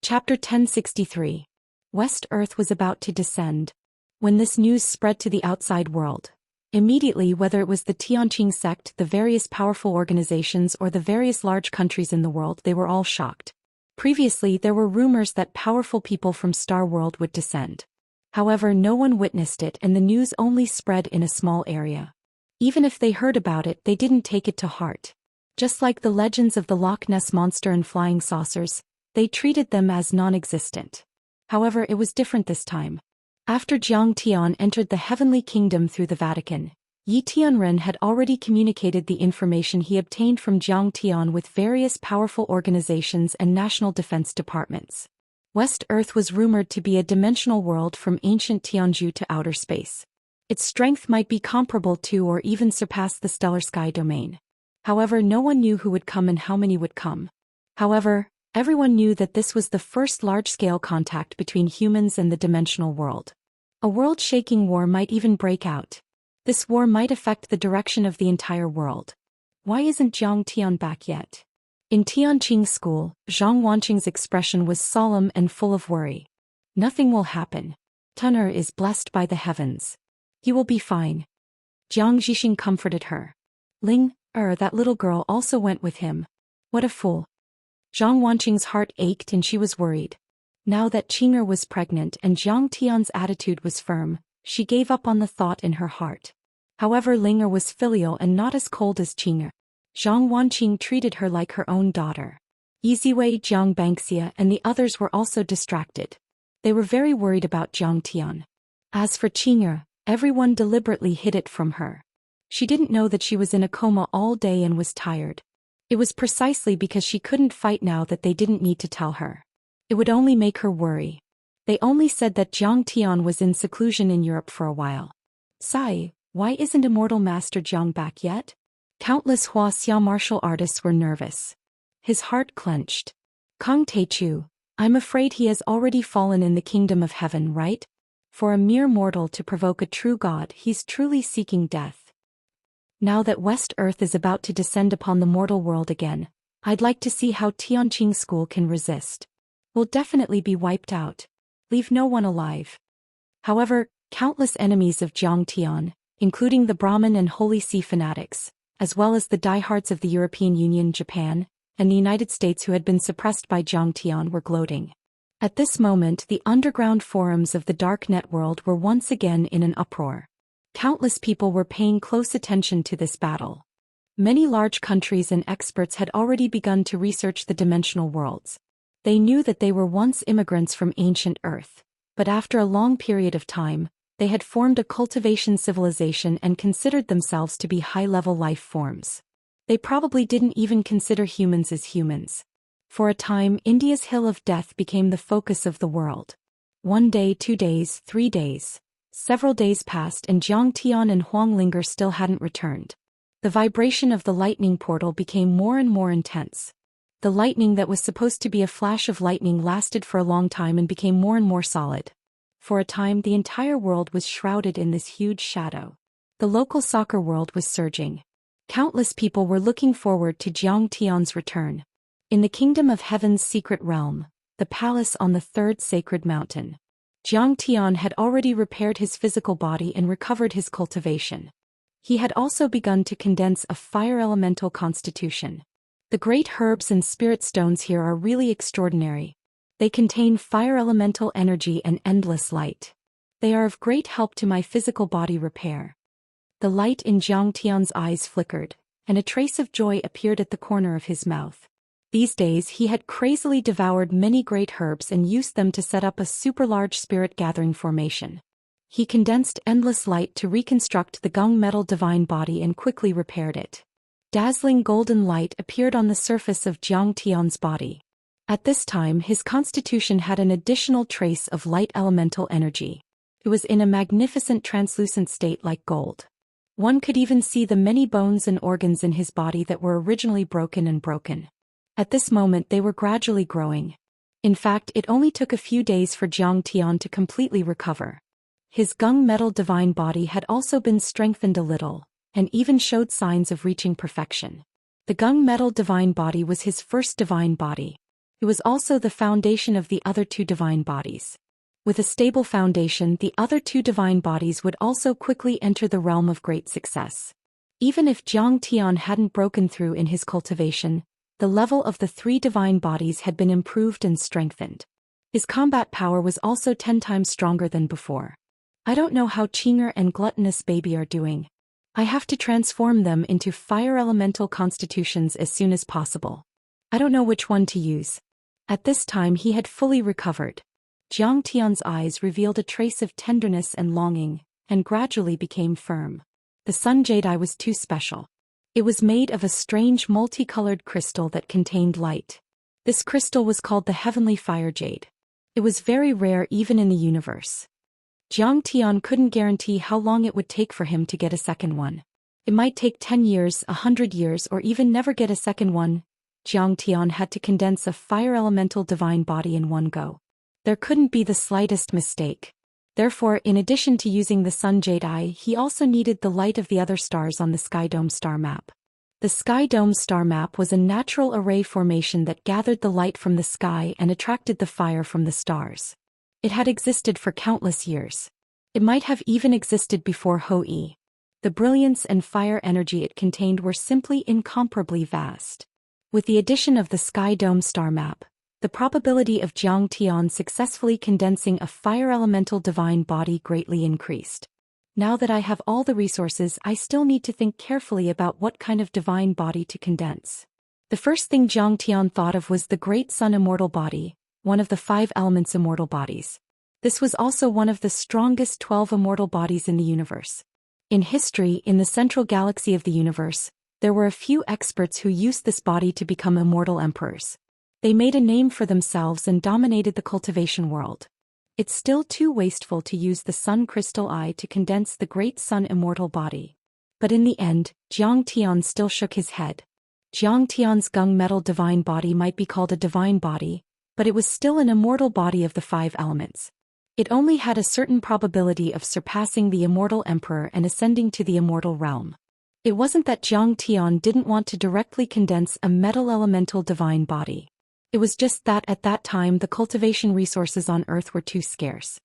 Chapter 1063. West Earth was about to descend. When this news spread to the outside world, immediately whether it was the Tianqing sect, the various powerful organizations or the various large countries in the world, they were all shocked. Previously there were rumors that powerful people from Star World would descend. However, no one witnessed it and the news only spread in a small area. Even if they heard about it, they didn't take it to heart. Just like the legends of the Loch Ness Monster and flying saucers, they treated them as non-existent. However, it was different this time. After Jiang Tian entered the Heavenly Kingdom through the Vatican, Yi Tianren had already communicated the information he obtained from Jiang Tian with various powerful organizations and national defense departments. West Earth was rumored to be a dimensional world from ancient Tianzhu to outer space. Its strength might be comparable to or even surpass the stellar sky domain. However, no one knew who would come and how many would come. However, everyone knew that this was the first large-scale contact between humans and the dimensional world. A world-shaking war might even break out. This war might affect the direction of the entire world. Why isn't Jiang Tian back yet? In Tianqing school, Zhang Wanqing's expression was solemn and full of worry. Nothing will happen. Tun'er is blessed by the heavens. He will be fine. Jiang Zhixing comforted her. That little girl also went with him. What a fool. Zhang Wanqing's heart ached and she was worried. Now that Qing'er was pregnant and Jiang Tian's attitude was firm, she gave up on the thought in her heart. However, Ling'er was filial and not as cold as Qing'er. Zhang Wanqing treated her like her own daughter. Easyway, Jiang Bangxia and the others were also distracted. They were very worried about Jiang Tian. As for Qing'er, everyone deliberately hid it from her. She didn't know that she was in a coma all day and was tired. It was precisely because she couldn't fight now that they didn't need to tell her. It would only make her worry. They only said that Jiang Tian was in seclusion in Europe for a while. Sigh, why isn't Immortal Master Jiang back yet? Countless Wuxia martial artists were nervous. His heart clenched. Kong Teichu, I'm afraid he has already fallen in the kingdom of heaven, right? For a mere mortal to provoke a true god, he's truly seeking death. Now that West Earth is about to descend upon the mortal world again, I'd like to see how Tianqing School can resist. Will definitely be wiped out. Leave no one alive. However, countless enemies of Jiang Tian, including the Brahmin and Holy See fanatics, as well as the diehards of the European Union, Japan, and the United States who had been suppressed by Jiang Tian, were gloating. At this moment, the underground forums of the dark net world were once again in an uproar. Countless people were paying close attention to this battle. Many large countries and experts had already begun to research the dimensional worlds. They knew that they were once immigrants from ancient Earth, but after a long period of time, they had formed a cultivation civilization and considered themselves to be high-level life forms. They probably didn't even consider humans as humans. For a time, India's Hill of Death became the focus of the world. 1 day, 2 days, 3 days. Several days passed and Jiang Tian and Huang Linger still hadn't returned. The vibration of the lightning portal became more and more intense. The lightning that was supposed to be a flash of lightning lasted for a long time and became more and more solid. For a time, the entire world was shrouded in this huge shadow. The local soccer world was surging. Countless people were looking forward to Jiang Tian's return. In the kingdom of heaven's secret realm, the palace on the third sacred mountain, Jiang Tian had already repaired his physical body and recovered his cultivation. He had also begun to condense a fire elemental constitution. The great herbs and spirit stones here are really extraordinary. They contain fire elemental energy and endless light. They are of great help to my physical body repair. The light in Jiang Tian's eyes flickered, and a trace of joy appeared at the corner of his mouth. These days he had crazily devoured many great herbs and used them to set up a super-large spirit gathering formation. He condensed endless light to reconstruct the gung metal divine body and quickly repaired it. Dazzling golden light appeared on the surface of Jiang Tian's body. At this time his constitution had an additional trace of light elemental energy. It was in a magnificent translucent state like gold. One could even see the many bones and organs in his body that were originally broken. At this moment they were gradually growing. In fact, it only took a few days for Jiang Tian to completely recover. His gung metal divine body had also been strengthened a little, and even showed signs of reaching perfection. The gung metal divine body was his first divine body. It was also the foundation of the other 2 divine bodies. With a stable foundation, the other 2 divine bodies would also quickly enter the realm of great success. Even if Jiang Tian hadn't broken through in his cultivation, the level of the 3 divine bodies had been improved and strengthened. His combat power was also 10 times stronger than before. I don't know how Qing'er and Gluttonous Baby are doing. I have to transform them into fire elemental constitutions as soon as possible. I don't know which one to use. At this time he had fully recovered. Jiang Tian's eyes revealed a trace of tenderness and longing, and gradually became firm. The sun jade eye was too special. It was made of a strange multicolored crystal that contained light. This crystal was called the Heavenly Fire Jade. It was very rare even in the universe. Jiang Tian couldn't guarantee how long it would take for him to get a second one. It might take 10 years, 100 years, or even never get a second one. Jiang Tian had to condense a fire elemental divine body in one go. There couldn't be the slightest mistake. Therefore, in addition to using the sun jade eye, he also needed the light of the other stars on the Sky Dome star map. The Sky Dome star map was a natural array formation that gathered the light from the sky and attracted the fire from the stars. It had existed for countless years. It might have even existed before Hou-Yi. The brilliance and fire energy it contained were simply incomparably vast. With the addition of the Sky Dome star map, the probability of Zhang Tian successfully condensing a fire elemental divine body greatly increased. Now that I have all the resources, I still need to think carefully about what kind of divine body to condense. The first thing Zhang Tian thought of was the Great Sun Immortal body, one of the 5 elements immortal bodies. This was also one of the strongest 12 immortal bodies in the universe. In history, in the central galaxy of the universe, there were a few experts who used this body to become immortal emperors. They made a name for themselves and dominated the cultivation world. It's still too wasteful to use the sun crystal eye to condense the Great Sun Immortal body. But in the end, Zhang Tian still shook his head. Zhang Tian's gung metal divine body might be called a divine body, but it was still an immortal body of the 5 elements. It only had a certain probability of surpassing the immortal emperor and ascending to the immortal realm. It wasn't that Zhang Tian didn't want to directly condense a metal elemental divine body. It was just that at that time the cultivation resources on Earth were too scarce.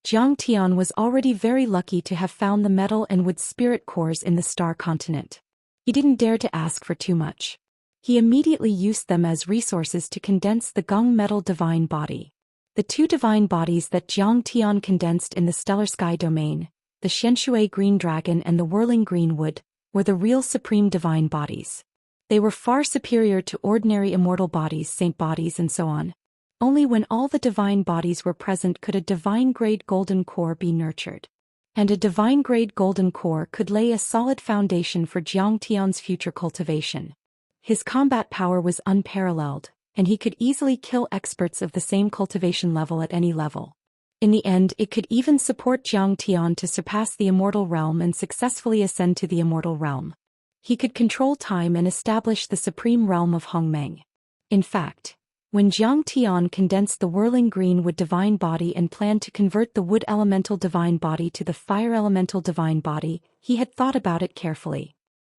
Zhang Tian was already very lucky to have found the metal and wood spirit cores in the star continent. He didn't dare to ask for too much. He immediately used them as resources to condense the gung metal divine body. The 2 divine bodies that Zhang Tian condensed in the stellar sky domain, the Xianxia green dragon and the whirling green wood, were the real supreme divine bodies. They were far superior to ordinary immortal bodies, saint bodies and so on. Only when all the divine bodies were present could a divine-grade golden core be nurtured. And a divine-grade golden core could lay a solid foundation for Zhang Tian's future cultivation. His combat power was unparalleled, and he could easily kill experts of the same cultivation level at any level. In the end, it could even support Zhang Tian to surpass the immortal realm and successfully ascend to the immortal realm. He could control time and establish the supreme realm of Hongmeng. In fact, when Zhang Tian condensed the whirling green wood divine body and planned to convert the wood elemental divine body to the fire elemental divine body, he had thought about it carefully.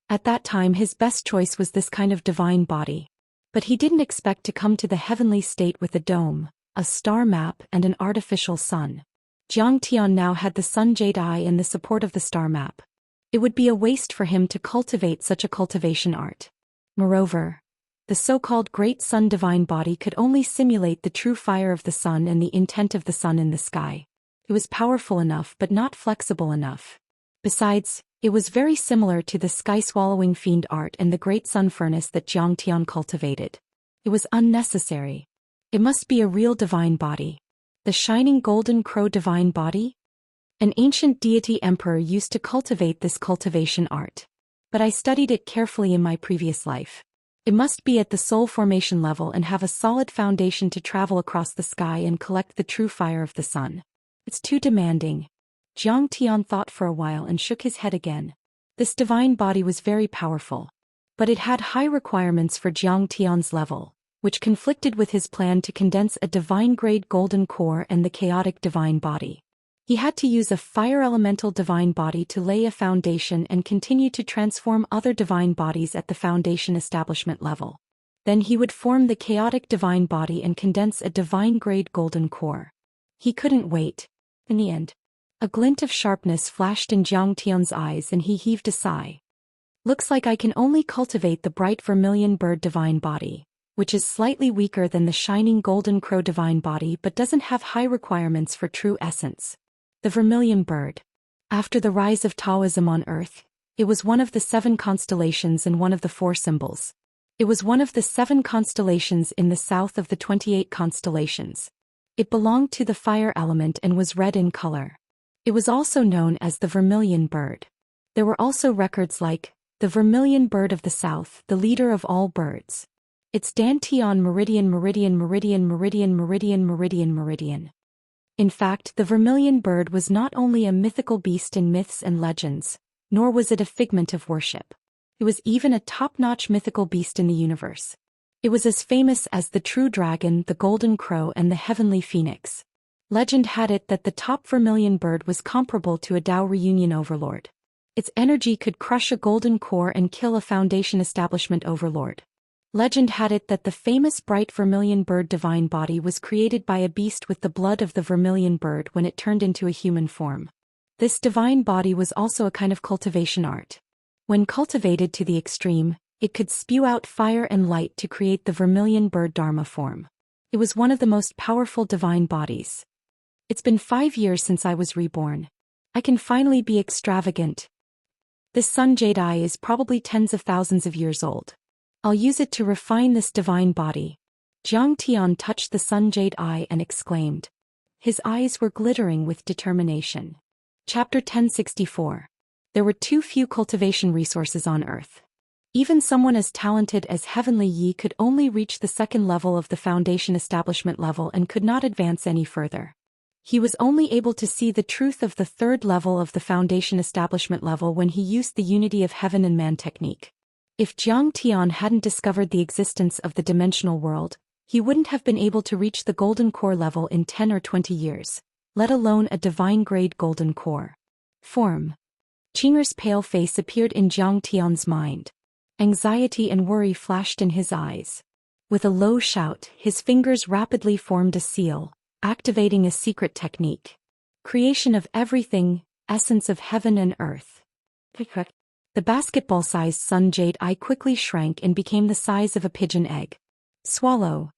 At that time his best choice was this kind of divine body. But he didn't expect to come to the heavenly state with a dome, a star map and an artificial sun. Zhang Tian now had the sun jade eye and the support of the star map. It would be a waste for him to cultivate such a cultivation art. Moreover, the so-called Great Sun divine body could only simulate the true fire of the sun and the intent of the sun in the sky. It was powerful enough but not flexible enough. Besides, it was very similar to the sky-swallowing fiend art and the Great Sun furnace that Zhang Tian cultivated. It was unnecessary. It must be a real divine body. The shining golden crow divine body? An ancient deity emperor used to cultivate this cultivation art. But I studied it carefully in my previous life. It must be at the soul formation level and have a solid foundation to travel across the sky and collect the true fire of the sun. It's too demanding. Zhang Tian thought for a while and shook his head again. This divine body was very powerful. But it had high requirements for Zhang Tian's level, which conflicted with his plan to condense a divine-grade golden core and the chaotic divine body. He had to use a fire elemental divine body to lay a foundation and continue to transform other divine bodies at the foundation establishment level. Then he would form the chaotic divine body and condense a divine-grade golden core. He couldn't wait. In the end, a glint of sharpness flashed in Zhang Tian's eyes and he heaved a sigh. Looks like I can only cultivate the bright vermilion bird divine body, which is slightly weaker than the shining golden crow divine body but doesn't have high requirements for true essence. The vermilion bird. After the rise of Taoism on Earth, it was one of the 7 constellations and one of the 4 symbols. It was one of the 7 constellations in the south of the 28 constellations. It belonged to the fire element and was red in color. It was also known as the vermilion bird. There were also records like, the vermilion bird of the south, the leader of all birds. It's Dantian meridian meridian meridian meridian meridian meridian meridian. In fact, the vermilion bird was not only a mythical beast in myths and legends, nor was it a figment of worship. It was even a top-notch mythical beast in the universe. It was as famous as the true dragon, the golden crow and the heavenly phoenix. Legend had it that the top vermilion bird was comparable to a Tao reunion overlord. Its energy could crush a golden core and kill a foundation establishment overlord. Legend had it that the famous bright vermilion bird divine body was created by a beast with the blood of the vermilion bird when it turned into a human form. This divine body was also a kind of cultivation art. When cultivated to the extreme, It could spew out fire and light to create the vermilion bird Dharma form. It was one of the most powerful divine bodies. It's been 5 years since I was reborn. I can finally be extravagant. This sun jade eye is probably tens of thousands of years old. I'll use it to refine this divine body. Zhang Tian touched the sun jade eye and exclaimed. His eyes were glittering with determination. Chapter 1064. There were too few cultivation resources on Earth. Even someone as talented as Heavenly Yi could only reach the second level of the Foundation establishment level and could not advance any further. He was only able to see the truth of the third level of the Foundation establishment level when he used the Unity of Heaven and Man technique. If Zhang Tian hadn't discovered the existence of the dimensional world, he wouldn't have been able to reach the golden core level in 10 or 20 years, let alone a divine-grade golden core. Form. Qing'er's pale face appeared in Zhang Tian's mind. Anxiety and worry flashed in his eyes. With a low shout, his fingers rapidly formed a seal, activating a secret technique. Creation of everything, essence of heaven and earth. The basketball-sized sun jade eye quickly shrank and became the size of a pigeon egg. Swallow.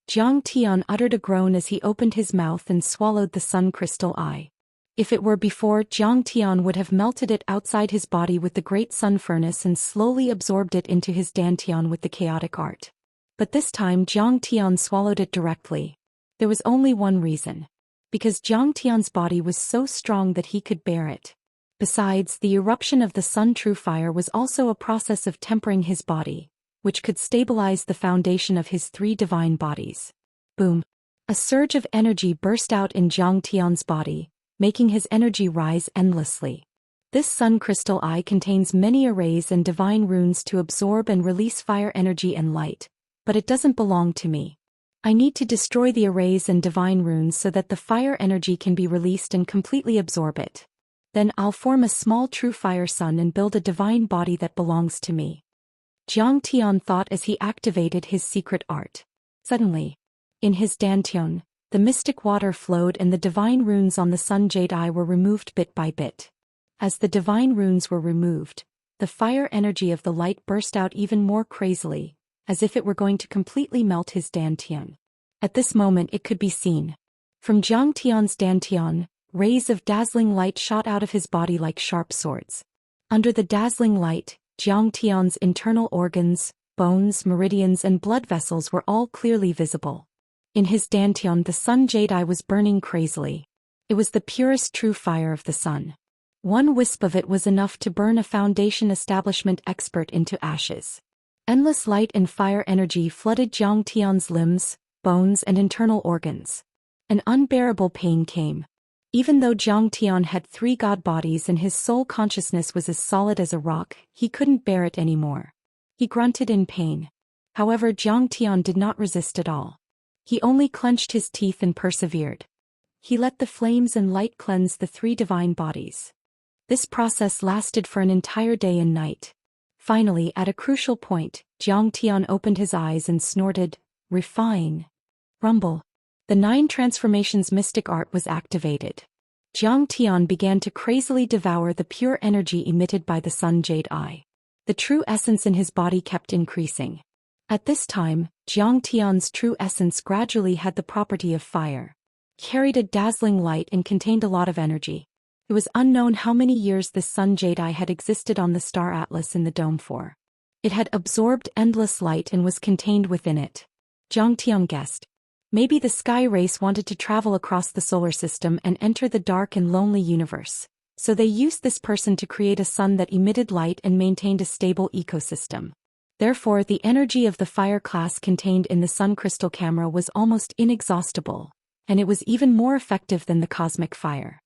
Zhang Tian uttered a groan as he opened his mouth and swallowed the sun crystal eye. If it were before, Zhang Tian would have melted it outside his body with the great sun furnace and slowly absorbed it into his dantian with the chaotic art. But this time Zhang Tian swallowed it directly. There was only one reason. Because Zhang Tian's body was so strong that he could bear it. Besides, the eruption of the sun true fire was also a process of tempering his body, which could stabilize the foundation of his 3 divine bodies. Boom! A surge of energy burst out in Zhang Tian's body, making his energy rise endlessly. This sun crystal eye contains many arrays and divine runes to absorb and release fire energy and light, but it doesn't belong to me. I need to destroy the arrays and divine runes so that the fire energy can be released and completely absorb it. Then I'll form a small true fire sun and build a divine body that belongs to me. Zhang Tian thought as he activated his secret art. Suddenly, in his dantian, the mystic water flowed and the divine runes on the sun jade eye were removed bit by bit. As the divine runes were removed, the fire energy of the light burst out even more crazily, as if it were going to completely melt his dantian. At this moment it could be seen. From Zhang Tian's dantian, rays of dazzling light shot out of his body like sharp swords. Under the dazzling light, Zhang Tian's internal organs, bones, meridians and blood vessels were all clearly visible. In his dantian the sun jade eye was burning crazily. It was the purest true fire of the sun. One wisp of it was enough to burn a foundation establishment expert into ashes. Endless light and fire energy flooded Zhang Tian's limbs, bones and internal organs. An unbearable pain came. Even though Zhang Tian had 3 god bodies and his soul consciousness was as solid as a rock, he couldn't bear it anymore. He grunted in pain. However, Zhang Tian did not resist at all. He only clenched his teeth and persevered. He let the flames and light cleanse the 3 divine bodies. This process lasted for an entire day and night. Finally, at a crucial point, Zhang Tian opened his eyes and snorted, "Refine." Rumble. The 9 transformations mystic art was activated. Zhang Tian began to crazily devour the pure energy emitted by the sun jade eye. The true essence in his body kept increasing. At this time, Zhang Tian's true essence gradually had the property of fire. Carried a dazzling light and contained a lot of energy. It was unknown how many years this sun jade eye had existed on the star atlas in the dome for. It had absorbed endless light and was contained within it. Zhang Tian guessed. Maybe the sky race wanted to travel across the solar system and enter the dark and lonely universe, so they used this person to create a sun that emitted light and maintained a stable ecosystem. Therefore, the energy of the fire class contained in the sun crystal camera was almost inexhaustible, and it was even more effective than the cosmic fire.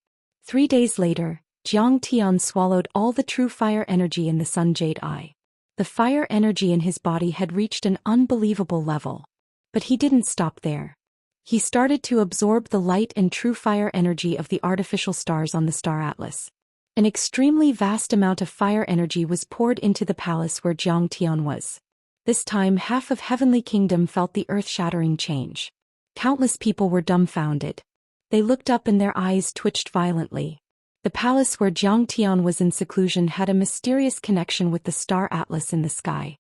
3 days later, Zhang Tian swallowed all the true fire energy in the sun jade eye. The fire energy in his body had reached an unbelievable level. But he didn't stop there. He started to absorb the light and true fire energy of the artificial stars on the star atlas. An extremely vast amount of fire energy was poured into the palace where Zhang Tian was. This time half of Heavenly Kingdom felt the earth-shattering change. Countless people were dumbfounded. They looked up and their eyes twitched violently. The palace where Zhang Tian was in seclusion had a mysterious connection with the star atlas in the sky.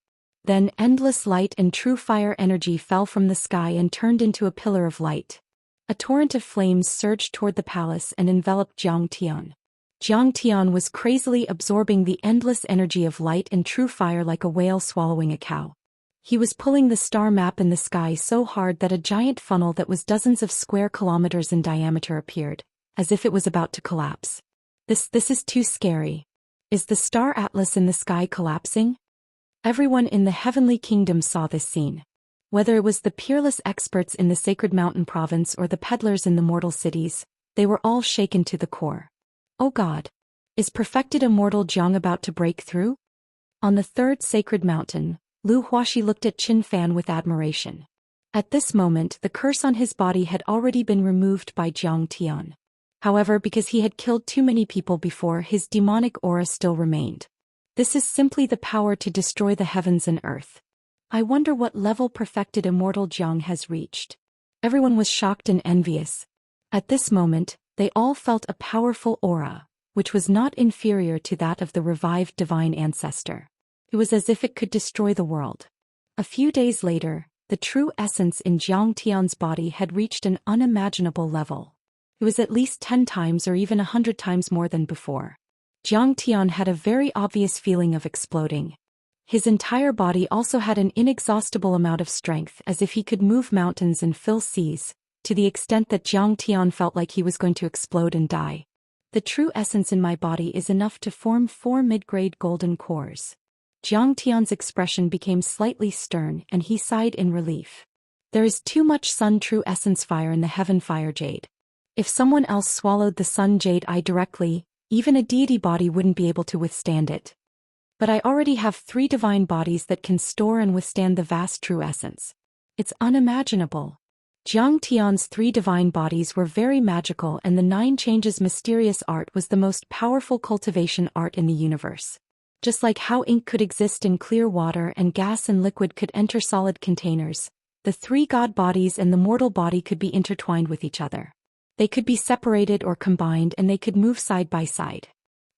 Then endless light and true fire energy fell from the sky and turned into a pillar of light. A torrent of flames surged toward the palace and enveloped Zhou Xian. Zhou Xian was crazily absorbing the endless energy of light and true fire like a whale swallowing a cow. He was pulling the star map in the sky so hard that a giant funnel that was dozens of square kilometers in diameter appeared, as if it was about to collapse. This is too scary. Is the star atlas in the sky collapsing? Everyone in the heavenly kingdom saw this scene. Whether it was the peerless experts in the sacred mountain province or the peddlers in the mortal cities, they were all shaken to the core. Oh God! Is perfected immortal Zhang about to break through? On the third sacred mountain, Lu Huaxi looked at Qin Fan with admiration. At this moment the curse on his body had already been removed by Zhou Xian. However, because he had killed too many people before, his demonic aura still remained. This is simply the power to destroy the heavens and earth. I wonder what level perfected immortal Zhang has reached. Everyone was shocked and envious. At this moment, they all felt a powerful aura, which was not inferior to that of the revived divine ancestor. It was as if it could destroy the world. A few days later, the true essence in Zhou Xian's body had reached an unimaginable level. It was at least 10 times or even 100 times more than before. Zhou Xian had a very obvious feeling of exploding. His entire body also had an inexhaustible amount of strength, as if he could move mountains and fill seas, to the extent that Zhou Xian felt like he was going to explode and die. The true essence in my body is enough to form 4 mid-grade golden cores. Zhou Xian's expression became slightly stern and he sighed in relief. There is too much sun true essence fire in the heaven fire jade. If someone else swallowed the sun jade eye directly, even a deity body wouldn't be able to withstand it. But I already have 3 divine bodies that can store and withstand the vast true essence. It's unimaginable. Zhou Xian's 3 divine bodies were very magical, and the 9 changes mysterious art was the most powerful cultivation art in the universe. Just like how ink could exist in clear water and gas and liquid could enter solid containers, the 3 god bodies and the mortal body could be intertwined with each other. They could be separated or combined, and they could move side by side.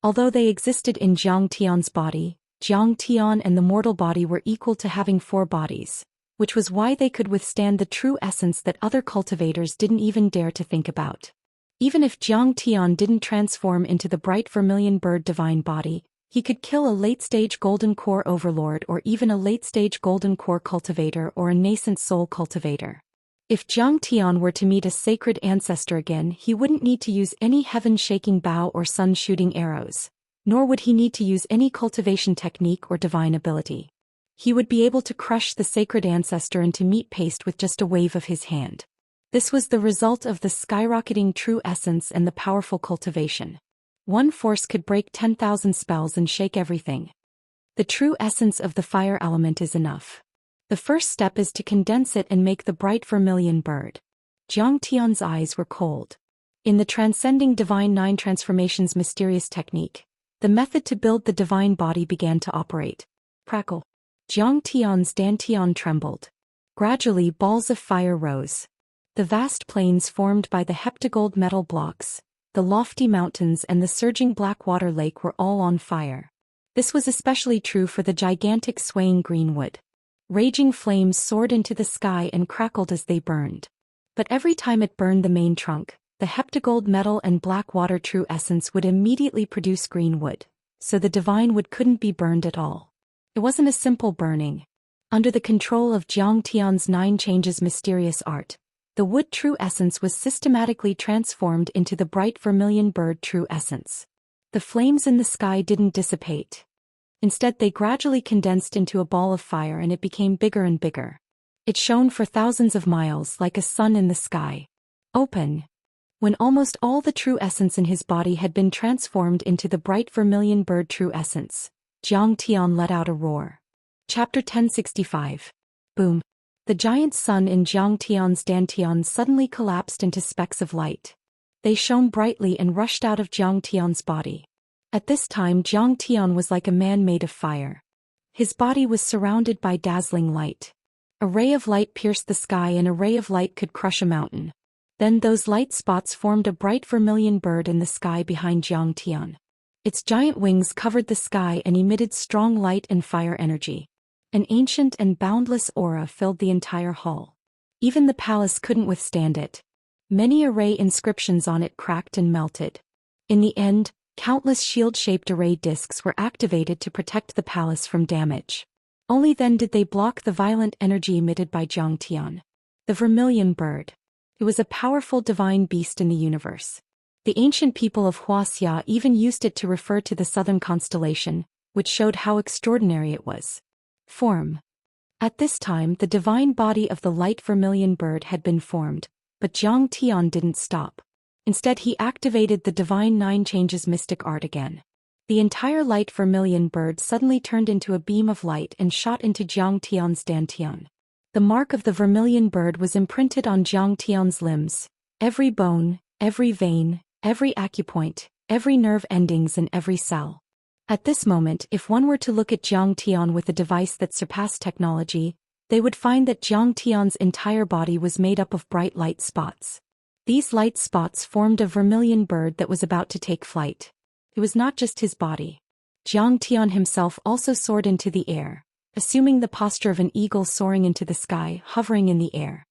Although they existed in Zhou Xian's body, Zhou Xian and the mortal body were equal to having 4 bodies, which was why they could withstand the true essence that other cultivators didn't even dare to think about. Even if Zhou Xian didn't transform into the bright vermilion bird divine body, he could kill a late-stage golden core overlord or even a late-stage golden core cultivator or a nascent soul cultivator. If Zhou Xian were to meet a sacred ancestor again, he wouldn't need to use any heaven-shaking bow or sun-shooting arrows, nor would he need to use any cultivation technique or divine ability. He would be able to crush the sacred ancestor into meat paste with just a wave of his hand. This was the result of the skyrocketing true essence and the powerful cultivation. One force could break 10,000 spells and shake everything. The true essence of the fire element is enough. The first step is to condense it and make the bright vermilion bird. Zhou Xian's eyes were cold. In the transcending divine 9 transformations mysterious technique, the method to build the divine body began to operate. Crackle. Zhou Xian's dantian trembled. Gradually balls of fire rose. The vast plains formed by the heptagold metal blocks, the lofty mountains and the surging black water lake were all on fire. This was especially true for the gigantic swaying green wood. Raging flames soared into the sky and crackled as they burned. But every time it burned the main trunk, the heptagold metal and black water true essence would immediately produce green wood, so the divine wood couldn't be burned at all. It wasn't a simple burning. Under the control of Zhou Xian's 9 changes mysterious art, the wood true essence was systematically transformed into the bright vermilion bird true essence. The flames in the sky didn't dissipate. Instead, they gradually condensed into a ball of fire and it became bigger and bigger. It shone for thousands of miles like a sun in the sky. Open. When almost all the true essence in his body had been transformed into the bright vermilion bird true essence, Zhou Xian let out a roar. Chapter 1065. Boom. The giant sun in Zhou Xian's dantian suddenly collapsed into specks of light. They shone brightly and rushed out of Zhou Xian's body. At this time Zhou Xian was like a man made of fire. His body was surrounded by dazzling light. A ray of light pierced the sky and a ray of light could crush a mountain. Then those light spots formed a bright vermilion bird in the sky behind Zhou Xian. Its giant wings covered the sky and emitted strong light and fire energy. An ancient and boundless aura filled the entire hall. Even the palace couldn't withstand it. Many array inscriptions on it cracked and melted. In the end, countless shield-shaped array discs were activated to protect the palace from damage. Only then did they block the violent energy emitted by Zhou Xian. The vermilion bird. It was a powerful divine beast in the universe. The ancient people of Wuxia even used it to refer to the southern constellation, which showed how extraordinary it was. Form. At this time the divine body of the light vermilion bird had been formed, but Zhou Xian didn't stop. Instead he activated the divine nine changes mystic art again. The entire light vermilion bird suddenly turned into a beam of light and shot into Zhou Xian's dantian. The mark of the vermilion bird was imprinted on Zhou Xian's limbs, every bone, every vein, every acupoint, every nerve endings and every cell. At this moment, if one were to look at Zhou Xian with a device that surpassed technology, they would find that Zhou Xian's entire body was made up of bright light spots. These light spots formed a vermilion bird that was about to take flight. It was not just his body. Zhou Xian himself also soared into the air, assuming the posture of an eagle soaring into the sky, hovering in the air.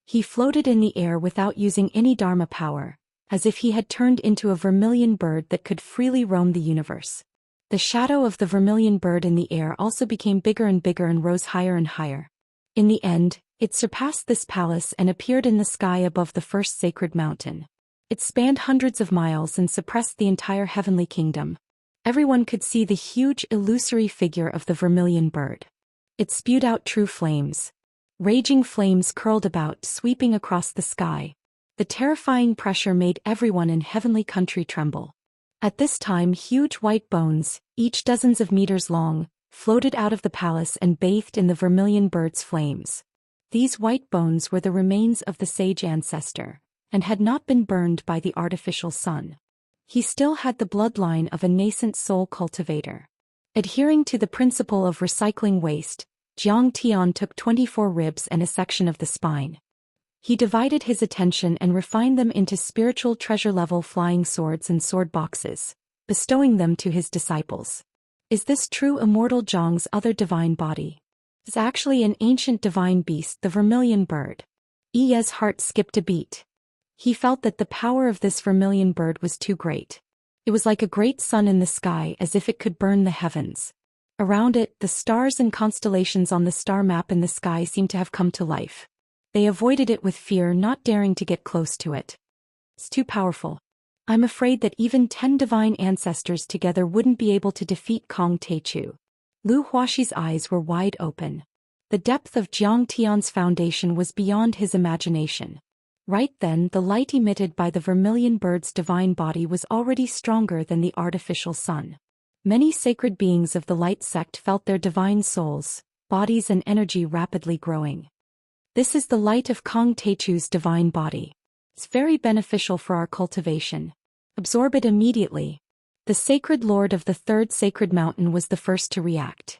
He floated in the air without using any dharma power, as if he had turned into a vermilion bird that could freely roam the universe. The shadow of the vermilion bird in the air also became bigger and rose higher and higher. In the end, it surpassed this palace and appeared in the sky above the first sacred mountain. It spanned hundreds of miles and suppressed the entire heavenly kingdom. Everyone could see the huge illusory figure of the vermilion bird. It spewed out true flames. Raging flames curled about, sweeping across the sky. The terrifying pressure made everyone in heavenly country tremble. At this time huge white bones, each dozens of meters long, floated out of the palace and bathed in the vermilion bird's flames. These white bones were the remains of the sage ancestor, and had not been burned by the artificial sun. He still had the bloodline of a nascent soul cultivator. Adhering to the principle of recycling waste, Zhou Xian took 24 ribs and a section of the spine. He divided his attention and refined them into spiritual treasure-level flying swords and sword boxes, bestowing them to his disciples. Is this true immortal Zhang's other divine body? It's actually an ancient divine beast, the vermilion bird. Ye's heart skipped a beat. He felt that the power of this vermilion bird was too great. It was like a great sun in the sky, as if it could burn the heavens. Around it, the stars and constellations on the star map in the sky seemed to have come to life. They avoided it with fear, not daring to get close to it. It's too powerful. I'm afraid that even 10 divine ancestors together wouldn't be able to defeat Kong Teichu. Lu Huaxi's eyes were wide open. The depth of Zhou Xian's foundation was beyond his imagination. Right then, the light emitted by the vermilion bird's divine body was already stronger than the artificial sun. Many sacred beings of the light sect felt their divine souls, bodies and energy rapidly growing. This is the light of Kong Teichu's divine body. It's very beneficial for our cultivation. Absorb it immediately. The sacred lord of the third sacred mountain was the first to react.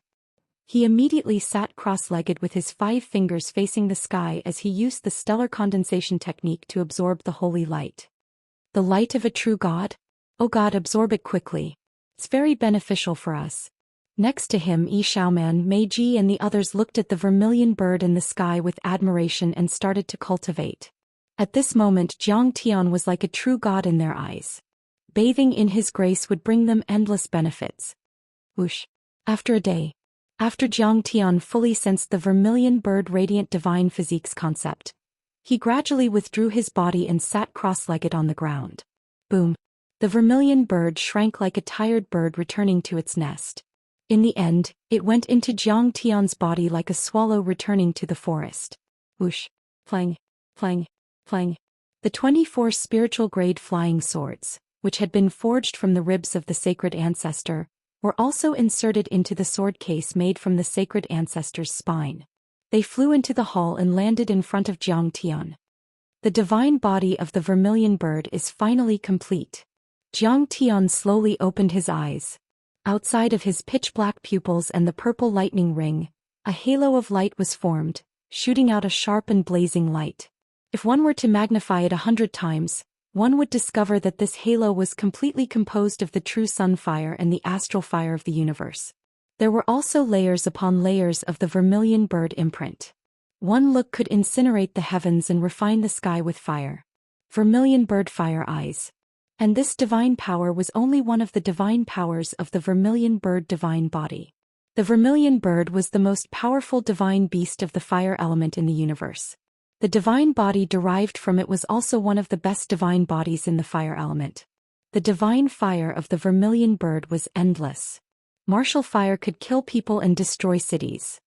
He immediately sat cross-legged with his 5 fingers facing the sky as he used the stellar condensation technique to absorb the holy light. The light of a true god? Oh God, absorb it quickly. It's very beneficial for us. Next to him, Yi Xiaoman, Meiji and the others looked at the vermilion bird in the sky with admiration and started to cultivate. At this moment Zhou Xian was like a true god in their eyes. Bathing in his grace would bring them endless benefits. Whoosh. After a day. After Zhou Xian fully sensed the vermilion bird radiant divine physique's concept, he gradually withdrew his body and sat cross-legged on the ground. Boom. The vermilion bird shrank like a tired bird returning to its nest. In the end, it went into Zhou Xian's body like a swallow returning to the forest. Whoosh. Flang. Flang. Flang. The 24 spiritual-grade flying swords, which had been forged from the ribs of the sacred ancestor, were also inserted into the sword case made from the sacred ancestor's spine. They flew into the hall and landed in front of Zhou Xian. The divine body of the vermilion bird is finally complete. Zhou Xian slowly opened his eyes. Outside of his pitch-black pupils and the purple lightning ring, a halo of light was formed, shooting out a sharp and blazing light. If one were to magnify it 100 times, one would discover that this halo was completely composed of the true sun fire and the astral fire of the universe. There were also layers upon layers of the vermilion bird imprint. One look could incinerate the heavens and refine the sky with fire. Vermilion bird fire eyes. And this divine power was only one of the divine powers of the vermilion bird divine body. The vermilion bird was the most powerful divine beast of the fire element in the universe. The divine body derived from it was also one of the best divine bodies in the fire element. The divine fire of the vermilion bird was endless. Martial fire could kill people and destroy cities.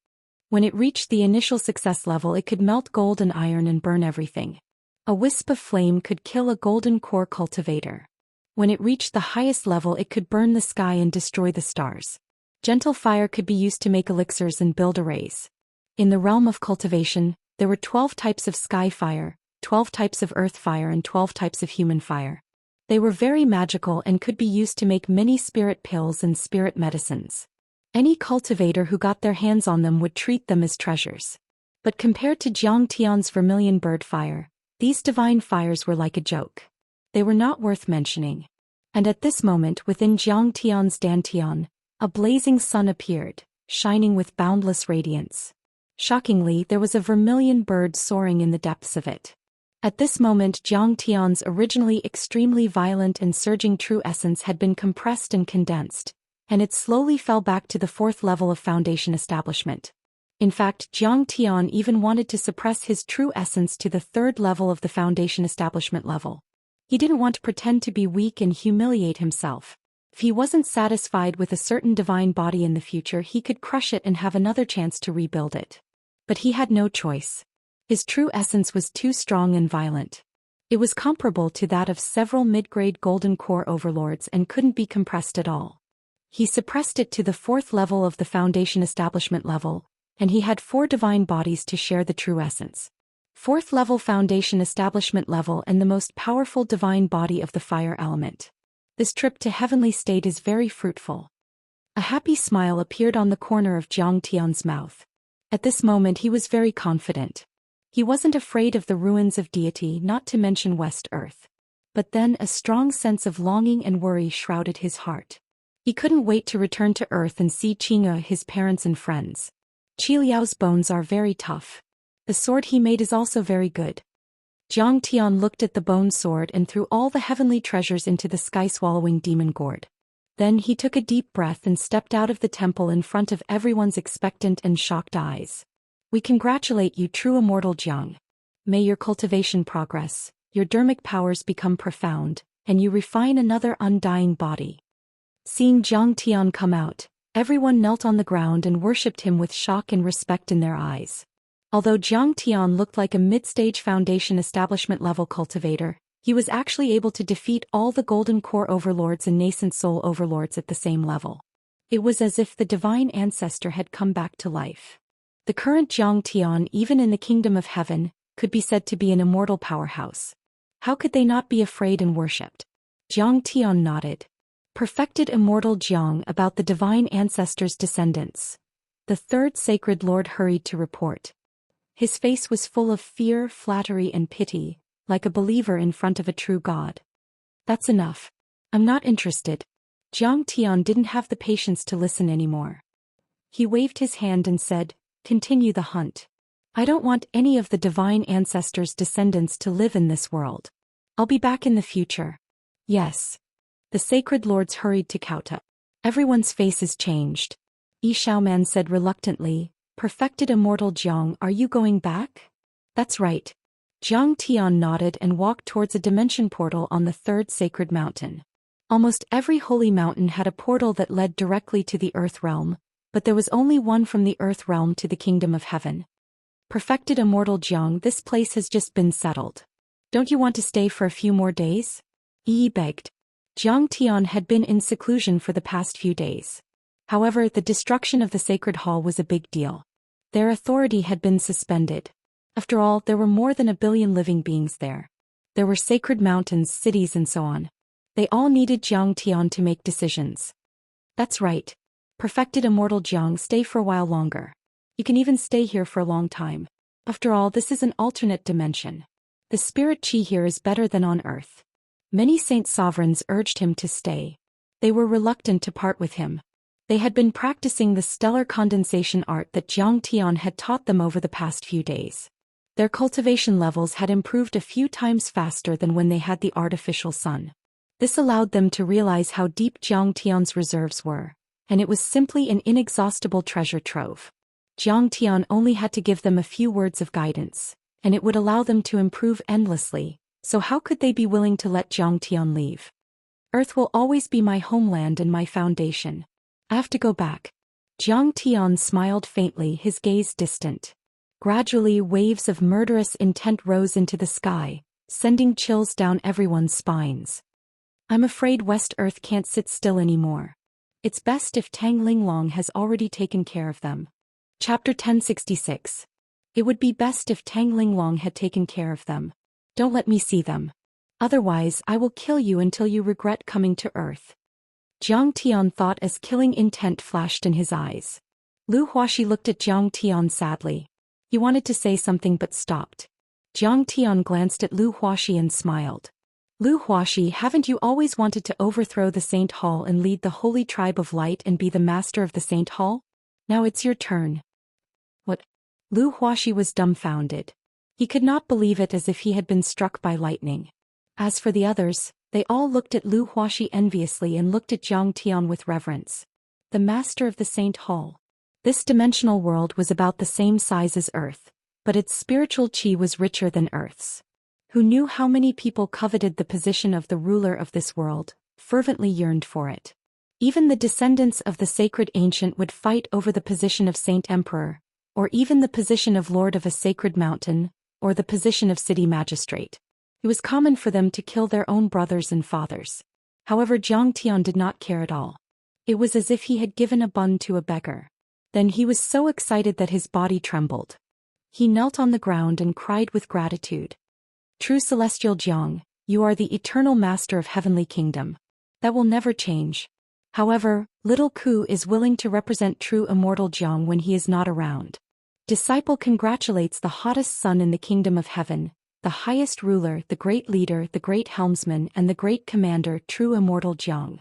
When it reached the initial success level, it could melt gold and iron and burn everything. A wisp of flame could kill a golden core cultivator. When it reached the highest level, it could burn the sky and destroy the stars. Gentle fire could be used to make elixirs and build arrays. In the realm of cultivation, there were 12 types of sky fire, 12 types of earth fire and 12 types of human fire. They were very magical and could be used to make many spirit pills and spirit medicines. Any cultivator who got their hands on them would treat them as treasures. But compared to Zhang Tian's vermilion bird fire, these divine fires were like a joke. They were not worth mentioning. And at this moment within Zhang Tian's dantian, a blazing sun appeared, shining with boundless radiance. Shockingly, there was a vermilion bird soaring in the depths of it. At this moment Zhang Tian's originally extremely violent and surging true essence had been compressed and condensed, and it slowly fell back to the 4th level of foundation establishment. In fact, Zhang Tian even wanted to suppress his true essence to the 3rd level of the foundation establishment level. He didn't want to pretend to be weak and humiliate himself. If he wasn't satisfied with a certain divine body in the future, he could crush it and have another chance to rebuild it. But he had no choice. His true essence was too strong and violent. It was comparable to that of several mid-grade golden core overlords and couldn't be compressed at all. He suppressed it to the 4th level of the foundation establishment level, and he had 4 divine bodies to share the true essence. 4th level foundation establishment level and the most powerful divine body of the fire element. This trip to heavenly state is very fruitful. A happy smile appeared on the corner of Zhang Tian's mouth. At this moment he was very confident. He wasn't afraid of the ruins of deity, not to mention West Earth. But then a strong sense of longing and worry shrouded his heart. He couldn't wait to return to Earth and see Qing'e, his parents and friends. Qi Liao's bones are very tough. The sword he made is also very good. Zhang Tian looked at the bone sword and threw all the heavenly treasures into the sky-swallowing demon gourd. Then he took a deep breath and stepped out of the temple in front of everyone's expectant and shocked eyes. We congratulate you, true immortal Jiang. May your cultivation progress, your dermic powers become profound, and you refine another undying body. Seeing Zhang Tian come out, everyone knelt on the ground and worshipped him with shock and respect in their eyes. Although Zhang Tian looked like a mid-stage foundation establishment level cultivator, he was actually able to defeat all the golden core overlords and nascent soul overlords at the same level. It was as if the divine ancestor had come back to life. The current Zhang Tian, even in the kingdom of heaven, could be said to be an immortal powerhouse. How could they not be afraid and worshipped? Zhang Tian nodded. Perfected immortal Jiang, about the divine ancestor's descendants. The 3rd sacred lord hurried to report. His face was full of fear, flattery and pity, like a believer in front of a true god. That's enough. I'm not interested. Zhang Tian didn't have the patience to listen anymore. He waved his hand and said, "Continue the hunt. I don't want any of the divine ancestors' descendants to live in this world. I'll be back in the future." Yes. The sacred lords hurried to Kauta. Everyone's faces changed. Yi Xiaoman said reluctantly, "Perfected immortal Jiang, are you going back?" "That's right." Zhang Tian nodded and walked towards a dimension portal on the 3rd sacred mountain. Almost every holy mountain had a portal that led directly to the earth realm, but there was only one from the earth realm to the kingdom of heaven. "Perfected immortal Jiang, this place has just been settled. Don't you want to stay for a few more days?" Yi begged. Zhang Tian had been in seclusion for the past few days. However, the destruction of the sacred hall was a big deal. Their authority had been suspended. After all, there were more than 1 billion living beings there. There were sacred mountains, cities and so on. They all needed Zhang Tian to make decisions. "That's right. Perfected immortal Jiang, stay for a while longer. You can even stay here for a long time. After all, this is an alternate dimension. The spirit chi here is better than on earth." Many saint sovereigns urged him to stay. They were reluctant to part with him. They had been practicing the stellar condensation art that Zhang Tian had taught them over the past few days. Their cultivation levels had improved a few times faster than when they had the artificial sun. This allowed them to realize how deep Zhang Tian's reserves were, and it was simply an inexhaustible treasure trove. Zhang Tian only had to give them a few words of guidance, and it would allow them to improve endlessly, so how could they be willing to let Zhang Tian leave? Earth will always be my homeland and my foundation. I have to go back. Zhang Tian smiled faintly, his gaze distant. Gradually, waves of murderous intent rose into the sky, sending chills down everyone's spines. I'm afraid West Earth can't sit still anymore. It's best if Tang Linglong has already taken care of them. Chapter 1066. It would be best if Tang Linglong had taken care of them. Don't let me see them. Otherwise, I will kill you until you regret coming to Earth. Zhang Tian thought as killing intent flashed in his eyes. Lu Huaxi looked at Zhang Tian sadly. He wanted to say something but stopped. Zhang Tian glanced at Lu Huaxi and smiled. Lu Huaxi, haven't you always wanted to overthrow the Saint Hall and lead the holy tribe of light and be the master of the Saint Hall? Now it's your turn. What? Lu Huaxi was dumbfounded. He could not believe it, as if he had been struck by lightning. As for the others, they all looked at Lu Huaxi enviously and looked at Zhang Tian with reverence. The master of the Saint Hall. This dimensional world was about the same size as Earth, but its spiritual chi was richer than Earth's. Who knew how many people coveted the position of the ruler of this world, fervently yearned for it. Even the descendants of the sacred ancient would fight over the position of Saint Emperor, or even the position of Lord of a sacred mountain, or the position of city magistrate. It was common for them to kill their own brothers and fathers. However, Zhang Tian did not care at all. It was as if he had given a bun to a beggar. Then he was so excited that his body trembled. He knelt on the ground and cried with gratitude. True celestial Jiang, you are the eternal master of heavenly kingdom. That will never change. However, little Ku is willing to represent true immortal Jiang when he is not around. Disciple congratulates the hottest sun in the kingdom of heaven, the highest ruler, the great leader, the great helmsman, and the great commander, true immortal Jiang.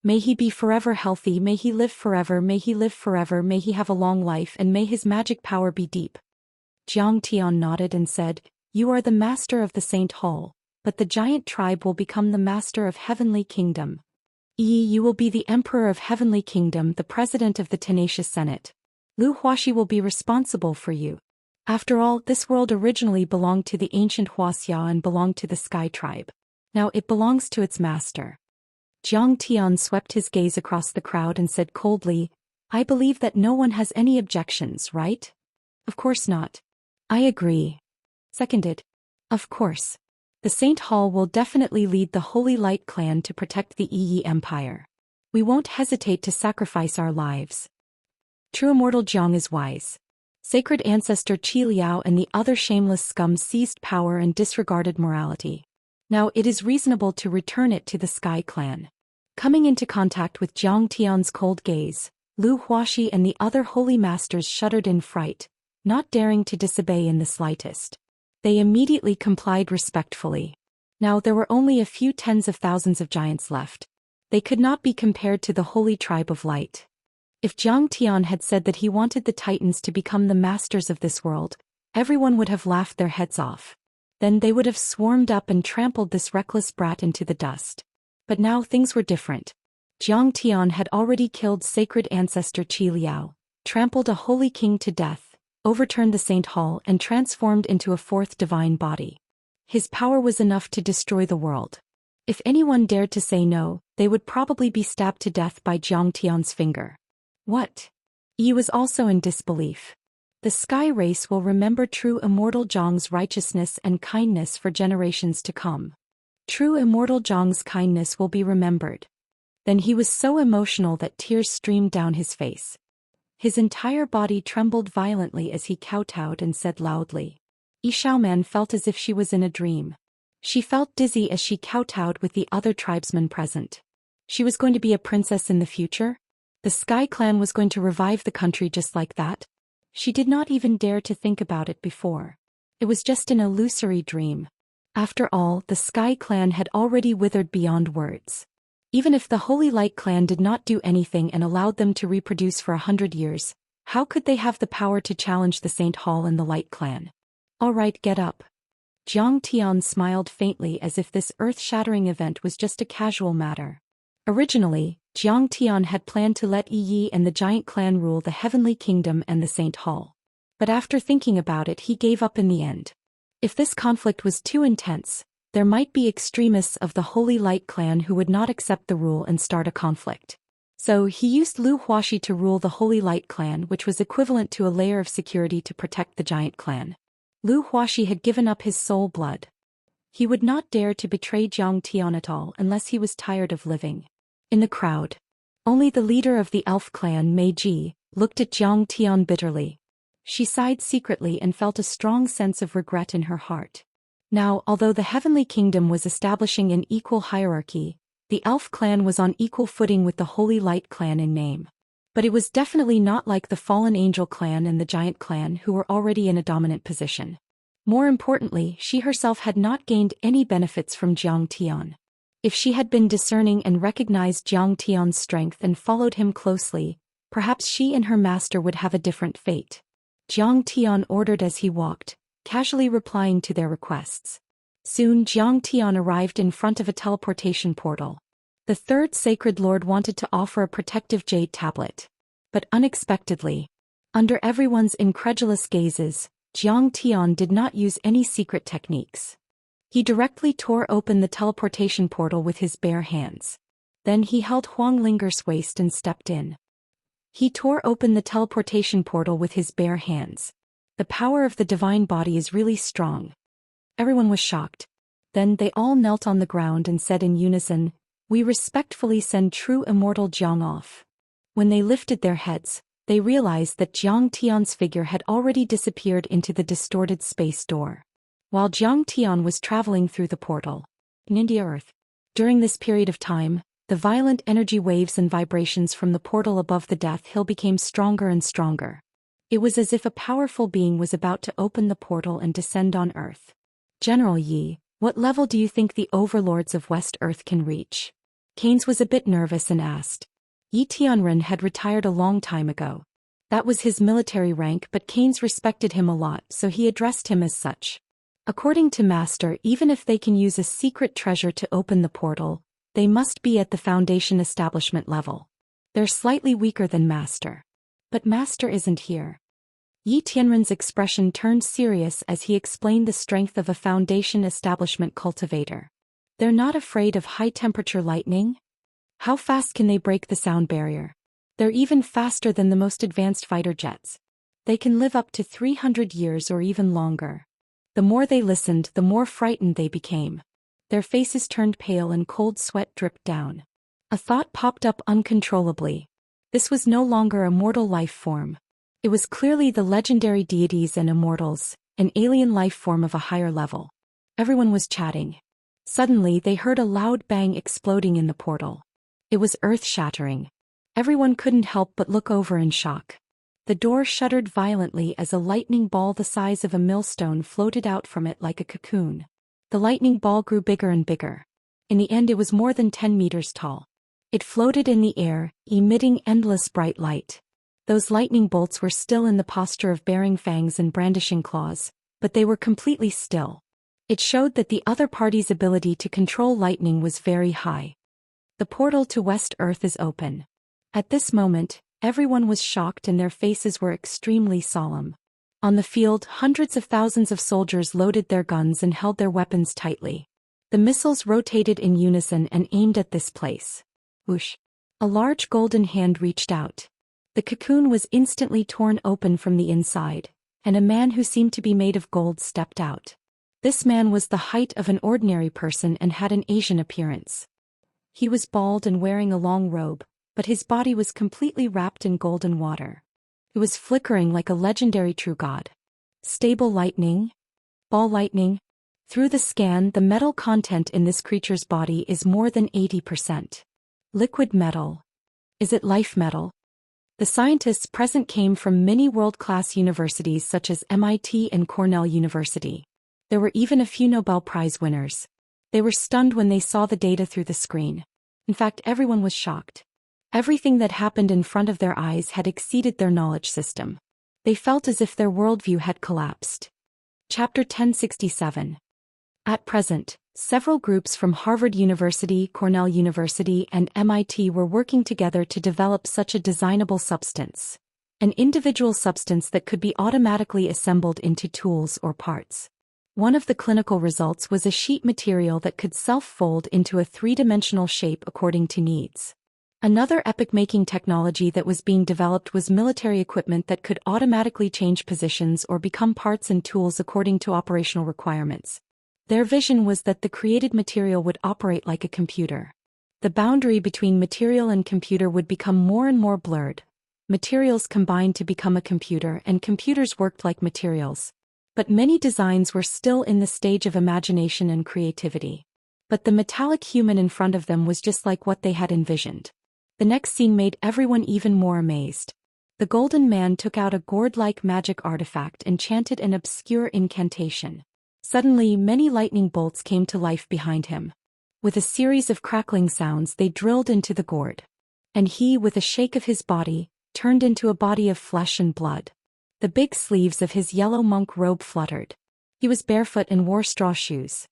May he be forever healthy, may he live forever, may he live forever, may he have a long life, and may his magic power be deep. Zhang Tian nodded and said, You are the master of the Saint Hall, but the giant tribe will become the master of heavenly kingdom. You will be the emperor of heavenly kingdom, the president of the tenacious senate. Lu Huaxi will be responsible for you. After all, this world originally belonged to the ancient Wuxia and belonged to the Sky Tribe. Now it belongs to its master. Zhang Tian swept his gaze across the crowd and said coldly, I believe that no one has any objections, right? Of course not. I agree. Seconded. Of course. The Saint Hall will definitely lead the Holy Light clan to protect the Yi Empire. We won't hesitate to sacrifice our lives. True immortal Jiang is wise. Sacred ancestor Qi Liao and the other shameless scum seized power and disregarded morality. Now it is reasonable to return it to the Sky Clan. Coming into contact with Zhang Tian's cold gaze, Lu Huaxi and the other holy masters shuddered in fright, not daring to disobey in the slightest. They immediately complied respectfully. Now there were only a few tens of thousands of giants left. They could not be compared to the holy tribe of light. If Zhang Tian had said that he wanted the Titans to become the masters of this world, everyone would have laughed their heads off. Then they would have swarmed up and trampled this reckless brat into the dust. But now things were different. Zhang Tian had already killed sacred ancestor Qi Liao, trampled a holy king to death, overturned the Saint Hall and transformed into a fourth divine body. His power was enough to destroy the world. If anyone dared to say no, they would probably be stabbed to death by Zhang Tian's finger. What? Yi was also in disbelief. The Sky Race will remember true immortal Zhang's righteousness and kindness for generations to come. True immortal Zhang's kindness will be remembered. Then he was so emotional that tears streamed down his face. His entire body trembled violently as he kowtowed and said loudly. Yi Shaoman felt as if she was in a dream. She felt dizzy as she kowtowed with the other tribesmen present. She was going to be a princess in the future? The Sky Clan was going to revive the country just like that? She did not even dare to think about it before. It was just an illusory dream. After all, the Sky Clan had already withered beyond words. Even if the Holy Light clan did not do anything and allowed them to reproduce for 100 years, how could they have the power to challenge the Saint Hall and the Light clan? All right, get up. Jiang Tian smiled faintly as if this earth-shattering event was just a casual matter. Originally, Jiang Tian had planned to let Yi and the giant clan rule the Heavenly Kingdom and the Saint Hall. But after thinking about it, he gave up in the end. If this conflict was too intense, there might be extremists of the Holy Light clan who would not accept the rule and start a conflict. So he used Lu Huaxi to rule the Holy Light clan, which was equivalent to a layer of security to protect the giant clan. Lu Huaxi had given up his soul blood. He would not dare to betray Jiang Tian at all unless he was tired of living. In the crowd, only the leader of the elf clan, Mei Ji, looked at Jiang Tian bitterly. She sighed secretly and felt a strong sense of regret in her heart. Now, although the Heavenly Kingdom was establishing an equal hierarchy, the elf clan was on equal footing with the Holy Light clan in name. But it was definitely not like the Fallen Angel clan and the Giant clan who were already in a dominant position. More importantly, she herself had not gained any benefits from Jiang Tian. If she had been discerning and recognized Jiang Tian's strength and followed him closely, perhaps she and her master would have a different fate. Jiang Tian ordered as he walked, casually replying to their requests. Soon Jiang Tian arrived in front of a teleportation portal. The third sacred lord wanted to offer a protective jade tablet. But unexpectedly, under everyone's incredulous gazes, Jiang Tian did not use any secret techniques. He directly tore open the teleportation portal with his bare hands. Then he held Huang Linger's waist and stepped in. He tore open the teleportation portal with his bare hands. The power of the divine body is really strong. Everyone was shocked. Then they all knelt on the ground and said in unison, "We respectfully send true immortal Jiang off." When they lifted their heads, they realized that Jiang Tian's figure had already disappeared into the distorted space door. While Jiang Tian was traveling through the portal, in India Earth, during this period of time, the violent energy waves and vibrations from the portal above the Death Hill became stronger and stronger. It was as if a powerful being was about to open the portal and descend on Earth. "General Yi, what level do you think the overlords of West Earth can reach?" Keynes was a bit nervous and asked. Yi Tianren had retired a long time ago. That was his military rank, but Keynes respected him a lot, so he addressed him as such. According to Master, even if they can use a secret treasure to open the portal, they must be at the Foundation establishment level. They're slightly weaker than Master. But Master isn't here. Yi Tianren's expression turned serious as he explained the strength of a Foundation establishment cultivator. They're not afraid of high-temperature lightning? How fast can they break the sound barrier? They're even faster than the most advanced fighter jets. They can live up to 300 years or even longer. The more they listened, the more frightened they became. Their faces turned pale and cold sweat dripped down. A thought popped up uncontrollably. This was no longer a mortal life form. It was clearly the legendary deities and immortals, an alien life form of a higher level. Everyone was chatting. Suddenly they heard a loud bang exploding in the portal. It was earth-shattering. Everyone couldn't help but look over in shock. The door shuddered violently as a lightning ball the size of a millstone floated out from it like a cocoon. The lightning ball grew bigger and bigger. In the end it was more than 10 meters tall. It floated in the air, emitting endless bright light. Those lightning bolts were still in the posture of baring fangs and brandishing claws, but they were completely still. It showed that the other party's ability to control lightning was very high. The portal to West Earth is open. At this moment, everyone was shocked and their faces were extremely solemn. On the field, hundreds of thousands of soldiers loaded their guns and held their weapons tightly. The missiles rotated in unison and aimed at this place. Whoosh! A large golden hand reached out. The cocoon was instantly torn open from the inside, and a man who seemed to be made of gold stepped out. This man was the height of an ordinary person and had an Asian appearance. He was bald and wearing a long robe, but his body was completely wrapped in golden water. It was flickering like a legendary true god. Stable lightning? Ball lightning? Through the scan, the metal content in this creature's body is more than 80%. Liquid metal. Is it life metal? The scientists present came from many world-class universities such as MIT and Cornell University. There were even a few Nobel Prize winners. They were stunned when they saw the data through the screen. In fact, everyone was shocked. Everything that happened in front of their eyes had exceeded their knowledge system. They felt as if their worldview had collapsed. Chapter 1067. At present, several groups from Harvard University, Cornell University, and MIT were working together to develop such a designable substance. An individual substance that could be automatically assembled into tools or parts. One of the clinical results was a sheet material that could self-fold into a three-dimensional shape according to needs. Another epoch-making technology that was being developed was military equipment that could automatically change positions or become parts and tools according to operational requirements. Their vision was that the created material would operate like a computer. The boundary between material and computer would become more and more blurred. Materials combined to become a computer, and computers worked like materials. But many designs were still in the stage of imagination and creativity. But the metallic human in front of them was just like what they had envisioned. The next scene made everyone even more amazed. The golden man took out a gourd-like magic artifact and chanted an obscure incantation. Suddenly, many lightning bolts came to life behind him. With a series of crackling sounds, they drilled into the gourd. And he, with a shake of his body, turned into a body of flesh and blood. The big sleeves of his yellow monk robe fluttered. He was barefoot and wore straw shoes.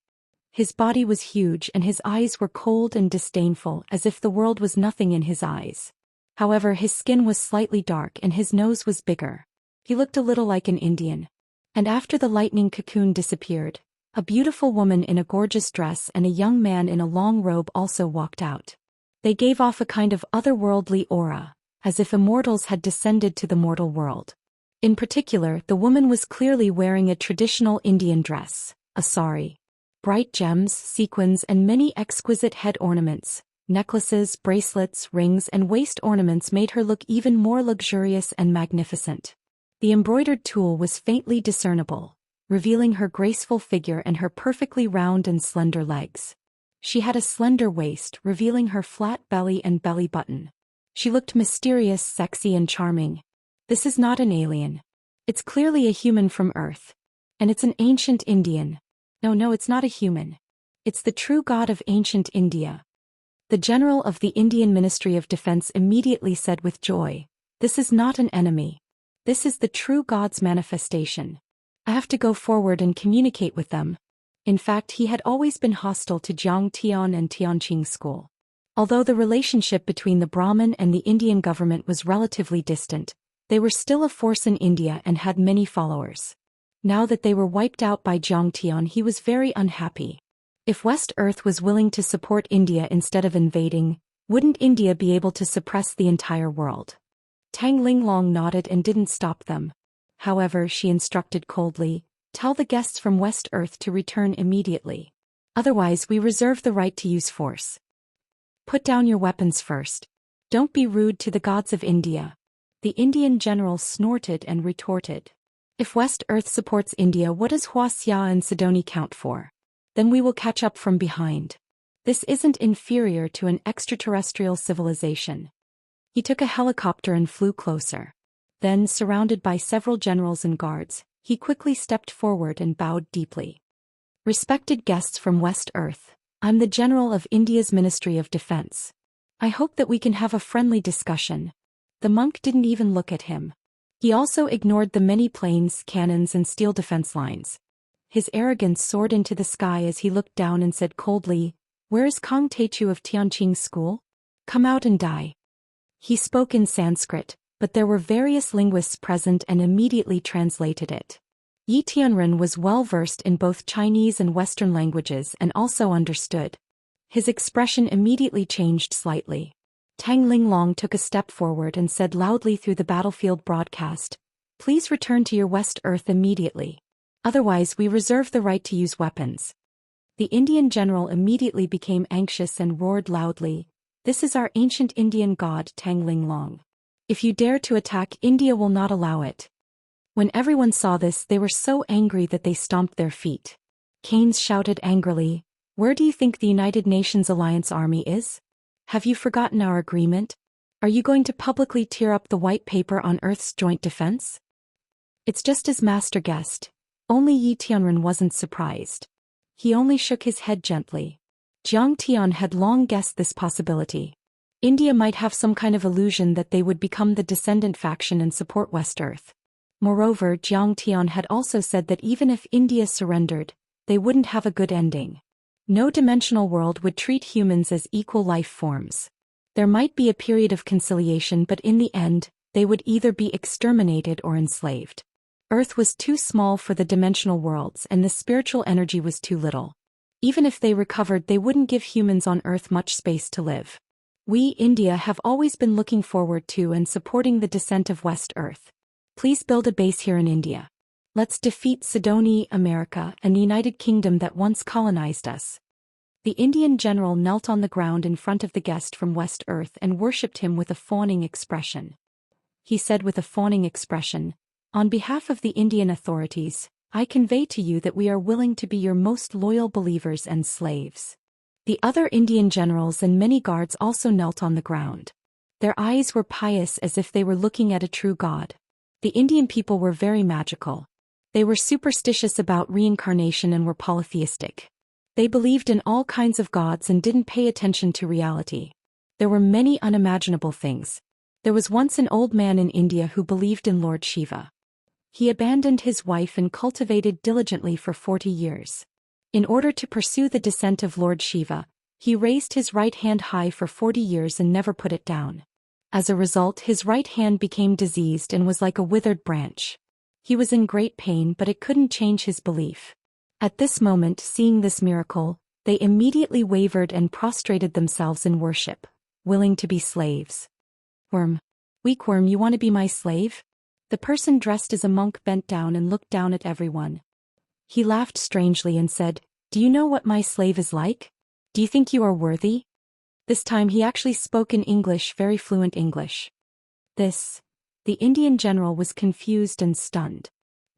His body was huge and his eyes were cold and disdainful, as if the world was nothing in his eyes. However, his skin was slightly dark and his nose was bigger. He looked a little like an Indian. And after the lightning cocoon disappeared, a beautiful woman in a gorgeous dress and a young man in a long robe also walked out. They gave off a kind of otherworldly aura, as if immortals had descended to the mortal world. In particular, the woman was clearly wearing a traditional Indian dress, a sari. Bright gems, sequins, and many exquisite head ornaments, necklaces, bracelets, rings, and waist ornaments made her look even more luxurious and magnificent. The embroidered tulle was faintly discernible, revealing her graceful figure and her perfectly round and slender legs. She had a slender waist, revealing her flat belly and belly button. She looked mysterious, sexy, and charming. This is not an alien. It's clearly a human from Earth. And it's an ancient Indian. No, it's not a human. It's the true god of ancient India. The general of the Indian Ministry of Defense immediately said with joy, "This is not an enemy. This is the true god's manifestation. I have to go forward and communicate with them." In fact, he had always been hostile to Jiang Tian and Tianqing school. Although the relationship between the Brahmin and the Indian government was relatively distant, they were still a force in India and had many followers. Now that they were wiped out by Jiang Tian, he was very unhappy. If West Earth was willing to support India instead of invading, wouldn't India be able to suppress the entire world? Tang Linglong nodded and didn't stop them. However, she instructed coldly, "Tell the guests from West Earth to return immediately. Otherwise, we reserve the right to use force. Put down your weapons first. Don't be rude to the gods of India." The Indian general snorted and retorted. "If West Earth supports India, what does Wuxia and Sidoni count for? Then we will catch up from behind. This isn't inferior to an extraterrestrial civilization." He took a helicopter and flew closer. Then, surrounded by several generals and guards, he quickly stepped forward and bowed deeply. "Respected guests from West Earth, I'm the General of India's Ministry of Defense. I hope that we can have a friendly discussion." The monk didn't even look at him. He also ignored the many planes, cannons, and steel defense lines. His arrogance soared into the sky as he looked down and said coldly, "Where is Kong Taechu of Tianqing school? Come out and die." He spoke in Sanskrit, but there were various linguists present and immediately translated it. Yi Tianren was well versed in both Chinese and Western languages and also understood. His expression immediately changed slightly. Tang Linglong took a step forward and said loudly through the battlefield broadcast, "Please return to your West Earth immediately. Otherwise, we reserve the right to use weapons." The Indian general immediately became anxious and roared loudly, "This is our ancient Indian god, Tang Linglong. If you dare to attack, India will not allow it." When everyone saw this, they were so angry that they stomped their feet. Keynes shouted angrily, "Where do you think the United Nations Alliance Army is? Have you forgotten our agreement? Are you going to publicly tear up the white paper on Earth's joint defense?" "It's just as Master guessed." Only Yi Tianren wasn't surprised. He only shook his head gently. Zhang Tian had long guessed this possibility. India might have some kind of illusion that they would become the descendant faction and support West Earth. Moreover, Zhang Tian had also said that even if India surrendered, they wouldn't have a good ending. No dimensional world would treat humans as equal life forms. There might be a period of conciliation, but in the end, they would either be exterminated or enslaved. Earth was too small for the dimensional worlds and the spiritual energy was too little. Even if they recovered, they wouldn't give humans on Earth much space to live. We, India, have always been looking forward to and supporting the descent of West Earth. Please build a base here in India. Let's defeat Sidonie, America, and the United Kingdom that once colonized us. The Indian general knelt on the ground in front of the guest from West Earth and worshipped him with a fawning expression. He said with a fawning expression, "On behalf of the Indian authorities, I convey to you that we are willing to be your most loyal believers and slaves." The other Indian generals and many guards also knelt on the ground. Their eyes were pious as if they were looking at a true god. The Indian people were very magical. They were superstitious about reincarnation and were polytheistic. They believed in all kinds of gods and didn't pay attention to reality. There were many unimaginable things. There was once an old man in India who believed in Lord Shiva. He abandoned his wife and cultivated diligently for 40 years. In order to pursue the descent of Lord Shiva, he raised his right hand high for 40 years and never put it down. As a result, his right hand became diseased and was like a withered branch. He was in great pain, but it couldn't change his belief. At this moment, seeing this miracle, they immediately wavered and prostrated themselves in worship, willing to be slaves. "Worm. Weak worm, you want to be my slave?" The person dressed as a monk bent down and looked down at everyone. He laughed strangely and said, "Do you know what my slave is like? Do you think you are worthy?" This time he actually spoke in English, very fluent English. The Indian general was confused and stunned.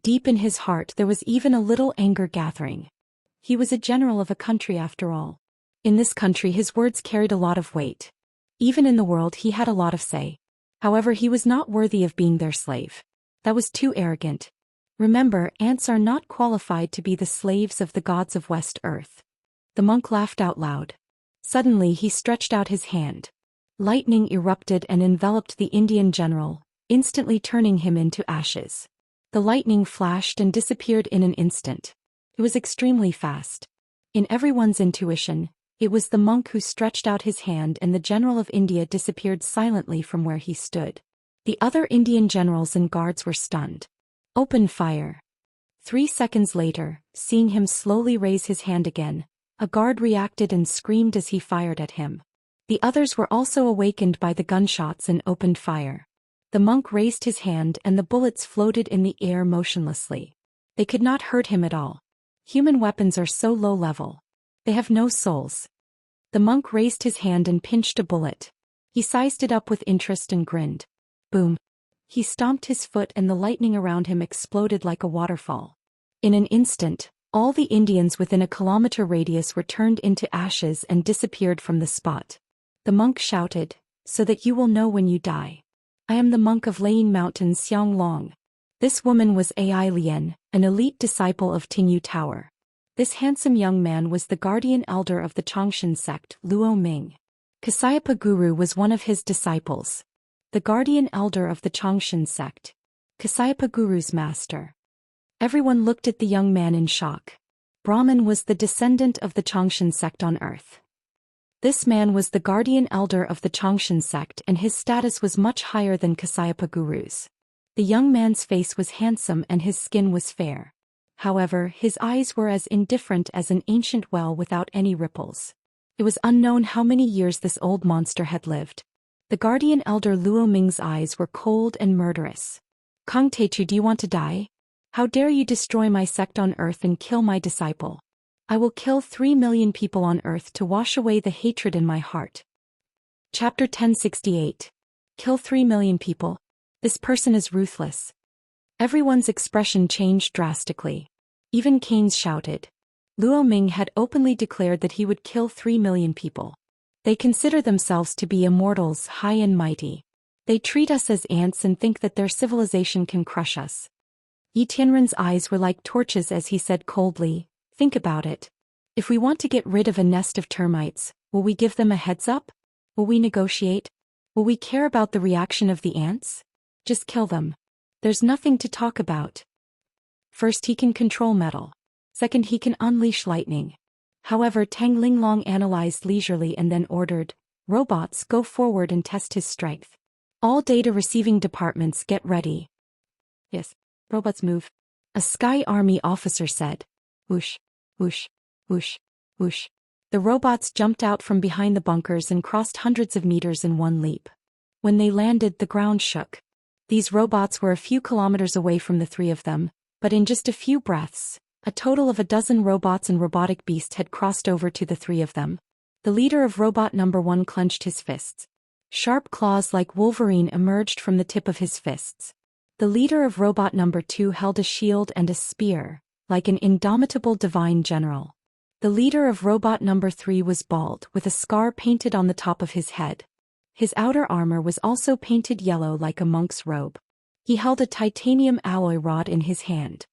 Deep in his heart there was even a little anger gathering. He was a general of a country after all. In this country his words carried a lot of weight. Even in the world he had a lot of say. However, he was not worthy of being their slave. That was too arrogant. Remember, ants are not qualified to be the slaves of the gods of West Earth. The monk laughed out loud. Suddenly he stretched out his hand. Lightning erupted and enveloped the Indian general, instantly turning him into ashes. The lightning flashed and disappeared in an instant. It was extremely fast. In everyone's intuition, it was the monk who stretched out his hand and the general of India disappeared silently from where he stood. The other Indian generals and guards were stunned. "Open fire." 3 seconds later, seeing him slowly raise his hand again, a guard reacted and screamed as he fired at him. The others were also awakened by the gunshots and opened fire. The monk raised his hand and the bullets floated in the air motionlessly. They could not hurt him at all. Human weapons are so low level. They have no souls. The monk raised his hand and pinched a bullet. He sized it up with interest and grinned. Boom. He stomped his foot and the lightning around him exploded like a waterfall. In an instant, all the Indians within a kilometer radius were turned into ashes and disappeared from the spot. The monk shouted, "So that you will know when you die. I am the monk of Laying Mountain Xianglong." This woman was Ai Lian, an elite disciple of Tingyu Tower. This handsome young man was the guardian elder of the Changshan sect, Luo Ming. Kasayapa Guru was one of his disciples. The guardian elder of the Changshan sect. Kasayapa Guru's master. Everyone looked at the young man in shock. Brahman was the descendant of the Changshan sect on earth. This man was the guardian elder of the Changshan sect and his status was much higher than Kasayapa Guru's. The young man's face was handsome and his skin was fair. However, his eyes were as indifferent as an ancient well without any ripples. It was unknown how many years this old monster had lived. The guardian elder Luo Ming's eyes were cold and murderous. "Kong Techu, do you want to die? How dare you destroy my sect on earth and kill my disciple? I will kill 3 million people on earth to wash away the hatred in my heart." Chapter 1068. Kill 3 million people. This person is ruthless. Everyone's expression changed drastically. Even Canes shouted. Luo Ming had openly declared that he would kill 3 million people. They consider themselves to be immortals, high and mighty. They treat us as ants and think that their civilization can crush us. Yi Tianren's eyes were like torches as he said coldly, "Think about it. If we want to get rid of a nest of termites, will we give them a heads up? Will we negotiate? Will we care about the reaction of the ants? Just kill them. There's nothing to talk about. First, he can control metal. Second, he can unleash lightning. However, Tang Linglong analyzed leisurely and then ordered, "Robots, go forward and test his strength. All data receiving departments, get ready." "Yes, robots move," a Sky Army officer said. Whoosh, whoosh, whoosh, whoosh. The robots jumped out from behind the bunkers and crossed hundreds of meters in one leap. When they landed, the ground shook. These robots were a few kilometers away from the three of them, but in just a few breaths, a total of a dozen robots and robotic beasts had crossed over to the three of them. The leader of robot number 1 clenched his fists. Sharp claws like Wolverine emerged from the tip of his fists. The leader of robot number 2 held a shield and a spear, like an indomitable divine general. The leader of robot number 3 was bald, with a scar painted on the top of his head. His outer armor was also painted yellow like a monk's robe. He held a titanium alloy rod in his hand.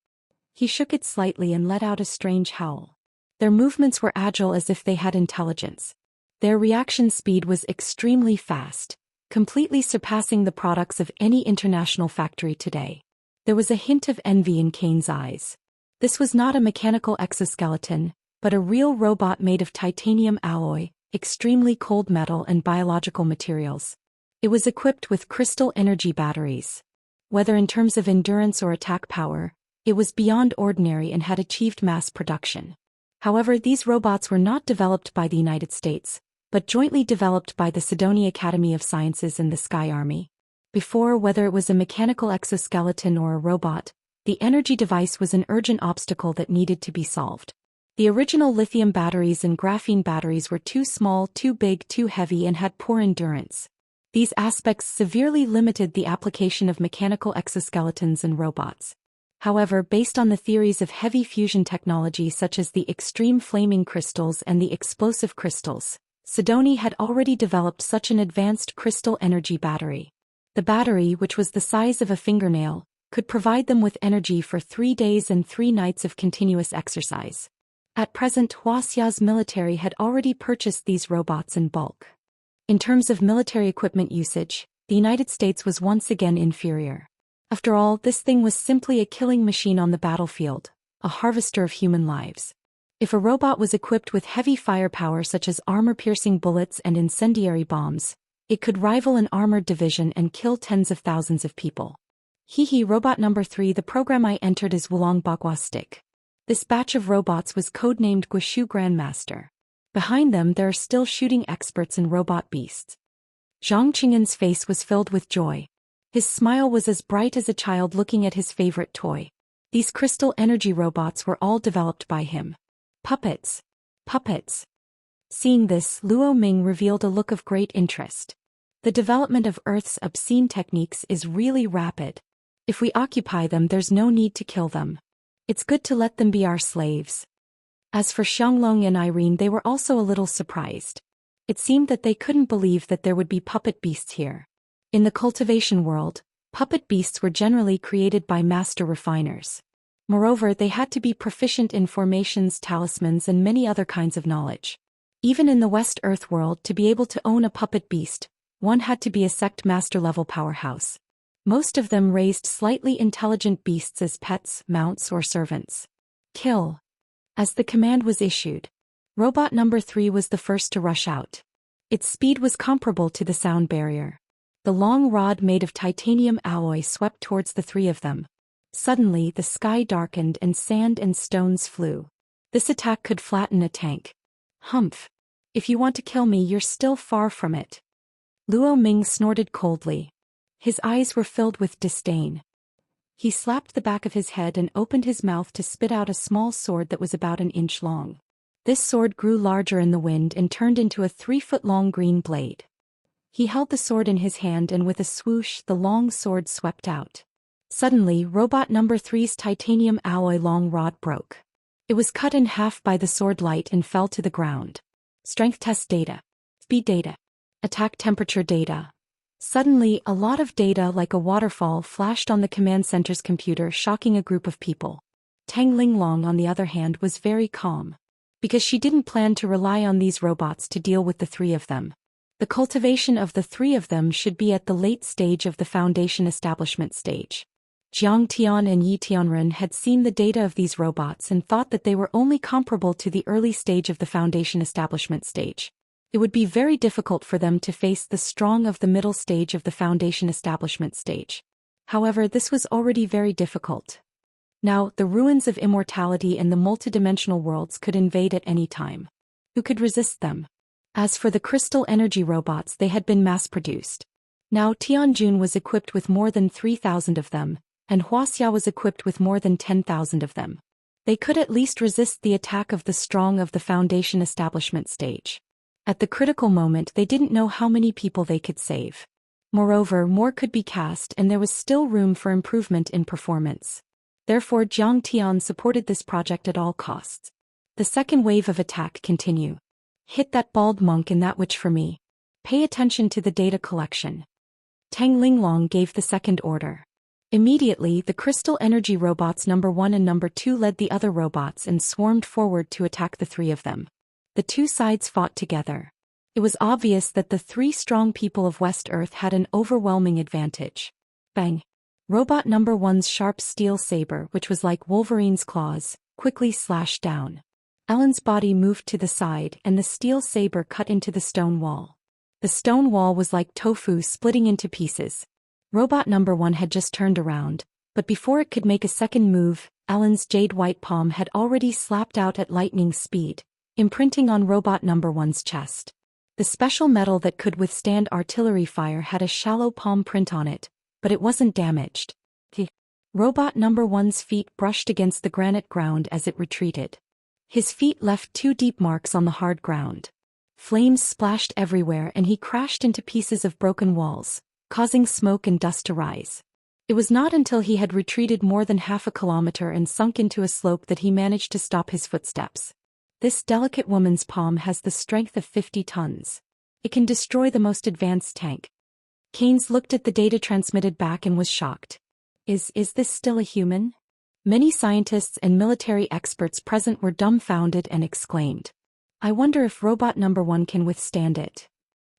He shook it slightly and let out a strange howl. Their movements were agile as if they had intelligence. Their reaction speed was extremely fast, completely surpassing the products of any international factory today. There was a hint of envy in Kane's eyes. This was not a mechanical exoskeleton, but a real robot made of titanium alloy, extremely cold metal and biological materials. It was equipped with crystal energy batteries. Whether in terms of endurance or attack power, it was beyond ordinary and had achieved mass production. However, these robots were not developed by the United States, but jointly developed by the Sidonia Academy of Sciences and the Sky Army. Before, whether it was a mechanical exoskeleton or a robot, the energy device was an urgent obstacle that needed to be solved. The original lithium batteries and graphene batteries were too small, too big, too heavy, and had poor endurance. These aspects severely limited the application of mechanical exoskeletons and robots. However, based on the theories of heavy fusion technology such as the extreme flaming crystals and the explosive crystals, Sidonia had already developed such an advanced crystal energy battery. The battery, which was the size of a fingernail, could provide them with energy for 3 days and 3 nights of continuous exercise. At present, Wuxia's military had already purchased these robots in bulk. In terms of military equipment usage, the United States was once again inferior. After all, this thing was simply a killing machine on the battlefield, a harvester of human lives. If a robot was equipped with heavy firepower such as armor-piercing bullets and incendiary bombs, it could rival an armored division and kill tens of thousands of people. Robot number 3. The program I entered is Wulong Bagua Stick. This batch of robots was codenamed Guishu Grandmaster. Behind them there are still shooting experts and robot beasts. Zhang Qing'an's face was filled with joy. His smile was as bright as a child looking at his favorite toy. These crystal energy robots were all developed by him. Puppets. Puppets. Seeing this, Luo Ming revealed a look of great interest. The development of Earth's obscene techniques is really rapid. If we occupy them, there's no need to kill them. It's good to let them be our slaves. As for Xianglong and Irene, they were also a little surprised. It seemed that they couldn't believe that there would be puppet beasts here. In the cultivation world, puppet beasts were generally created by master refiners. Moreover, they had to be proficient in formations, talismans, and many other kinds of knowledge. Even in the West Earth world, to be able to own a puppet beast, one had to be a sect master-level powerhouse. Most of them raised slightly intelligent beasts as pets, mounts, or servants. Kill. As the command was issued, robot number 3 was the first to rush out. Its speed was comparable to the sound barrier. The long rod made of titanium alloy swept towards the 3 of them. Suddenly, the sky darkened and sand and stones flew. This attack could flatten a tank. Humph. If you want to kill me, you're still far from it. Luo Ming snorted coldly. His eyes were filled with disdain. He slapped the back of his head and opened his mouth to spit out a small sword that was about an inch long. This sword grew larger in the wind and turned into a 3-foot-long green blade. He held the sword in his hand and with a swoosh the long sword swept out. Suddenly, robot number 3's titanium alloy long rod broke. It was cut in half by the sword light and fell to the ground. Strength test data. Speed data. Attack temperature data. Suddenly, a lot of data like a waterfall flashed on the command center's computer, shocking a group of people. Tang Linglong, on the other hand, was very calm. because she didn't plan to rely on these robots to deal with the three of them. The cultivation of the three of them should be at the late stage of the foundation establishment stage. Jiang Tian and Yi Tianren had seen the data of these robots and thought that they were only comparable to the early stage of the foundation establishment stage. It would be very difficult for them to face the strong of the middle stage of the foundation establishment stage. However, this was already very difficult. Now, the ruins of immortality and the multidimensional worlds could invade at any time. Who could resist them? As for the crystal energy robots, they had been mass-produced. Now Tianjun was equipped with more than 3,000 of them, and Wuxia was equipped with more than 10,000 of them. They could at least resist the attack of the strong of the foundation establishment stage. At the critical moment, they didn't know how many people they could save. Moreover, more could be cast and there was still room for improvement in performance. Therefore, Jiang Tian supported this project at all costs. The second wave of attack continue. Hit that bald monk and that witch for me. Pay attention to the data collection. Tang Linglong gave the second order. Immediately, the crystal energy robots number 1 and number 2 led the other robots and swarmed forward to attack the three of them. The two sides fought together. It was obvious that the three strong people of West Earth had an overwhelming advantage. Bang! Robot number 1's sharp steel saber, which was like Wolverine's claws, quickly slashed down. Ellen's body moved to the side and the steel saber cut into the stone wall. The stone wall was like tofu splitting into pieces. Robot number 1 had just turned around, but before it could make a second move, Ellen's jade white palm had already slapped out at lightning speed, imprinting on robot number 1's chest. The special metal that could withstand artillery fire had a shallow palm print on it, but it wasn't damaged. Robot number 1's feet brushed against the granite ground as it retreated. His feet left 2 deep marks on the hard ground. Flames splashed everywhere and he crashed into pieces of broken walls, causing smoke and dust to rise. It was not until he had retreated more than half a kilometer and sunk into a slope that he managed to stop his footsteps. This delicate woman's palm has the strength of 50 tons. It can destroy the most advanced tank. Keynes looked at the data transmitted back and was shocked. Is this still a human? Many scientists and military experts present were dumbfounded and exclaimed, "I wonder if robot number 1 can withstand it."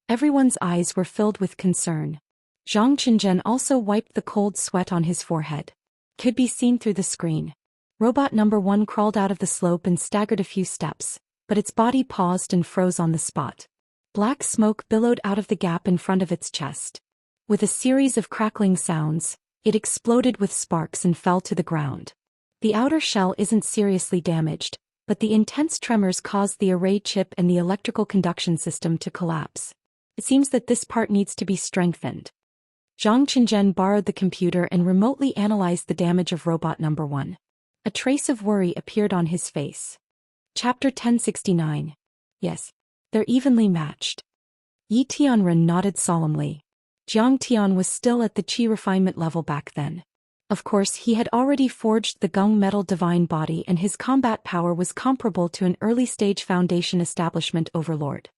Everyone's eyes were filled with concern. Zhang Qinzhen also wiped the cold sweat on his forehead. Could be seen through the screen. Robot number 1 crawled out of the slope and staggered a few steps, but its body paused and froze on the spot. Black smoke billowed out of the gap in front of its chest. With a series of crackling sounds, it exploded with sparks and fell to the ground. The outer shell isn't seriously damaged, but the intense tremors caused the array chip and the electrical conduction system to collapse. It seems that this part needs to be strengthened. Zhang Qinzhen borrowed the computer and remotely analyzed the damage of robot number 1. A trace of worry appeared on his face. Chapter 1069. Yes, they're evenly matched. Yi Tianren nodded solemnly. Jiang Tian was still at the qi refinement level back then. Of course, he had already forged the gung metal divine body and his combat power was comparable to an early-stage foundation establishment overlord.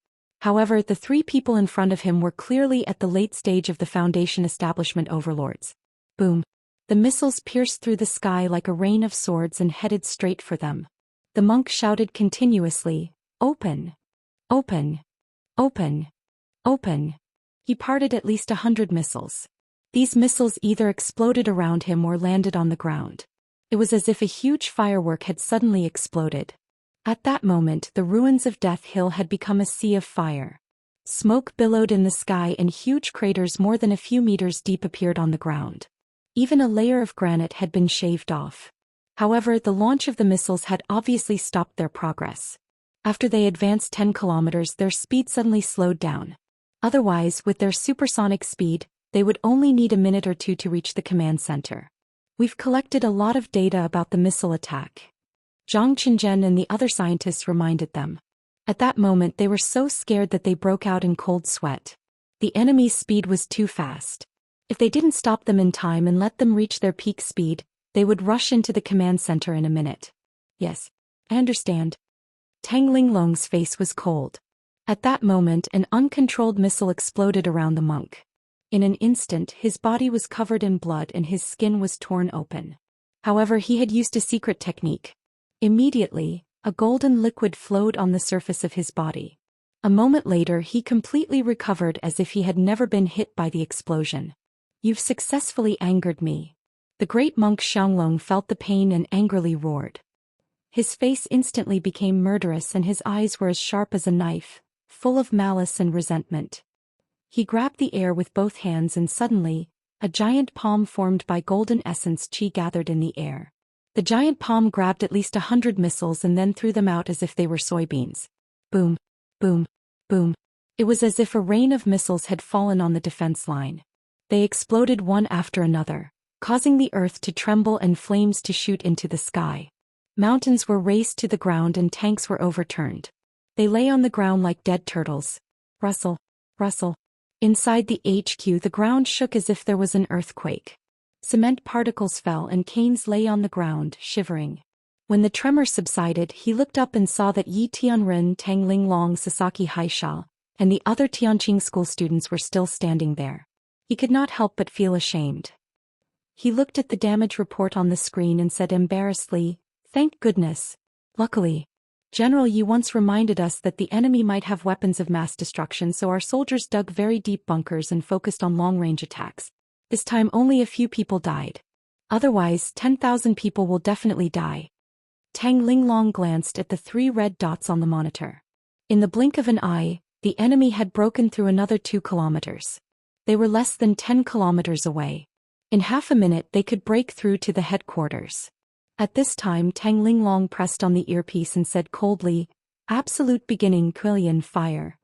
However, the three people in front of him were clearly at the late stage of the foundation establishment overlords. Boom! The missiles pierced through the sky like a rain of swords and headed straight for them. The monk shouted continuously, "Open! Open! Open! Open!" He parted at least 100 missiles. These missiles either exploded around him or landed on the ground. It was as if a huge firework had suddenly exploded. At that moment, the ruins of Death Hill had become a sea of fire. Smoke billowed in the sky and huge craters more than a few meters deep appeared on the ground. Even a layer of granite had been shaved off. However, the launch of the missiles had obviously stopped their progress. After they advanced 10 kilometers, their speed suddenly slowed down. Otherwise, with their supersonic speed, they would only need a minute or two to reach the command center. We've collected a lot of data about the missile attack. Zhang Qinzhen and the other scientists reminded them. At that moment they were so scared that they broke out in cold sweat. The enemy's speed was too fast. If they didn't stop them in time and let them reach their peak speed, they would rush into the command center in a minute. Yes, I understand. Tang Linglong's face was cold. At that moment an uncontrolled missile exploded around the monk. In an instant his body was covered in blood and his skin was torn open. However, he had used a secret technique. Immediately, A golden liquid flowed on the surface of his body. A moment later he completely recovered as if he had never been hit by the explosion. You've successfully angered me. The great monk Xianglong felt the pain and angrily roared. His face instantly became murderous and his eyes were as sharp as a knife, full of malice and resentment. He grabbed the air with both hands and suddenly, a giant palm formed by golden essence chi gathered in the air. The giant palm grabbed at least 100 missiles and then threw them out as if they were soybeans. Boom, boom, boom. It was as if a rain of missiles had fallen on the defense line. They exploded one after another, causing the earth to tremble and flames to shoot into the sky. Mountains were razed to the ground and tanks were overturned. They lay on the ground like dead turtles. Rustle, rustle. Inside the HQ the ground shook as if there was an earthquake. Cement particles fell and canes lay on the ground, shivering. When the tremor subsided he looked up and saw that Yi Tianren, Tang Linglong, Sasaki Haisha, and the other Tianqing school students were still standing there. He could not help but feel ashamed. He looked at the damage report on the screen and said embarrassedly, "Thank goodness. Luckily. General Yi once reminded us that the enemy might have weapons of mass destruction, so our soldiers dug very deep bunkers and focused on long-range attacks. This time only a few people died. Otherwise, 10,000 people will definitely die." Tang Linglong glanced at the 3 red dots on the monitor. In the blink of an eye, the enemy had broken through another 2 kilometers. They were less than 10 kilometers away. In half a minute they could break through to the headquarters. At this time Tang Linglong pressed on the earpiece and said coldly, "Absolute beginning Quillian fire."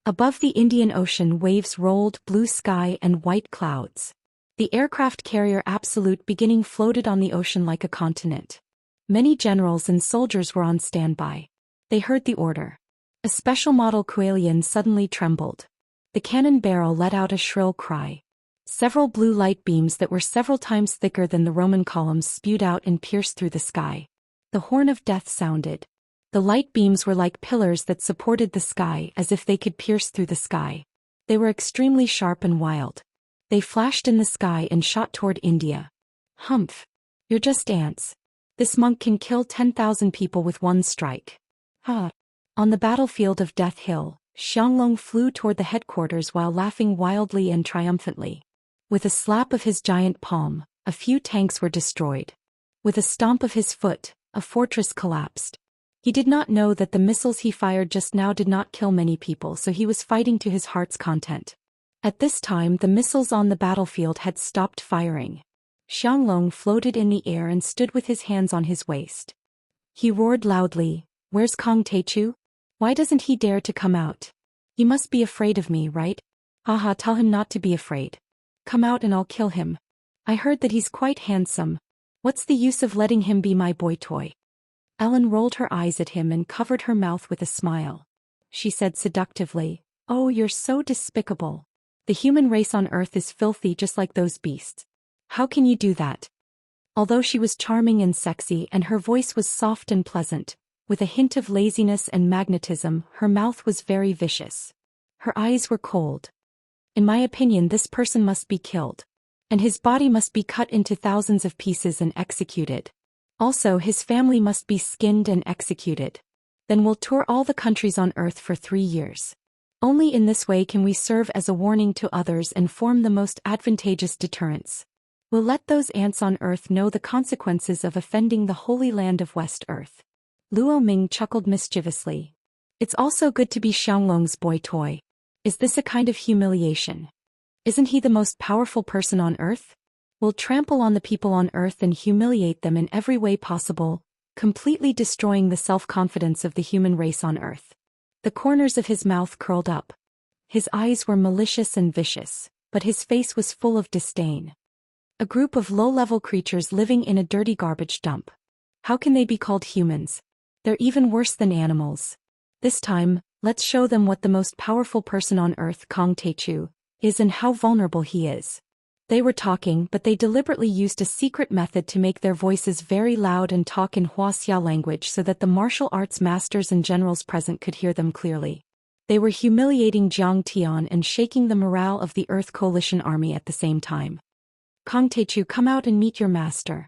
Above the Indian Ocean waves rolled, blue sky and white clouds. The aircraft carrier Absolute beginning floated on the ocean like a continent. Many generals and soldiers were on standby. They heard the order. A special model Quillian suddenly trembled. The cannon barrel let out a shrill cry. Several blue light beams that were several times thicker than the Roman columns spewed out and pierced through the sky. The horn of death sounded. The light beams were like pillars that supported the sky as if they could pierce through the sky. They were extremely sharp and wild. They flashed in the sky and shot toward India. "Humph. You're just ants. This monk can kill 10,000 people with one strike." Ha! On the battlefield of Death Hill, Xianglong flew toward the headquarters while laughing wildly and triumphantly. With a slap of his giant palm, a few tanks were destroyed. With a stomp of his foot, a fortress collapsed. He did not know that the missiles he fired just now did not kill many people, so he was fighting to his heart's content. At this time the missiles on the battlefield had stopped firing. Xianglong floated in the air and stood with his hands on his waist. He roared loudly, "Where's Kong Teichu? Why doesn't he dare to come out? He must be afraid of me, right? Haha, tell him not to be afraid. Come out and I'll kill him. I heard that he's quite handsome. What's the use of letting him be my boy toy?" Ellen rolled her eyes at him and covered her mouth with a smile. She said seductively, "Oh, you're so despicable. The human race on Earth is filthy just like those beasts. How can you do that?" Although she was charming and sexy and her voice was soft and pleasant, with a hint of laziness and magnetism, her mouth was very vicious. Her eyes were cold. "In my opinion, this person must be killed. And his body must be cut into thousands of pieces and executed. Also, his family must be skinned and executed. Then we'll tour all the countries on Earth for 3 years. Only in this way can we serve as a warning to others and form the most advantageous deterrence. We'll let those ants on Earth know the consequences of offending the holy land of West Earth." Luo Ming chuckled mischievously. "It's also good to be Xianglong's boy toy. Is this a kind of humiliation? Isn't he the most powerful person on Earth? We'll trample on the people on Earth and humiliate them in every way possible, completely destroying the self-confidence of the human race on Earth." The corners of his mouth curled up. His eyes were malicious and vicious, but his face was full of disdain. A group of low-level creatures living in a dirty garbage dump. How can they be called humans? They're even worse than animals. This time, let's show them what the most powerful person on Earth, Kong Teichu, is and how vulnerable he is. They were talking, but they deliberately used a secret method to make their voices very loud and talk in Wuxia language so that the martial arts masters and generals present could hear them clearly. They were humiliating Jiang Tian and shaking the morale of the Earth Coalition army at the same time. "Kong Teichu, come out and meet your master."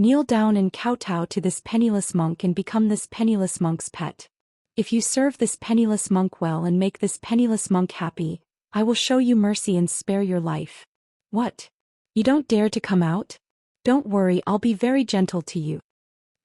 Kneel down and kowtow to this penniless monk and become this penniless monk's pet. If you serve this penniless monk well and make this penniless monk happy, I will show you mercy and spare your life. What? You don't dare to come out? Don't worry, I'll be very gentle to you.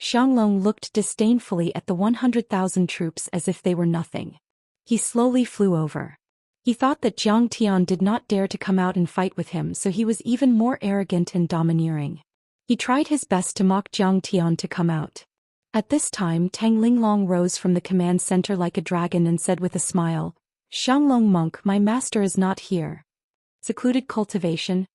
Xianglong looked disdainfully at the 100,000 troops as if they were nothing. He slowly flew over. He thought that Jiang Tian did not dare to come out and fight with him, so he was even more arrogant and domineering. He tried his best to mock Jiang Tian to come out. At this time Tang Linglong rose from the command center like a dragon and said with a smile, "Xianglong monk, my master is not here." Secluded cultivation.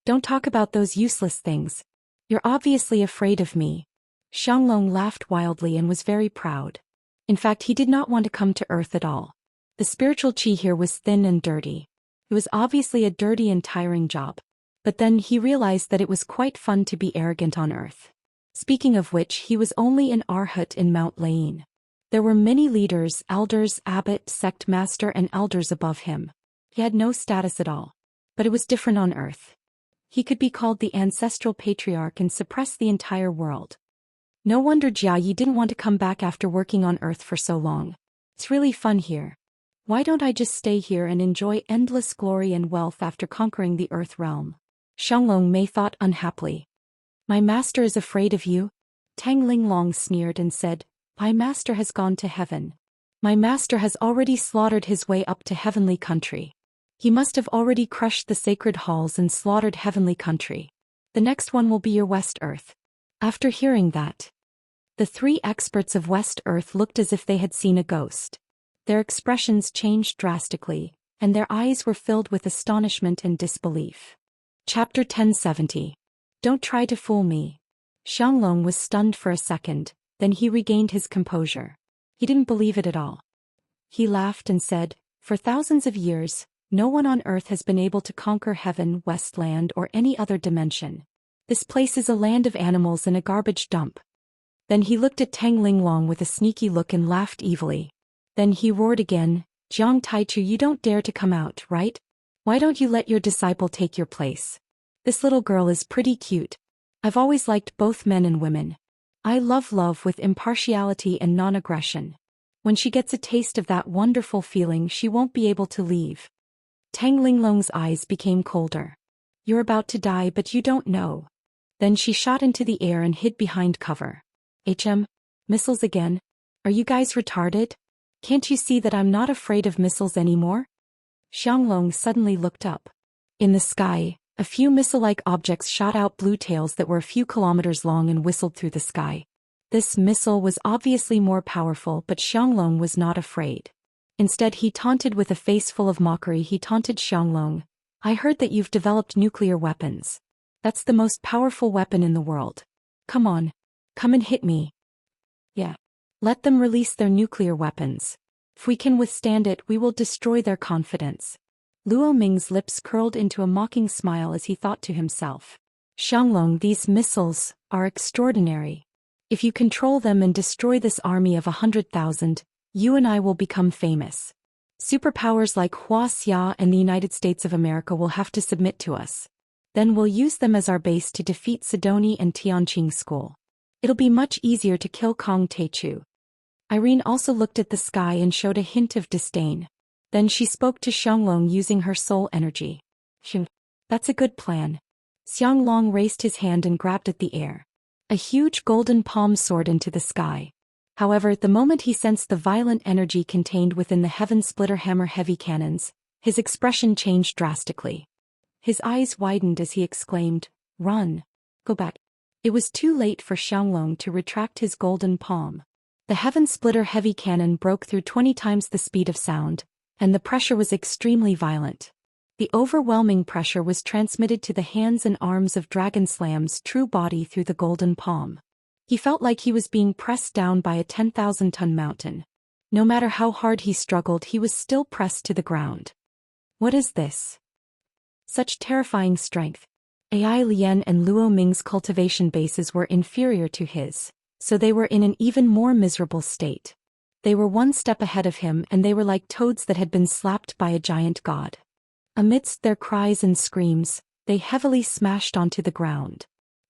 Don't talk about those useless things. You're obviously afraid of me. Xianglong laughed wildly and was very proud. In fact, he did not want to come to Earth at all. The spiritual chi here was thin and dirty. It was obviously a dirty and tiring job. But then he realized that it was quite fun to be arrogant on Earth. Speaking of which, he was only an arhat in Mount Lain. There were many leaders, elders, abbot, sect master and elders above him. He had no status at all. But it was different on Earth. He could be called the ancestral patriarch and suppress the entire world. No wonder Jia Yi didn't want to come back after working on Earth for so long. It's really fun here. Why don't I just stay here and enjoy endless glory and wealth after conquering the Earth realm? Xianglong Mei thought unhappily. My master is afraid of you? Tang Linglong sneered and said, My master has gone to heaven. My master has already slaughtered his way up to heavenly country. He must have already crushed the sacred halls and slaughtered heavenly country. The next one will be your West Earth. After hearing that, the three experts of West Earth looked as if they had seen a ghost. Their expressions changed drastically, and their eyes were filled with astonishment and disbelief. Chapter 1070. Don't try to fool me. Xianglong was stunned for a second, then he regained his composure. He didn't believe it at all. He laughed and said, For thousands of years, no one on Earth has been able to conquer heaven, Westland, or any other dimension. This place is a land of animals and a garbage dump. Then he looked at Tang Linglong with a sneaky look and laughed evilly. Then he roared again, Jiang Taichu, you don't dare to come out, right? Why don't you let your disciple take your place? This little girl is pretty cute. I've always liked both men and women. I love love with impartiality and non-aggression. When she gets a taste of that wonderful feeling, she won't be able to leave. Tang Linglong's eyes became colder. You're about to die, but you don't know. Then she shot into the air and hid behind cover. Missiles again? Are you guys retarded? Can't you see that I'm not afraid of missiles anymore? Xianglong suddenly looked up. In the sky, a few missile-like objects shot out blue tails that were a few kilometers long and whistled through the sky. This missile was obviously more powerful, but Xianglong was not afraid. Instead, he taunted with a face full of mockery. He taunted Xianglong. I heard that you've developed nuclear weapons. That's the most powerful weapon in the world. Come on. Come and hit me. Yeah. Let them release their nuclear weapons. If we can withstand it, we will destroy their confidence. Luo Ming's lips curled into a mocking smile as he thought to himself. Xianglong, these missiles are extraordinary. If you control them and destroy this army of 100,000, you and I will become famous. Superpowers like Wuxia and the United States of America will have to submit to us. Then we'll use them as our base to defeat Sidoni and Tianqing School. It'll be much easier to kill Kong Teichu. Irene also looked at the sky and showed a hint of disdain. Then she spoke to Xianglong using her soul energy. That's a good plan. Xianglong raised his hand and grabbed at the air. A huge golden palm soared into the sky. However, the moment he sensed the violent energy contained within the Heaven Splitter Hammer heavy cannons, his expression changed drastically. His eyes widened as he exclaimed, Run! Go back. It was too late for Xianglong to retract his golden palm. The Heaven Splitter heavy cannon broke through 20 times the speed of sound, and the pressure was extremely violent. The overwhelming pressure was transmitted to the hands and arms of Dragon Slam's true body through the golden palm. He felt like he was being pressed down by a 10,000-ton mountain. No matter how hard he struggled, he was still pressed to the ground. What is this? Such terrifying strength. Ai Lian and Luo Ming's cultivation bases were inferior to his, so they were in an even more miserable state. They were one step ahead of him, and they were like toads that had been slapped by a giant god. Amidst their cries and screams, they heavily smashed onto the ground.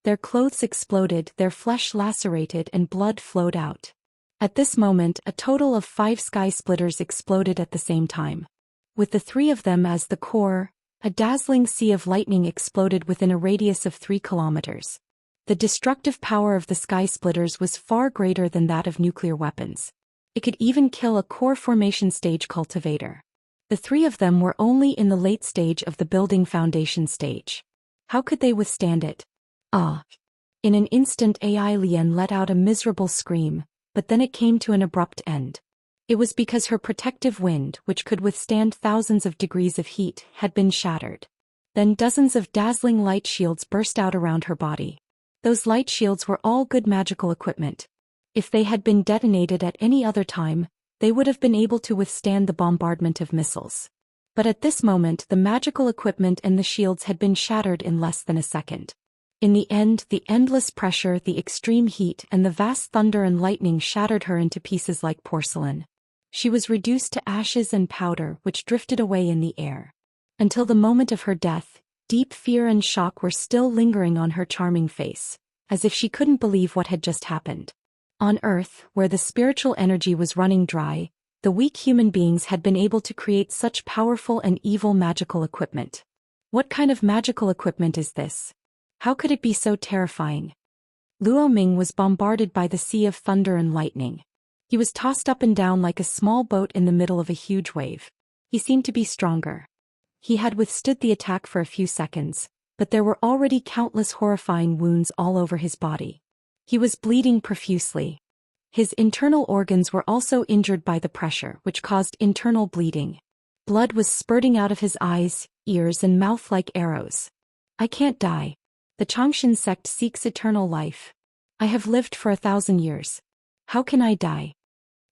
Their clothes exploded, their flesh lacerated, and blood flowed out. At this moment, a total of 5 sky splitters exploded at the same time. With the 3 of them as the core, a dazzling sea of lightning exploded within a radius of 3 kilometers. The destructive power of the sky splitters was far greater than that of nuclear weapons. It could even kill a core formation stage cultivator. The 3 of them were only in the late stage of the building foundation stage. How could they withstand it? Ah! In an instant Ai Lian let out a miserable scream, but then it came to an abrupt end. It was because her protective wind, which could withstand thousands of degrees of heat, had been shattered. Then dozens of dazzling light shields burst out around her body. Those light shields were all good magical equipment. If they had been detonated at any other time, they would have been able to withstand the bombardment of missiles. But at this moment the magical equipment and the shields had been shattered in less than a second. In the end, the endless pressure, the extreme heat, and the vast thunder and lightning shattered her into pieces like porcelain. She was reduced to ashes and powder which drifted away in the air. Until the moment of her death, deep fear and shock were still lingering on her charming face, as if she couldn't believe what had just happened. On Earth, where the spiritual energy was running dry, the weak human beings had been able to create such powerful and evil magical equipment. What kind of magical equipment is this? How could it be so terrifying? Luo Ming was bombarded by the sea of thunder and lightning. He was tossed up and down like a small boat in the middle of a huge wave. He seemed to be stronger. He had withstood the attack for a few seconds, but there were already countless horrifying wounds all over his body. He was bleeding profusely. His internal organs were also injured by the pressure, which caused internal bleeding. Blood was spurting out of his eyes, ears, and mouth like arrows. I can't die. The Xianxia sect seeks eternal life. I have lived for 1,000 years. How can I die?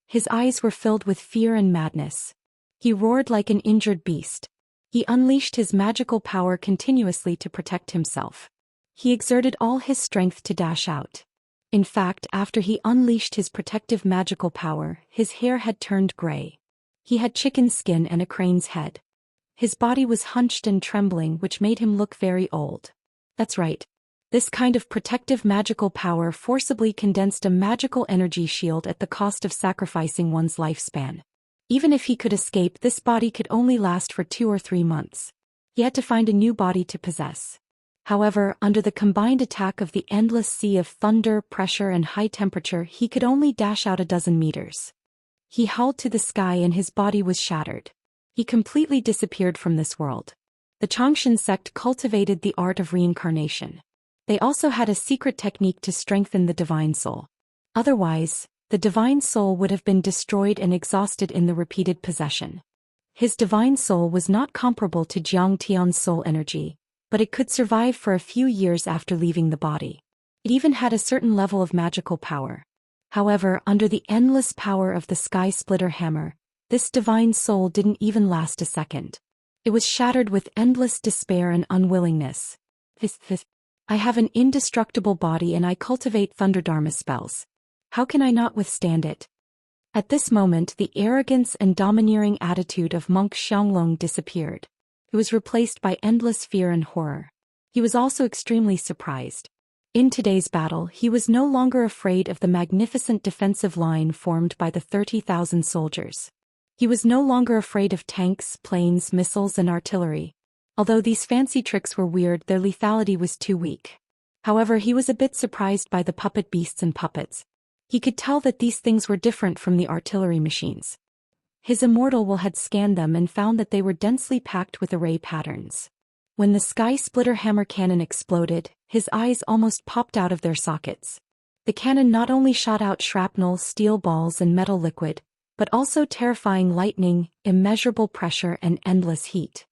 His eyes were filled with fear and madness. He roared like an injured beast. He unleashed his magical power continuously to protect himself. He exerted all his strength to dash out. In fact, after he unleashed his protective magical power, his hair had turned gray. He had chicken skin and a crane's head. His body was hunched and trembling, which made him look very old. That's right. This kind of protective magical power forcibly condensed a magical energy shield at the cost of sacrificing one's lifespan. Even if he could escape, this body could only last for 2 or 3 months. He had to find a new body to possess. However, under the combined attack of the endless sea of thunder, pressure, and high temperature, he could only dash out a dozen meters. He hauled to the sky and his body was shattered. He completely disappeared from this world. The Xianxia sect cultivated the art of reincarnation. They also had a secret technique to strengthen the divine soul. Otherwise, the divine soul would have been destroyed and exhausted in the repeated possession. His divine soul was not comparable to Jiang Tian's soul energy, but it could survive for a few years after leaving the body. It even had a certain level of magical power. However, under the endless power of the Sky Splitter Hammer, this divine soul didn't even last a second. It was shattered with endless despair and unwillingness. I have an indestructible body and I cultivate Thunderdharma spells. How can I not withstand it? At this moment the arrogance and domineering attitude of monk Xianglong disappeared. It was replaced by endless fear and horror. He was also extremely surprised. In today's battle he was no longer afraid of the magnificent defensive line formed by the 30,000 soldiers. He was no longer afraid of tanks, planes, missiles, and artillery. Although these fancy tricks were weird, their lethality was too weak. However, he was a bit surprised by the puppet beasts and puppets. He could tell that these things were different from the artillery machines. His Immortal will had scanned them and found that they were densely packed with array patterns. When the Sky Splitter Hammer cannon exploded, his eyes almost popped out of their sockets. The cannon not only shot out shrapnel, steel balls, and metal liquid, but also terrifying lightning, immeasurable pressure, and endless heat.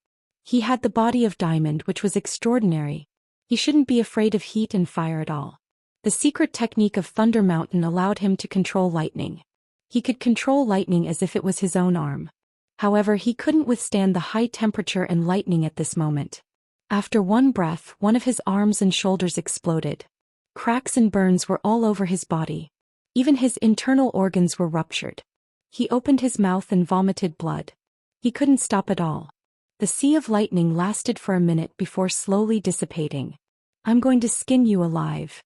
He had the body of diamond, which was extraordinary. He shouldn't be afraid of heat and fire at all. The secret technique of Thunder Mountain allowed him to control lightning. He could control lightning as if it was his own arm. However, he couldn't withstand the high temperature and lightning at this moment. After one breath, one of his arms and shoulders exploded. Cracks and burns were all over his body. Even his internal organs were ruptured. He opened his mouth and vomited blood. He couldn't stop at all. The sea of lightning lasted for a minute before slowly dissipating. I'm going to skin you alive.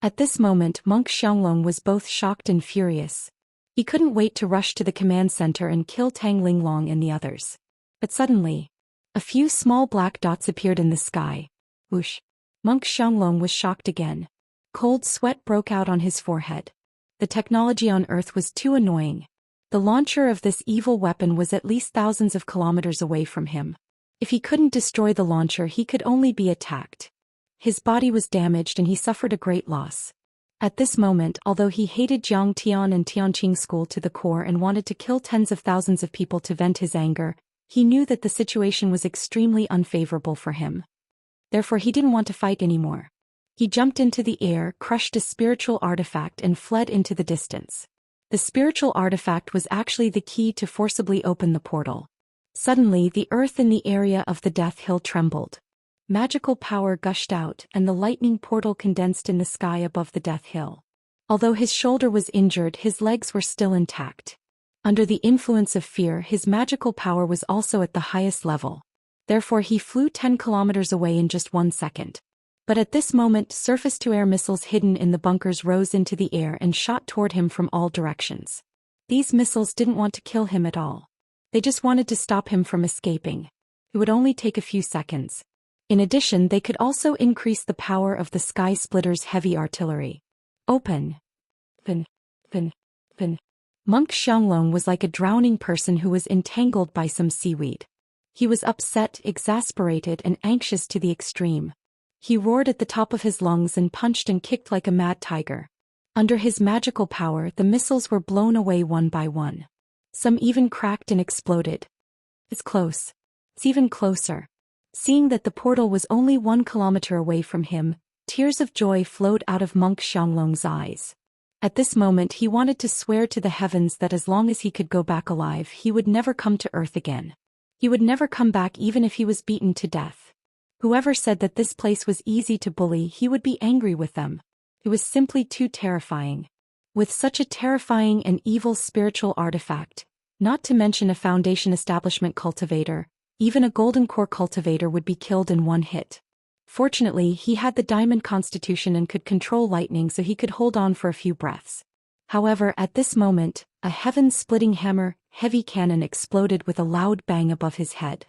At this moment Monk Xianglong was both shocked and furious. He couldn't wait to rush to the command center and kill Tang Linglong and the others. But suddenly, a few small black dots appeared in the sky. Whoosh! Monk Xianglong was shocked again. Cold sweat broke out on his forehead. The technology on Earth was too annoying. The launcher of this evil weapon was at least thousands of kilometers away from him. If he couldn't destroy the launcher, he could only be attacked. His body was damaged and he suffered a great loss. At this moment, although he hated Jiangtian and Tianqing school to the core and wanted to kill tens of thousands of people to vent his anger, he knew that the situation was extremely unfavorable for him. Therefore he didn't want to fight anymore. He jumped into the air, crushed a spiritual artifact and fled into the distance. The spiritual artifact was actually the key to forcibly open the portal. Suddenly the earth in the area of the Death Hill trembled. Magical power gushed out and the lightning portal condensed in the sky above the Death Hill. Although his shoulder was injured, his legs were still intact. Under the influence of fear, his magical power was also at the highest level. Therefore he flew 10 kilometers away in just 1 second. But at this moment, surface-to-air missiles hidden in the bunkers rose into the air and shot toward him from all directions. These missiles didn't want to kill him at all. They just wanted to stop him from escaping. It would only take a few seconds. In addition, they could also increase the power of the Sky Splitter's heavy artillery. Open. Open. Open. Open. Monk Xianglong was like a drowning person who was entangled by some seaweed. He was upset, exasperated, and anxious to the extreme. He roared at the top of his lungs and punched and kicked like a mad tiger. Under his magical power, the missiles were blown away one by one. Some even cracked and exploded. It's close. It's even closer. Seeing that the portal was only 1 kilometer away from him, tears of joy flowed out of Monk Xianglong's eyes. At this moment he wanted to swear to the heavens that as long as he could go back alive, he would never come to Earth again. He would never come back even if he was beaten to death. Whoever said that this place was easy to bully, he would be angry with them. It was simply too terrifying. With such a terrifying and evil spiritual artifact, not to mention a Foundation establishment cultivator, even a golden core cultivator would be killed in one hit. Fortunately, he had the diamond constitution and could control lightning, so he could hold on for a few breaths. However, at this moment, a heaven-splitting hammer, heavy cannon exploded with a loud bang above his head.